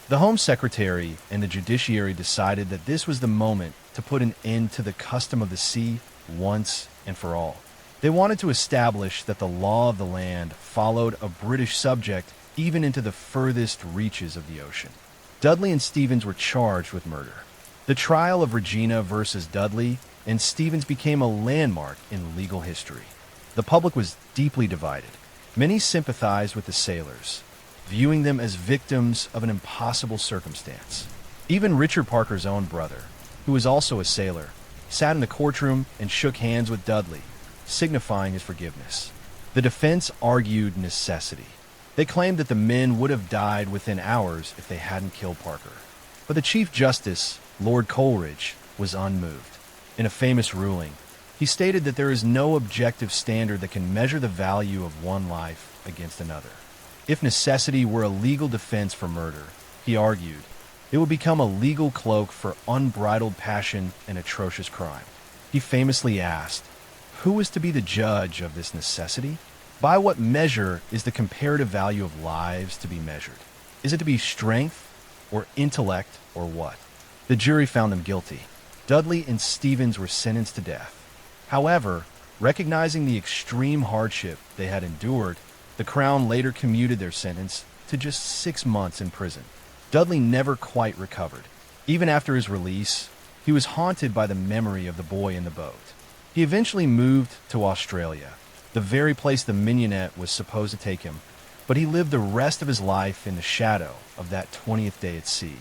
The Home Secretary and the judiciary decided that this was the moment to put an end to the custom of the sea once and for all. They wanted to establish that the law of the land followed a British subject even into the furthest reaches of the ocean. Dudley and Stevens were charged with murder. The trial of Regina versus Dudley and Stevens became a landmark in legal history. The public was deeply divided. Many sympathized with the sailors, viewing them as victims of an impossible circumstance. Even Richard Parker's own brother, who was also a sailor, sat in the courtroom and shook hands with Dudley, signifying his forgiveness. The defense argued necessity. They claimed that the men would have died within hours if they hadn't killed Parker. But the Chief Justice, Lord Coleridge, was unmoved. In a famous ruling, he stated that there is no objective standard that can measure the value of one life against another. If necessity were a legal defense for murder, he argued, it would become a legal cloak for unbridled passion and atrocious crime. He famously asked, who is to be the judge of this necessity? By what measure is the comparative value of lives to be measured? Is it to be strength or intellect or what? The jury found them guilty. Dudley and Stevens were sentenced to death. However, recognizing the extreme hardship they had endured, the Crown later commuted their sentence to just 6 months in prison. Dudley never quite recovered. Even after his release, he was haunted by the memory of the boy in the boat. He eventually moved to Australia, the very place the mignonette was supposed to take him, but he lived the rest of his life in the shadow of that 20th day at sea.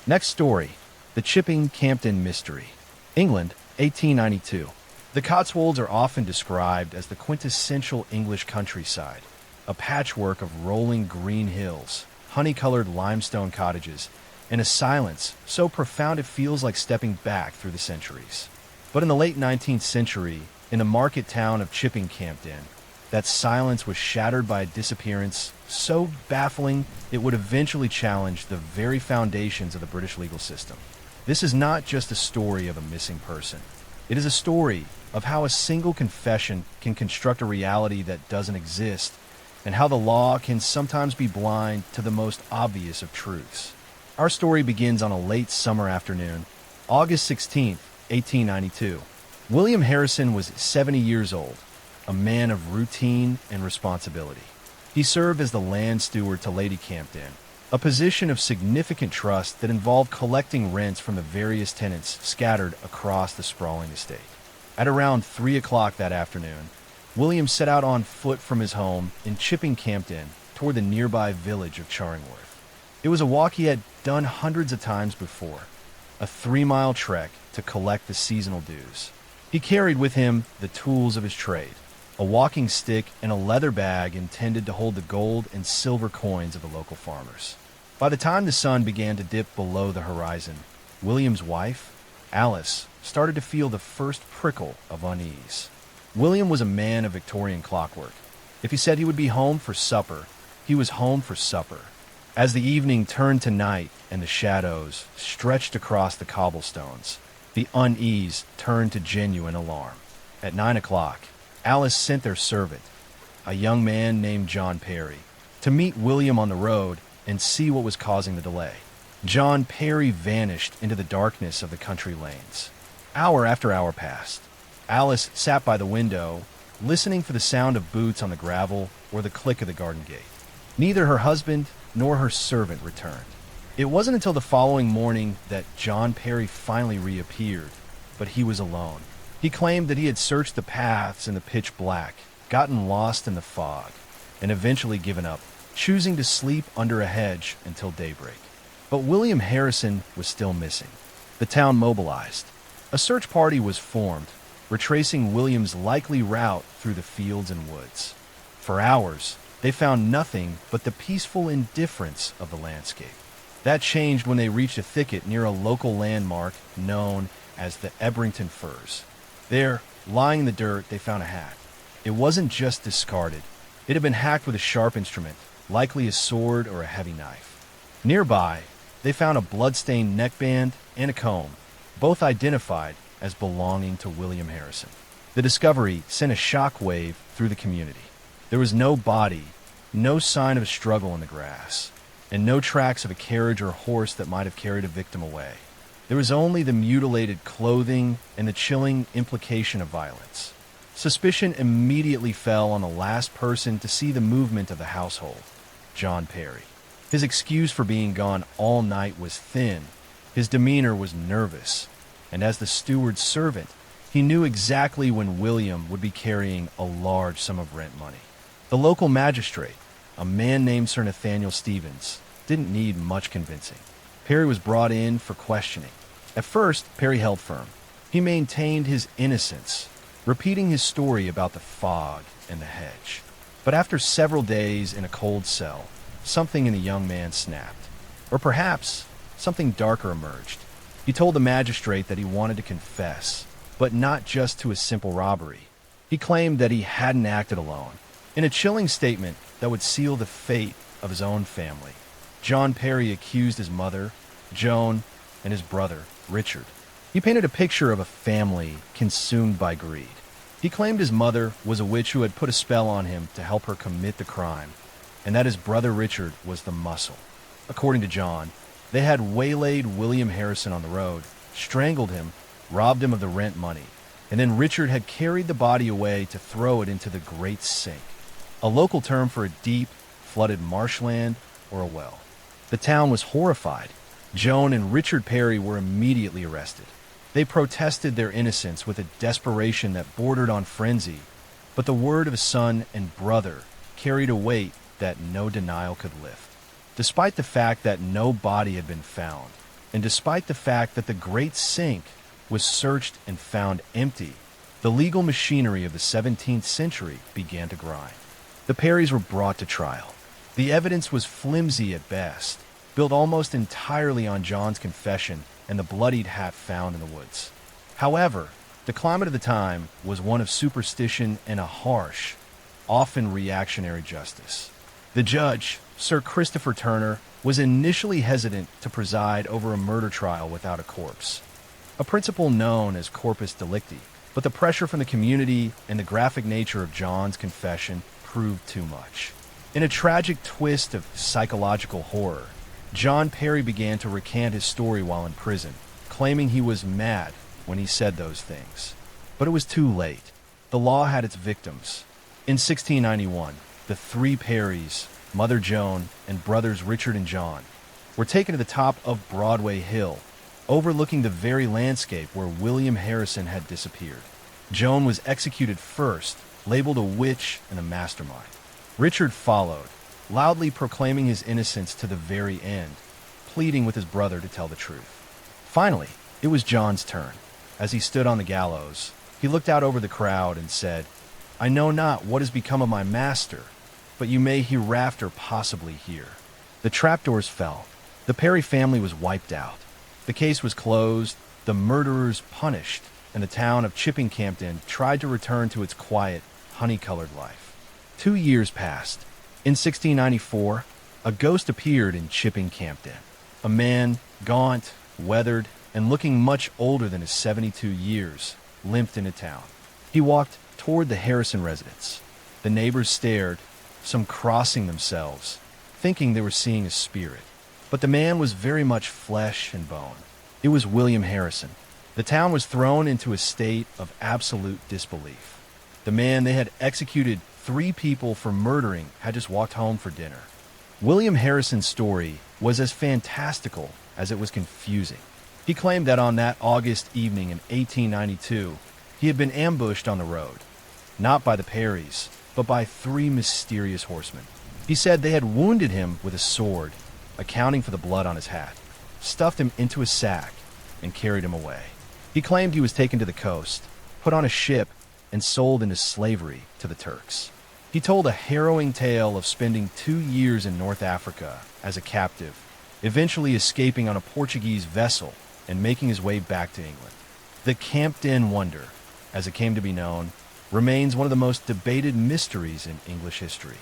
Next story, the Chipping Campden Mystery. England, 1892. The Cotswolds are often described as the quintessential English countryside, a patchwork of rolling green hills, honey-colored limestone cottages, and a silence so profound it feels like stepping back through the centuries. But in the late 19th century, in the market town of Chipping-Campden, that silence was shattered by a disappearance so baffling it would eventually challenge the very foundations of the British legal system. This is not just a story of a missing person. It is a story of how a single confession can construct a reality that doesn't exist, and how the law can sometimes be blind to the most obvious of truths. Our story begins on a late summer afternoon, August 16th, 1892. William Harrison was 70 years old, a man of routine and responsibility. He served as the land steward to Lady Campden, a position of significant trust that involved collecting rents from the various tenants scattered across the sprawling estate. At around 3 o'clock that afternoon, William set out on foot from his home in Chipping-Campden toward the nearby village of Charingworth. It was a walk he had done hundreds of times before, a 3-mile trek to collect the seasonal dues. He carried with him the tools of his trade, a walking stick and a leather bag intended to hold the gold and silver coins of the local farmers. By the time the sun began to dip below the horizon, William's wife, Alice, started to feel the first prickle of unease. William was a man of Victorian clockwork. If he said he would be home for supper, he was home for supper. As the evening turned to night and the shadows stretched across the cobblestones, the unease turned to genuine alarm. At 9 o'clock, Alice sent their servant, a young man named John Perry, to meet William on the road and see what was causing the delay. John Perry vanished into the darkness of the country lanes. Hour after hour passed. Alice sat by the window, listening for the sound of boots on the gravel or the click of the garden gate. Neither her husband nor her servant returned. It wasn't until the following morning that John Perry finally reappeared, but he was alone. He claimed that he had searched the paths in the pitch black, gotten lost in the fog, and eventually given up, choosing to sleep under a hedge until daybreak. But William Harrison was still missing. The town mobilized. A search party was formed, retracing William's likely route through the fields and woods. For hours, they found nothing but the peaceful indifference of the landscape. That changed when they reached a thicket near a local landmark known as the Ebrington Firs. There, lying in the dirt, they found a hat. It wasn't just discarded. It had been hacked with a sharp instrument, likely a sword or a heavy knife. Nearby, they found a blood-stained neckband and a comb, both identified as belonging to William Harrison. The discovery sent a shockwave through the community. There was no body, no sign of a struggle in the grass, and no tracks of a carriage or horse that might have carried a victim away. There was only the mutilated clothing and the chilling implication of violence. Suspicion immediately fell on the last person to see the movement of the household, John Perry. His excuse for being gone all night was thin. His demeanor was nervous, and as the steward's servant, he knew exactly when William would be carrying a large sum of rent money. The local magistrate, a man named Sir Nathaniel Stevens, didn't need much convincing. Perry was brought in for questioning. At first, Perry held firm. He maintained his innocence, repeating his story about the fog and the hedge. But after several days in a cold cell, something in the young man snapped. Or perhaps something darker emerged. He told the magistrate that he wanted to confess, but not just to a simple robbery. He claimed that he hadn't acted alone. In a chilling statement that would seal the fate of his own family, John Perry accused his mother, Joan, and his brother, Richard. He painted a picture of a family consumed by greed. He claimed his mother was a witch who had put a spell on him to help her commit the crime, and that his brother Richard was the muscle. According to John, they had waylaid William Harrison on the road, strangled him, robbed him of the rent money, and then Richard had carried the body away to throw it into the Great Sink, a local term for a deep, flooded marshland or a well. The town was horrified. Joan and Richard Perry were immediately arrested. They protested their innocence with a desperation that bordered on frenzy, but the word of a son and brother carried a weight that no denial could lift. Despite the fact that no body had been found, and despite the fact that the Great Sink was searched and found empty, the legal machinery of the 17th century began to grind. The Perrys were brought to trial. The evidence was flimsy at best, built almost entirely on John's confession and the bloodied hat found in the woods. However, The climate of the time was one of superstition and a harsh, often reactionary justice. The judge, Sir Christopher Turner, was initially hesitant to preside over a murder trial without a corpse, a principle known as corpus delicti, but the pressure from the community and the graphic nature of John's confession proved too much. In a tragic twist of psychological horror, John Perry began to recant his story while in prison, claiming he was mad when he said those things. But it was too late. The law had its victims. In 1691, the three Perrys, Mother Joan and brothers Richard and John, were taken to the top of Broadway Hill, overlooking the very landscape where William Harrison had disappeared. Joan was executed first, labeled a witch and a mastermind. Richard followed, loudly proclaiming his innocence to the very end, pleading with his brother to tell the truth. Finally, it was John's turn. As he stood on the gallows, he looked out over the crowd and said, "I know not what has become of my master, but you may hereafter possibly hear." The trapdoors fell. The Perry family was wiped out. The case was closed, the murderers punished, and the town of Chippingcampden tried to return to its quiet, honey-colored life. 2 years passed. In 1694, a ghost appeared in Chippingcampden. A man, gaunt, weathered, and looking much older than his 72 years, limped into town. He walked toward the Harrison residence. The neighbors stared, some crossing themselves, thinking they were seeing a spirit. But the man was very much flesh and bone. It was William Harrison. The town was thrown into a state of absolute disbelief. The man they had executed 3 people for murdering had just walked home for dinner. William Harrison's story was as fantastical as it was confusing. He claimed that on that August evening in 1892, he had been ambushed on the road, not by the Perrys, but by 3 mysterious horsemen. He said they had wounded him with a sword, accounting for the blood on his hat, stuffed him into a sack, and carried him away. He claimed he was taken to the coast, put on a ship, and sold into slavery to the Turks. He told a harrowing tale of spending 2 years in North Africa as a captive, eventually escaping on a Portuguese vessel and making his way back to England. The Campden Wonder, as it came to be known, remains one of the most debated mysteries in English history.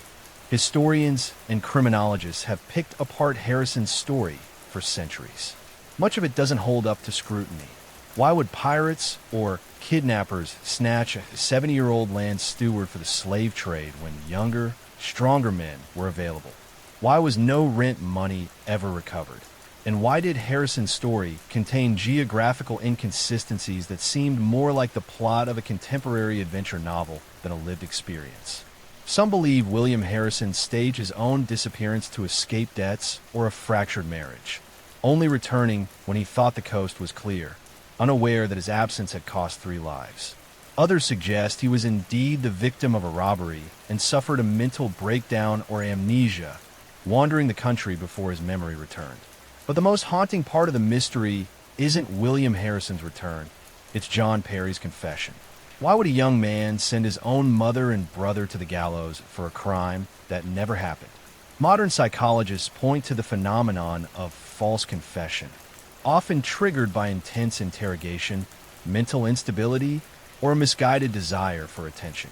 Historians and criminologists have picked apart Harrison's story for centuries. Much of it doesn't hold up to scrutiny. Why would pirates or kidnappers snatch a 70-year-old land steward for the slave trade when younger, stronger men were available? Why was no rent money ever recovered? And why did Harrison's story contain geographical inconsistencies that seemed more like the plot of a contemporary adventure novel than a lived experience? Some believe William Harrison staged his own disappearance to escape debts or a fractured marriage, only returning when he thought the coast was clear, unaware that his absence had cost 3 lives. Others suggest he was indeed the victim of a robbery and suffered a mental breakdown or amnesia, wandering the country before his memory returned. But the most haunting part of the mystery isn't William Harrison's return, it's John Perry's confession. Why would a young man send his own mother and brother to the gallows for a crime that never happened? Modern psychologists point to the phenomenon of false confession, often triggered by intense interrogation, mental instability, or a misguided desire for attention.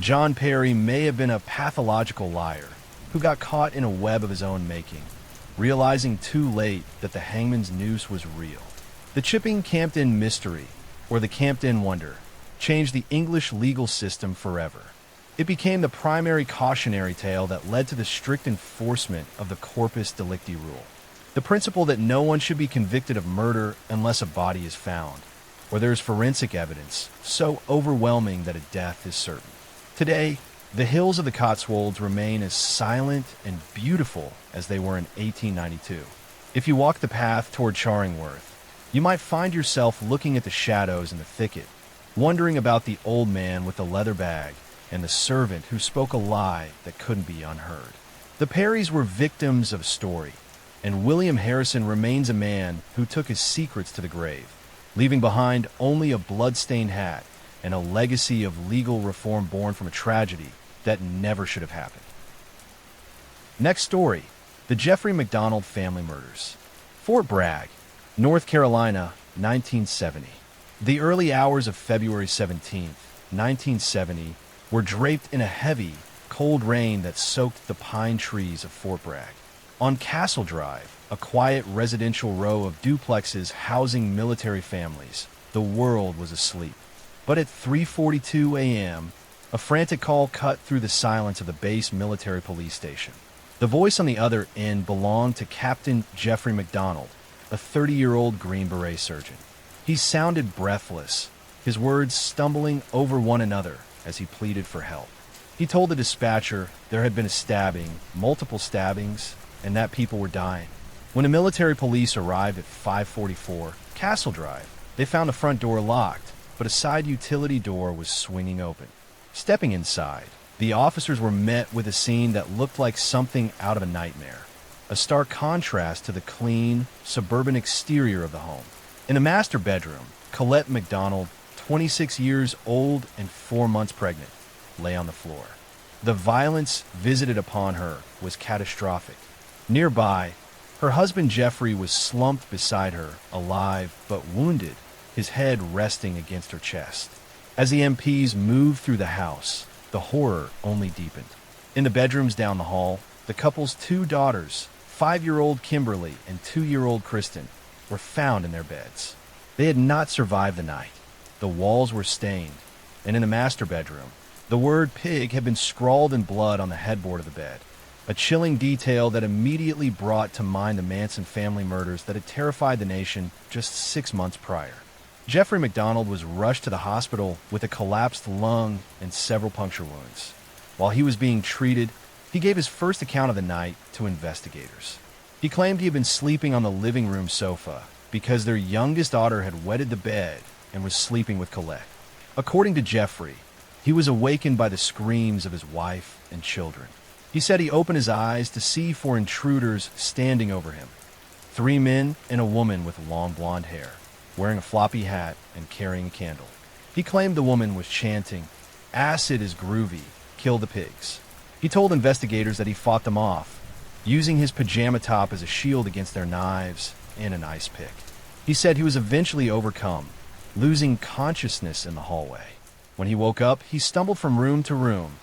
John Perry may have been a pathological liar who got caught in a web of his own making, realizing too late that the hangman's noose was real. The Chippingcampden mystery, or the Campden Wonder, changed the English legal system forever. It became the primary cautionary tale that led to the strict enforcement of the corpus delicti rule, the principle that no one should be convicted of murder unless a body is found, or there is forensic evidence so overwhelming that a death is certain. Today, the hills of the Cotswolds remain as silent and beautiful as they were in 1892. If you walk the path toward Charingworth, you might find yourself looking at the shadows in the thicket, wondering about the old man with the leather bag and the servant who spoke a lie that couldn't be unheard. The Perrys were victims of story, and William Harrison remains a man who took his secrets to the grave, leaving behind only a blood-stained hat and a legacy of legal reform born from a tragedy that never should have happened. Next story, the Jeffrey McDonald family murders. Fort Bragg, North Carolina, 1970. The early hours of February 17th, 1970, were draped in a heavy, cold rain that soaked the pine trees of Fort Bragg. On Castle Drive, a quiet residential row of duplexes housing military families, the world was asleep. But at 3:42 a.m., a frantic call cut through the silence of the base military police station. The voice on the other end belonged to Captain Jeffrey McDonald, a 30-year-old Green Beret surgeon. He sounded breathless, his words stumbling over one another as he pleaded for help. He told the dispatcher there had been a stabbing, multiple stabbings, and that people were dying. When the military police arrived at 544 Castle Drive, they found the front door locked, but a side utility door was swinging open. Stepping inside, the officers were met with a scene that looked like something out of a nightmare, a stark contrast to the clean, suburban exterior of the home. In the master bedroom, Colette McDonald, 26 years old and 4 months pregnant, lay on the floor. The violence visited upon her was catastrophic. Nearby, her husband Jeffrey was slumped beside her, alive but wounded, his head resting against her chest. As the MPs moved through the house, the horror only deepened. In the bedrooms down the hall, the couple's 2 daughters, 5-year-old Kimberly and 2-year-old Kristen, were found in their beds. They had not survived the night. The walls were stained, and in the master bedroom, the word pig had been scrawled in blood on the headboard of the bed, a chilling detail that immediately brought to mind the Manson family murders that had terrified the nation just 6 months prior. Jeffrey McDonald was rushed to the hospital with a collapsed lung and several puncture wounds. While he was being treated, he gave his first account of the night to investigators. He claimed he had been sleeping on the living room sofa because their youngest daughter had wetted the bed and was sleeping with Colette. According to Jeffrey, he was awakened by the screams of his wife and children. He said he opened his eyes to see 4 intruders standing over him, 3 men and a woman with long blonde hair, wearing a floppy hat and carrying a candle. He claimed the woman was chanting, "Acid is groovy, kill the pigs." He told investigators that he fought them off, using his pajama top as a shield against their knives and an ice pick. He said he was eventually overcome, losing consciousness in the hallway. When he woke up, he stumbled from room to room,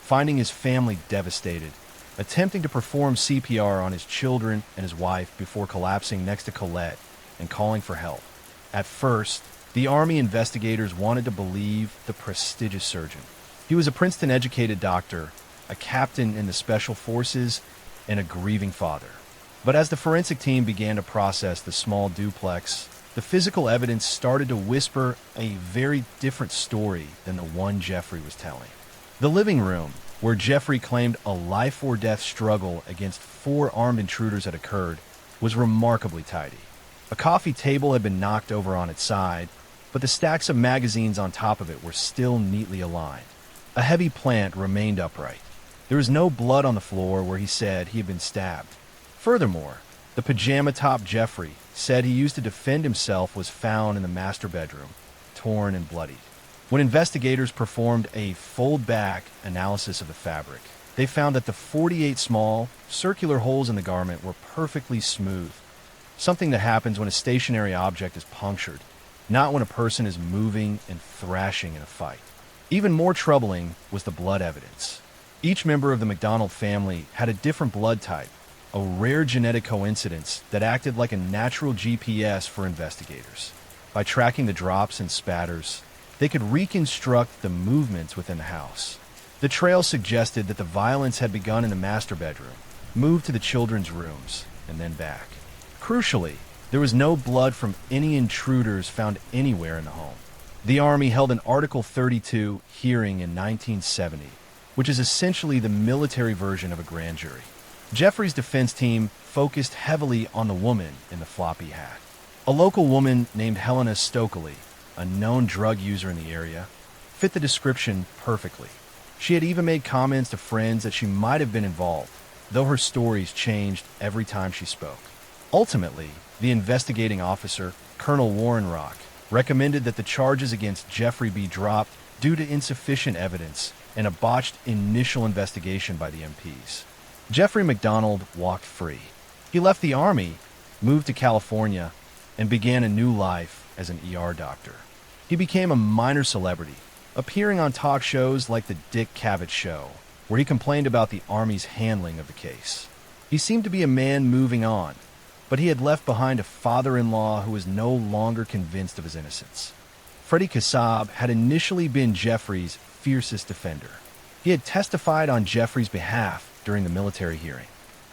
finding his family devastated, attempting to perform CPR on his children and his wife before collapsing next to Colette and calling for help. At first, the Army investigators wanted to believe the prestigious surgeon. He was a Princeton-educated doctor, a captain in the Special Forces, and a grieving father. But as the forensic team began to process the small duplex, the physical evidence started to whisper a very different story than the one Jeffrey was telling. The living room, where Jeffrey claimed a life-or-death struggle against 4 armed intruders had occurred, was remarkably tidy. A coffee table had been knocked over on its side, but the stacks of magazines on top of it were still neatly aligned. A heavy plant remained upright. There was no blood on the floor where he said he had been stabbed. Furthermore, the pajama-top Jeffrey said he used to defend himself was found in the master bedroom, torn and bloodied. When investigators performed a fold-back analysis of the fabric, they found that the 48 small, circular holes in the garment were perfectly smooth, something that happens when a stationary object is punctured, not when a person is moving and thrashing in a fight. Even more troubling was the blood evidence. Each member of the McDonald family had a different blood type, a rare genetic coincidence that acted like a natural GPS for investigators. By tracking the drops and spatters, they could reconstruct the movements within the house. The trail suggested that the violence had begun in the master bedroom, moved to the children's rooms, and then back. Crucially, there was no blood from any intruders found anywhere in the home. The Army held an Article 32 hearing in 1970, which is essentially the military version of a grand jury. Jeffrey's defense team focused heavily on the woman in the floppy hat. A local woman named Helena Stokely, a known drug user in the area, fit the description perfectly. She had even made comments to friends that she might have been involved, though her stories changed every time she spoke. Ultimately, the investigating officer, Colonel Warren Rock, recommended that the charges against Jeffrey be dropped due to insufficient evidence and a botched initial investigation by the MPs. Jeffrey McDonald walked free. He left the Army, moved to California, and began a new life as an ER doctor. He became a minor celebrity, appearing on talk shows like The Dick Cavett Show, where he complained about the Army's handling of the case. He seemed to be a man moving on, but he had left behind a father-in-law who was no longer convinced of his innocence. Freddie Kassab had initially been Jeffrey's fiercest defender. He had testified on Jeffrey's behalf during the military hearing.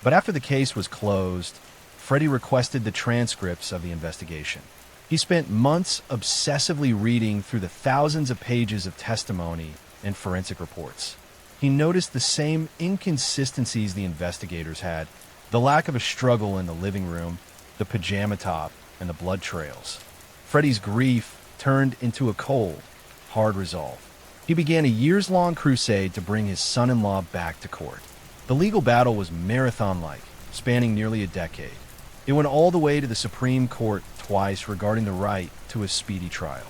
But after the case was closed, Freddie requested the transcripts of the investigation. He spent months obsessively reading through the thousands of pages of testimony and forensic reports. He noticed the same inconsistencies the investigators had: the lack of a struggle in the living room, the pajama top, and the blood trails. Freddie's grief turned into a cold, hard resolve. He began a years-long crusade to bring his son-in-law back to court. The legal battle was marathon-like, spanning nearly a decade. It went all the way to the Supreme Court twice regarding the right to a speedy trial.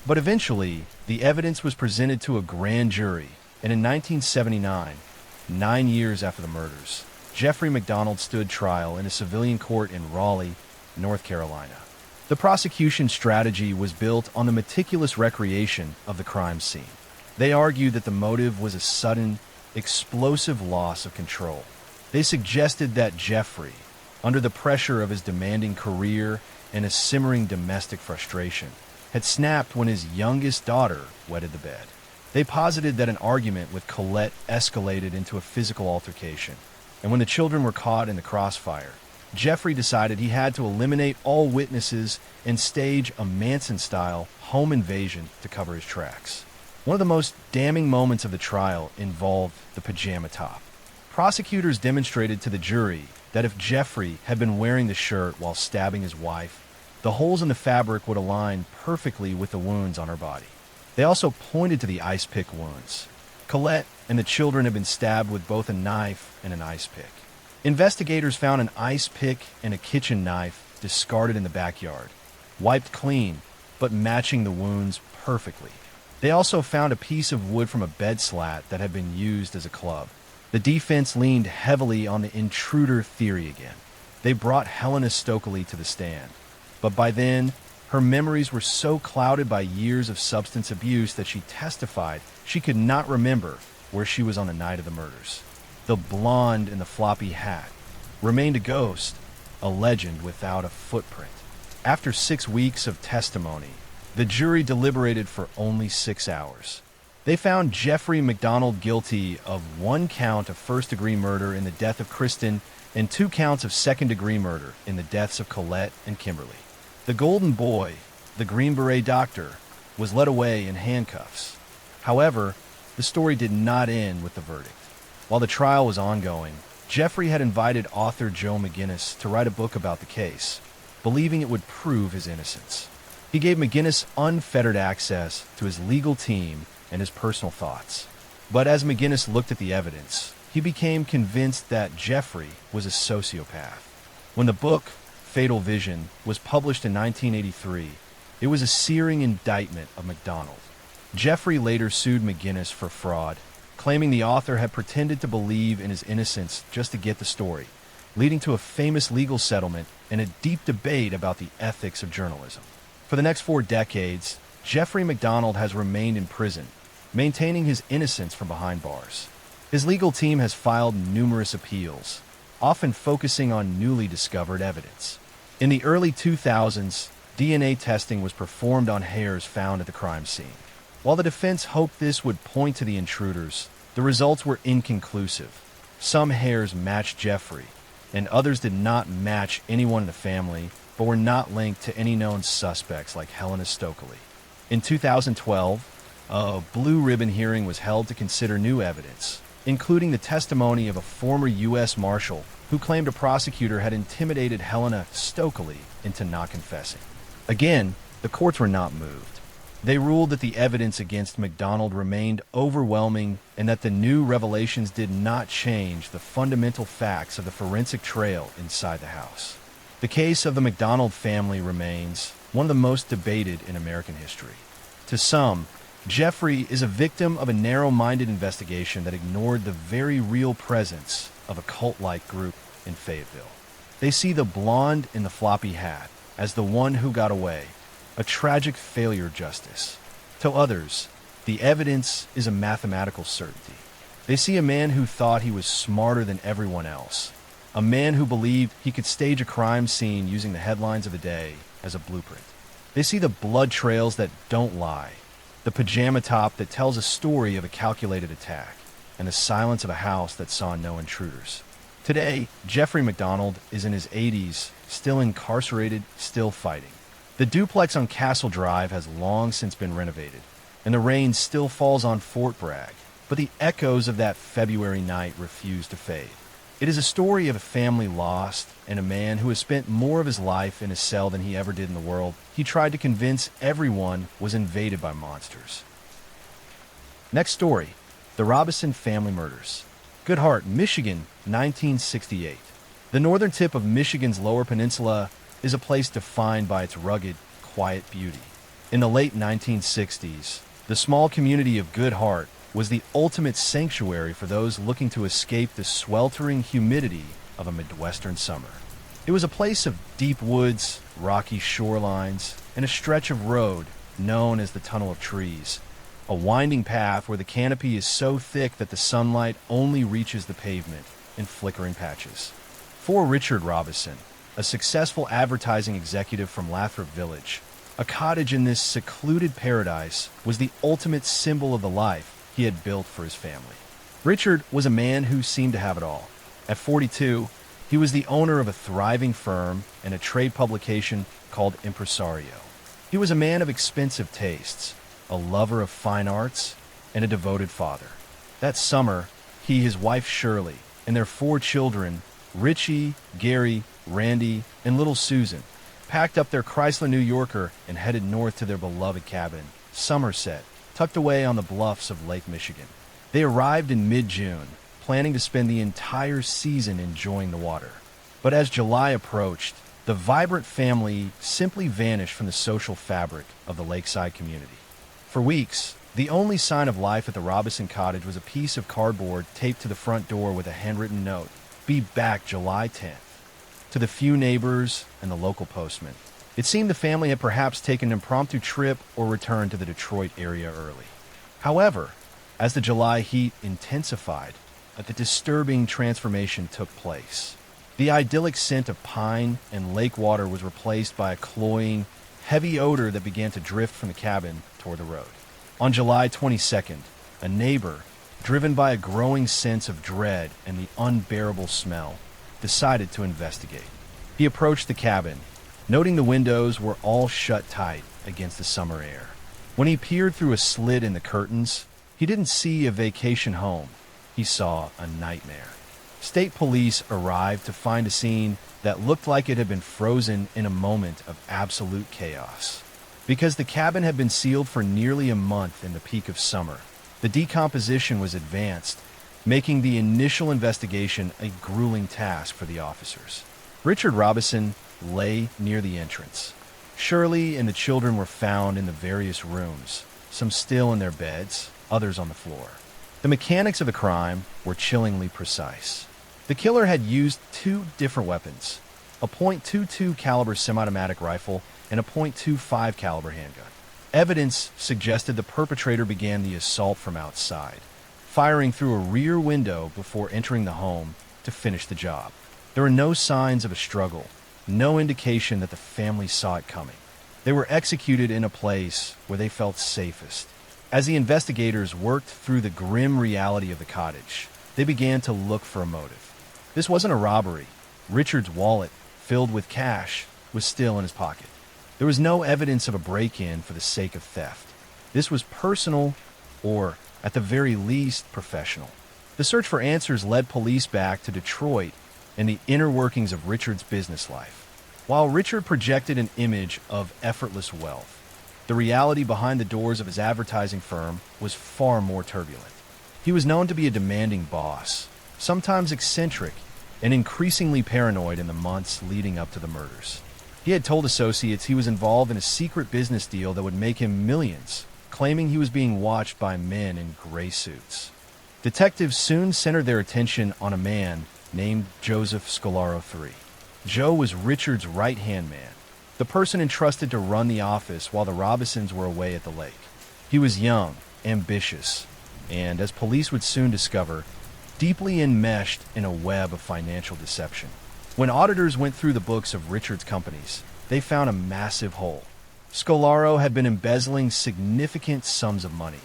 But eventually, the evidence was presented to a grand jury, and in 1979, 9 years after the murders, Jeffrey McDonald stood trial in a civilian court in Raleigh, North Carolina. The prosecution strategy was built on the meticulous recreation of the crime scene. They argued that the motive was a sudden, explosive loss of control. They suggested that Jeffrey, under the pressure of his demanding career and a simmering domestic frustration, had snapped when his youngest daughter wetted the bed. They posited that an argument with Colette escalated into a physical altercation, and when the children were caught in the crossfire, Jeffrey decided he had to eliminate all witnesses and stage a Manson-style home invasion to cover his tracks. One of the most damning moments of the trial involved the pajama top. Prosecutors demonstrated to the jury that if Jeffrey had been wearing the shirt while stabbing his wife, the holes in the fabric would align perfectly with the wounds on her body. They also pointed to the ice pick wounds. Colette and the children had been stabbed with both a knife and an ice pick. Investigators found an ice pick and a kitchen knife discarded in the backyard, wiped clean, but matching the wounds perfectly. They also found a piece of wood from a bed slat that had been used as a club. The defense leaned heavily on the intruder theory again. They brought Helena Stokely to the stand, but by then, her memories were so clouded by years of substance abuse that she testified she could not remember where she was on the night of the murders. The blonde in the floppy hat remained a ghost, a legend without a footprint. After 6 weeks of testimony, the jury deliberated for only 6 hours. They found Jeffrey McDonald guilty of 1 count of first-degree murder in the death of Kristen and 2 counts of second-degree murder in the deaths of Colette and Kimberly. The golden boy, the Green Beret doctor, was led away in handcuffs. However, the story did not end with the verdict. While the trial was ongoing, Jeffrey had invited author Joe McGinnis to write a book about the case, believing it would prove his innocence. He gave McGinnis unfettered access to his legal team and his personal thoughts. But as McGinnis looked at the evidence, he became convinced that Jeffrey was a sociopath. When the book, Fatal Vision, was published in 1983, it was a searing indictment of McDonald. Jeffrey later sued McGinnis for fraud, claiming the author had pretended to believe in his innocence just to get the story, leading to a famous legal settlement and a deep debate about the ethics of journalism. For the next 4 decades, Jeffrey McDonald has remained in prison, maintaining his innocence from behind bars. His legal team has filed numerous appeals, often focusing on newly discovered evidence. In the early 2000s, DNA testing was performed on hairs found at the crime scene. While the defense hoped this would point to the intruders, the results were inconclusive. Some hairs matched Jeffrey, and others did not match anyone in the family, but were not linked to any known suspects like Helena Stokely. In 2012, a blue ribbon hearing was held to consider new evidence, including the testimony of a former U.S. Marshal who claimed a prosecutor had intimidated Helena Stokely into not confessing. Again, the courts were not moved. They ruled that the evidence against McDonald remained overwhelming and that the new revelations did not change the fundamental facts of the forensic trail inside the house. The case of the McDonald family remains one of the most debated in American history. To some, Jeffrey is a victim of a narrow-minded investigation that ignored the very real presence of a cult-like group in Fayetteville. They see the blonde in the floppy hat as the one who got away, a tragic failure of justice. To others, the evidence is a mathematical certainty. They see a man who thought he was smarter than everyone else, a man who believed he could stage a crime scene using the headlines of the day as a blueprint. They see the blood trails that don't lie, the pajama top that tells a story of a calculated attack, and the silence of a house that saw no intruders. Today, Jeffrey McDonald is in his 80s, still incarcerated, still fighting. The duplex on Castle Drive has long since been renovated, and the rain still falls on Fort Bragg, but the echoes of that February night refuse to fade. It is a story of a family lost and a man who has spent more of his life in a cell than he ever did in the world. He tried to convince everyone was invaded by monsters. Next story, the Robison family murders. Good Heart, Michigan, 1968. The northern tip of Michigan's Lower Peninsula is a place defined by its rugged, quiet beauty. In the late 1960s, the small community of Good Heart was the ultimate sanctuary for those looking to escape the sweltering humidity of a Midwestern summer. It was a place of deep woods, rocky shorelines, and a stretch of road known as the Tunnel of Trees, a winding path where the canopy is so thick that the sunlight only reaches the pavement in flickering patches. For Richard Robison, a successful advertising executive from Lathrop Village, a cottage in this secluded paradise was the ultimate symbol of the life he had built for his family. Richard was a man who seemed to have it all. At 42, he was the owner of a thriving firm and a trade publication called Impresario. He was a man of expensive tastes, a lover of fine arts, and a devoted father. That summer, he, his wife Shirley, and their 4 children, Richie, Gary, Randy, and little Susan, packed up their Chrysler New Yorker and headed north to their beloved cabin, Somerset, tucked away on the bluffs of Lake Michigan. They arrived in mid-June, planning to spend the entire season enjoying the water. But as July approached, the vibrant family simply vanished from the social fabric of the lakeside community. For weeks, the only sign of life at the Robison cottage was a piece of cardboard taped to the front door with a handwritten note, "Be back July 10th." To the few neighbors and the local postman, it seemed the family had perhaps taken an impromptu trip or returned to the Detroit area early. However, as the July heat intensified, a disturbing transformation took place. The idyllic scent of pine and lake water was replaced by a cloying, heavy odor that began to drift from the cabin toward the road. On July 22nd, a neighbor, driven by a growing sense of dread and the unbearable smell, decided to investigate. He approached the cabin, noting the windows were all shut tight against the summer air. When he peered through a slit in the curtains, he didn't see a vacation home. He saw a nightmare. State police arrived to find a scene that looked like it had been frozen in a moment of absolute chaos. Because the cabin had been sealed for nearly a month in the peak of summer, the decomposition was advanced, making the initial investigation a grueling task for the officers. Richard Robison lay near the entrance. Shirley and the children were found in the various rooms, some still in their beds, others on the floor. The mechanics of the crime were chillingly precise. The killer had used 2 different weapons, a .22 caliber semi-automatic rifle and a .25 caliber handgun. Evidence suggested the perpetrator began the assault from outside, firing through a rear window before entering the home to finish the job. There were no signs of a struggle, no indication that the family saw it coming. They were executed in a place where they felt safest. As the investigators worked through the grim reality of the cottage, they began to look for a motive. This wasn't a robbery. Richard's wallet, filled with cash, was still in his pocket. There was no evidence of a break-in for the sake of theft. This was personal, or, at the very least, professional. The search for answers led police back to Detroit and the inner workings of Richard's business life. While Richard projected an image of effortless wealth, the reality behind the doors of his advertising firm was far more turbulent. He was known to be a demanding boss, sometimes eccentric, and increasingly paranoid in the months leading up to the murders. He had told associates he was involved in a secret business deal that would make him millions, claiming he was being watched by men in gray suits. Detectives soon centered their attention on a man named Joseph Scolaro III. Joe was Richard's right-hand man, the person entrusted to run the office while the Robinsons were away at the lake. He was young, ambitious, and, as police would soon discover, deeply enmeshed in a web of financial deception. When auditors went through the books of Richard's companies, they found a massive hole. Scolaro had been embezzling significant sums of money,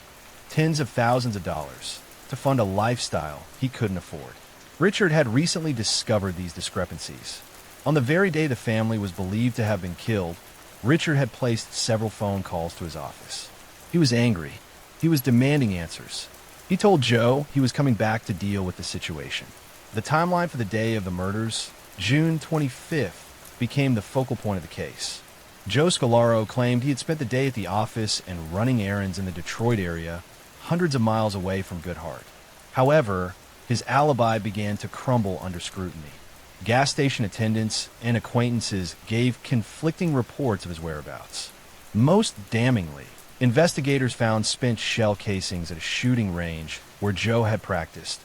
tens of thousands of dollars, to fund a lifestyle he couldn't afford. Richard had recently discovered these discrepancies. On the very day the family was believed to have been killed, Richard had placed several phone calls to his office. He was angry. He was demanding answers. He told Joe he was coming back to deal with the situation. The timeline for the day of the murders, June 25th, became the focal point of the case. Joe Scolaro claimed he had spent the day at the office and running errands in the Detroit area, hundreds of miles away from Goodhart. However, his alibi began to crumble under scrutiny. Gas station attendants and acquaintances gave conflicting reports of his whereabouts. Most damningly, investigators found spent shell casings at a shooting range where Joe had practiced,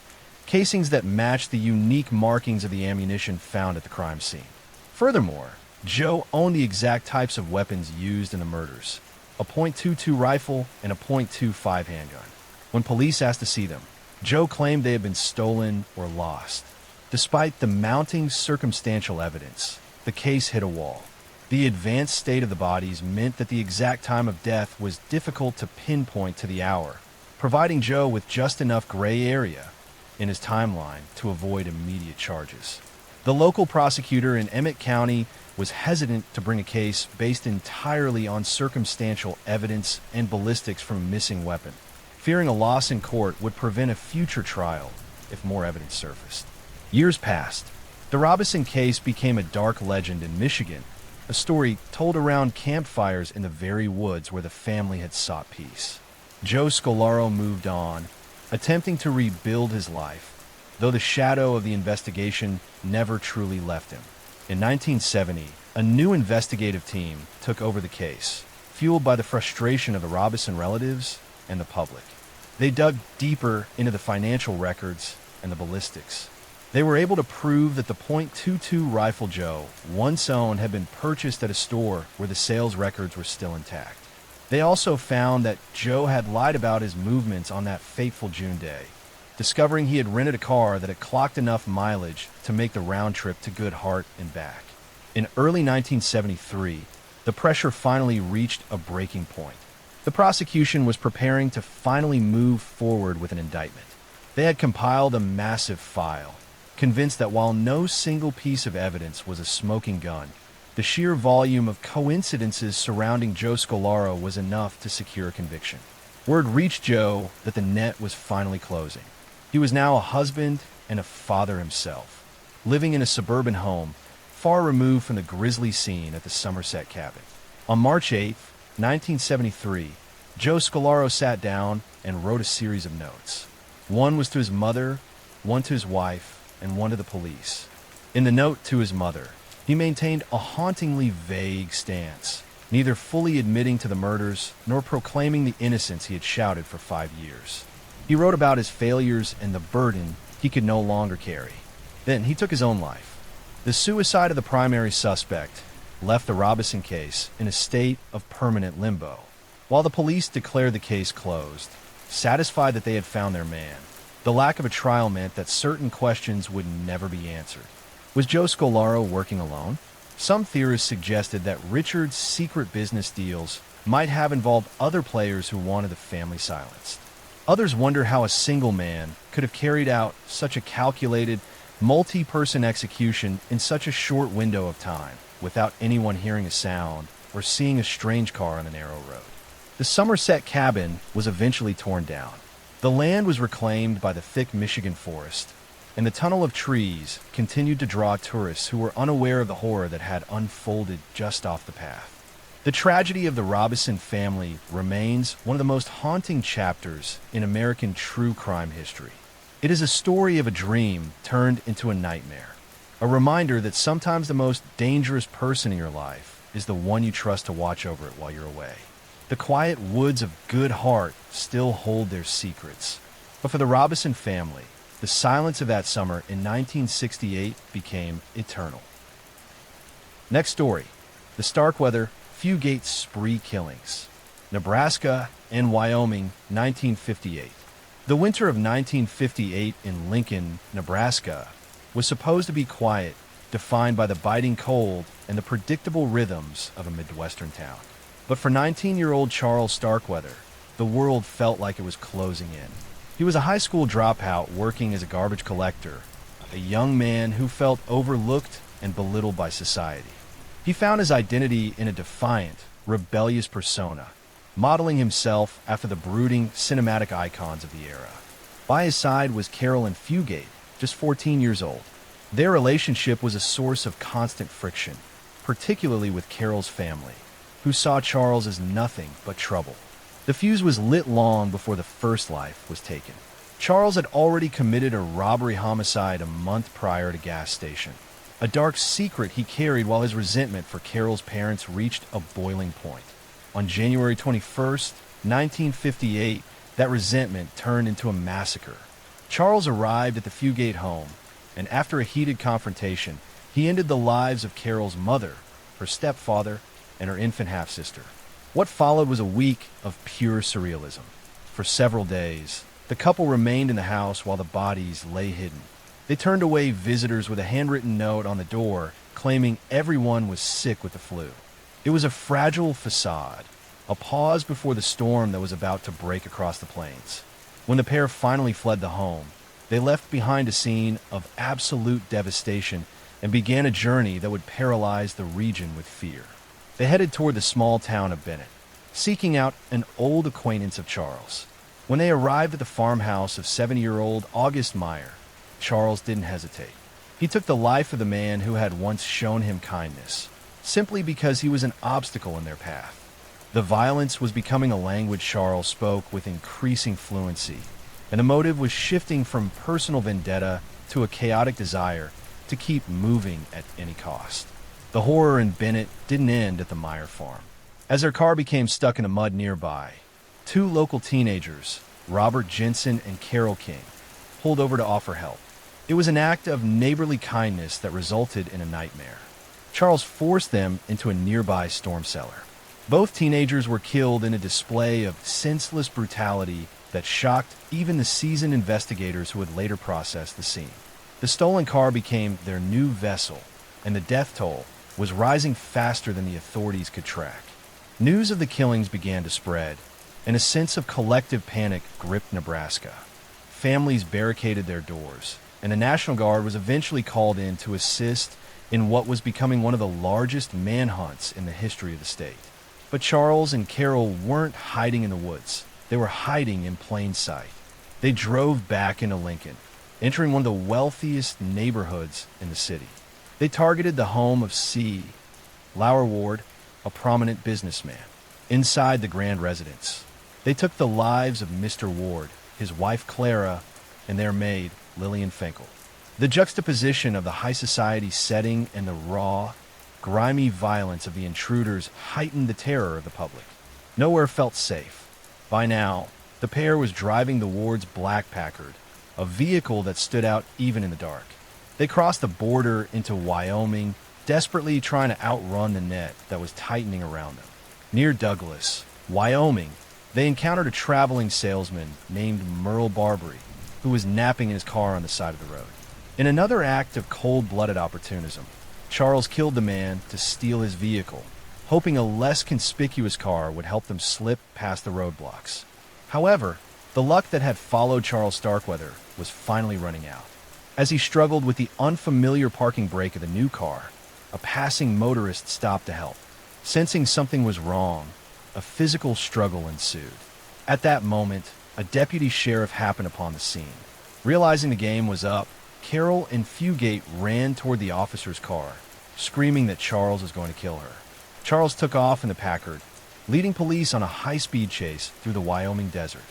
casings that matched the unique markings of the ammunition found at the crime scene. Furthermore, Joe owned the exact types of weapons used in the murders, a .22 rifle and a .25 handgun. When police asked to see them, Joe claimed they had been stolen or lost. Despite the mounting circumstantial evidence, the case hit a wall. The advanced state of the bodies meant that the exact time of death was difficult to pinpoint to the hour, providing Joe with just enough gray area in his timeline to avoid immediate charges. The local prosecutor in Emmett County was hesitant to bring a case based entirely on circumstantial evidence and ballistics from a missing weapon, fearing a loss in court would prevent a future trial if more evidence surfaced. Years passed. The Robinson case became a dark legend in Michigan, a story told around campfires in the very woods where the family had sought peace. Joe Scolaro moved on, attempting to rebuild his life, though the shadow of the investigation never truly left him. In 1970, a new investigative team took over the case, fueled by the frustration of the Robinson relatives and the public. They dug deeper into the financial records and the ballistics. They were able to prove that the .22 rifle Joe once owned had been purchased at a store where the sales records were still intact. They also found that Joe had lied about his movements on that fateful June day, discovering he had rented a car that had clocked enough mileage to make the round trip to Goodhart and back. In early 1973, the pressure finally reached a breaking point. The prosecution was preparing to finally move forward with an indictment. They had compiled a massive file, convinced that while no single piece of evidence was a smoking gun, the sheer volume of coincidences surrounding Joe Scolaro was enough to secure a conviction. Word reached Joe that the net was finally closing. He was now a husband and a father himself, living in a suburban home far removed from the grisly scene at the Somerset cabin. On March 8, 1973, Joe Scolaro sat down and wrote a series of notes. One was to his mother, one to his wife, and one to the police. In the note to his mother, he maintained a hauntingly vague stance, neither fully admitting to the murders nor proclaiming the innocence he had shouted for 5 years. He wrote about his failures and the burden he could no longer carry. Then he took his own life. The suicide of the primary suspect left the Robinson case in a state of permanent limbo. While the police declared the case closed, satisfied that they had found their man, the lack of a trial meant that certain questions would never be answered. Was Joe Scolaro working alone? Some theorists suggested that Richard's secret business deals might have involved other players who wanted the family silenced. Others wonder how a single man could have carried out such a calculated, multi-person execution in such a short window of time without anyone hearing a sound or seeing a strange car on the narrow road. The Somerset cabin was eventually torn down. The land was reclaimed by the thick Michigan forest, and the tunnel of trees continued to draw tourists who were unaware of the horror that had unfolded just off the path. The tragedy of the Robinson family remains one of the most haunting chapters in American true crime history. It is a story of a dream turned into a nightmare, a reminder that sometimes the most dangerous person in your life is the one you trust to watch over it while you're away. The quiet woods of Goodhart still hold their secrets, but for the Robinson family, the silence of that summer in 1968 became eternal. Next story. The Starkweather Fugate Spree Killings. Nebraska and Wyoming, 1958. The winter of 1958 in Lincoln, Nebraska, was supposed to be quiet, defined by the biting cold and the predictable rhythms of a Midwestern town. But for 19-year-old Charles Starkweather, the world felt like it was closing in. He was a high school dropout working as a garbage collector, a young man who felt overlooked and belittled by society. He found his identity in a defiant, rebellious persona, modeling himself after the brooding, cinematic icons of the era. By his side was Carolyn Fugate, just 14 years old. Their relationship was a source of constant friction, particularly with Carol's family, who saw Charles as nothing but trouble. The fuse was lit long before the first life was taken. Charles had already committed a robbery homicide a month prior at a gas station, a dark secret he carried while his resentment for Carol's parents reached a boiling point. On January 21st, 1958, that resentment turned into a massacre. Charles arrived at the Fugate home, and after a heated confrontation, he ended the lives of Carol's mother, her stepfather, and her infant half-sister. What followed was a week of pure surrealism. For several days, the couple remained in the house while the bodies lay hidden. They turned away visitors with a handwritten note on the door claiming everyone was sick with the flu. It was a fragile facade, a pause before the storm that was about to break across the plains. When the pair finally fled the home, they left behind a scene of absolute devastation and began a journey that would paralyze the region with fear. They headed toward the small town of Bennett, seeking out an old acquaintance of Charles. When they arrived at the farmhouse of 70-year-old August Meyer, Charles didn't hesitate. He took the life of the man who had once shown him kindness, simply because he was an obstacle in their path. The violence was becoming a language Charles spoke with increasing fluency, and the motive was shifting from personal vendetta to a chaotic desire to keep moving at any cost. The horror in Bennett didn't end at the Meyer farm. As their car became stuck in the mud nearby, two local teenagers, Robert Jensen and Carol King, pulled over to offer help. It was an act of neighborly kindness that resulted in a nightmare. Charles forced them into a nearby storm cellar. Both teenagers were killed in a display of senseless brutality that shocked even the seasoned investigators who would later process the scene. The stolen car became their new vessel, and the death toll was rising faster than the authorities could track. News of the killings began to spread, and a sense of collective panic gripped Nebraska. Families barricaded their doors, and the National Guard was eventually called in to assist in what was becoming one of the largest manhunts in the history of the state. But Charles and Carol weren't hiding in the woods. They were hiding in plain sight. They drove back into Lincoln, entering one of the wealthiest neighborhoods in the city. They targeted the home of C. Lauer Ward, a prominent businessman. Inside the grand residence, they took the lives of Mr. Ward, his wife Clara, and their maid, Lillian Finkel. The juxtaposition of the high society setting and the raw, grimy violence of the intruders heightened the terror of the public. Nowhere felt safe. By now, the pair was driving the Ward's Black Packard, a vehicle that stood out even in the dark. They crossed the border into Wyoming, desperately trying to outrun the net that was tightening around them. Near Douglas, Wyoming, they encountered a traveling salesman named Merle Barbary, who was napping in his car on the side of the road. In another act of cold-blooded opportunism, Charles killed the man to steal his vehicle, hoping a less conspicuous car would help them slip past the roadblocks. However, the luck that had followed Charles Starkweather was finally running out. As he struggled with the unfamiliar parking brake of the new car, a passing motorist stopped to help. Sensing something was wrong, a physical struggle ensued. At that moment, a deputy sheriff happened upon the scene. Realizing the game was up, Carol and Fugate ran toward the officer's car, screaming that Charles was going to kill her. Charles took off in the Packard, leading police on a high-speed chase through the Wyoming desert.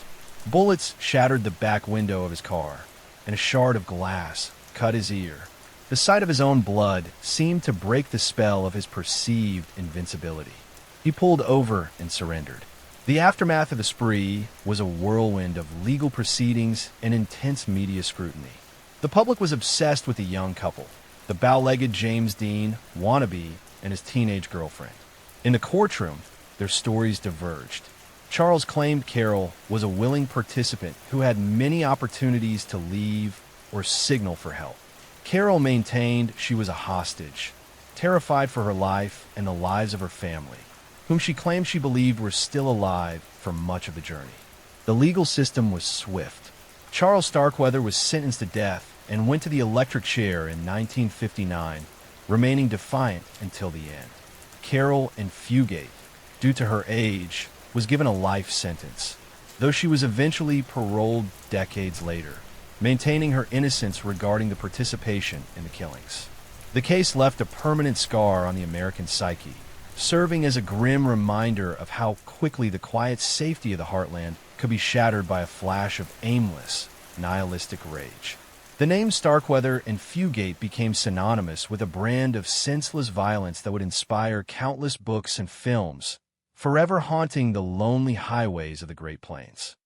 Bullets shattered the back window of his car, and a shard of glass cut his ear. The sight of his own blood seemed to break the spell of his perceived invincibility. He pulled over and surrendered. The aftermath of the spree was a whirlwind of legal proceedings and intense media scrutiny. The public was obsessed with the young couple. The bow-legged James Dean, wannabe, and his teenage girlfriend. In the courtroom, their stories diverged. Charles claimed Carol was a willing participant who had many opportunities to leave or signal for help. Carol maintained she was a hostage, terrified for her life and the lives of her family, whom she claimed she believed were still alive for much of the journey. The legal system was swift. Charles Starkweather was sentenced to death and went to the electric chair in 1959, remaining defiant until the end. Carol in Fugate, due to her age, was given a life sentence, though she was eventually paroled decades later, maintaining her innocence regarding the participation in the killings. The case left a permanent scar on the American psyche, serving as a grim reminder of how quickly the quiet safety of the heartland could be shattered by a flash of aimless, nihilistic rage. The name Starkweather and Fugate became synonymous with a brand of senseless violence that would inspire countless books and films, forever haunting the lonely highways of the Great Plains.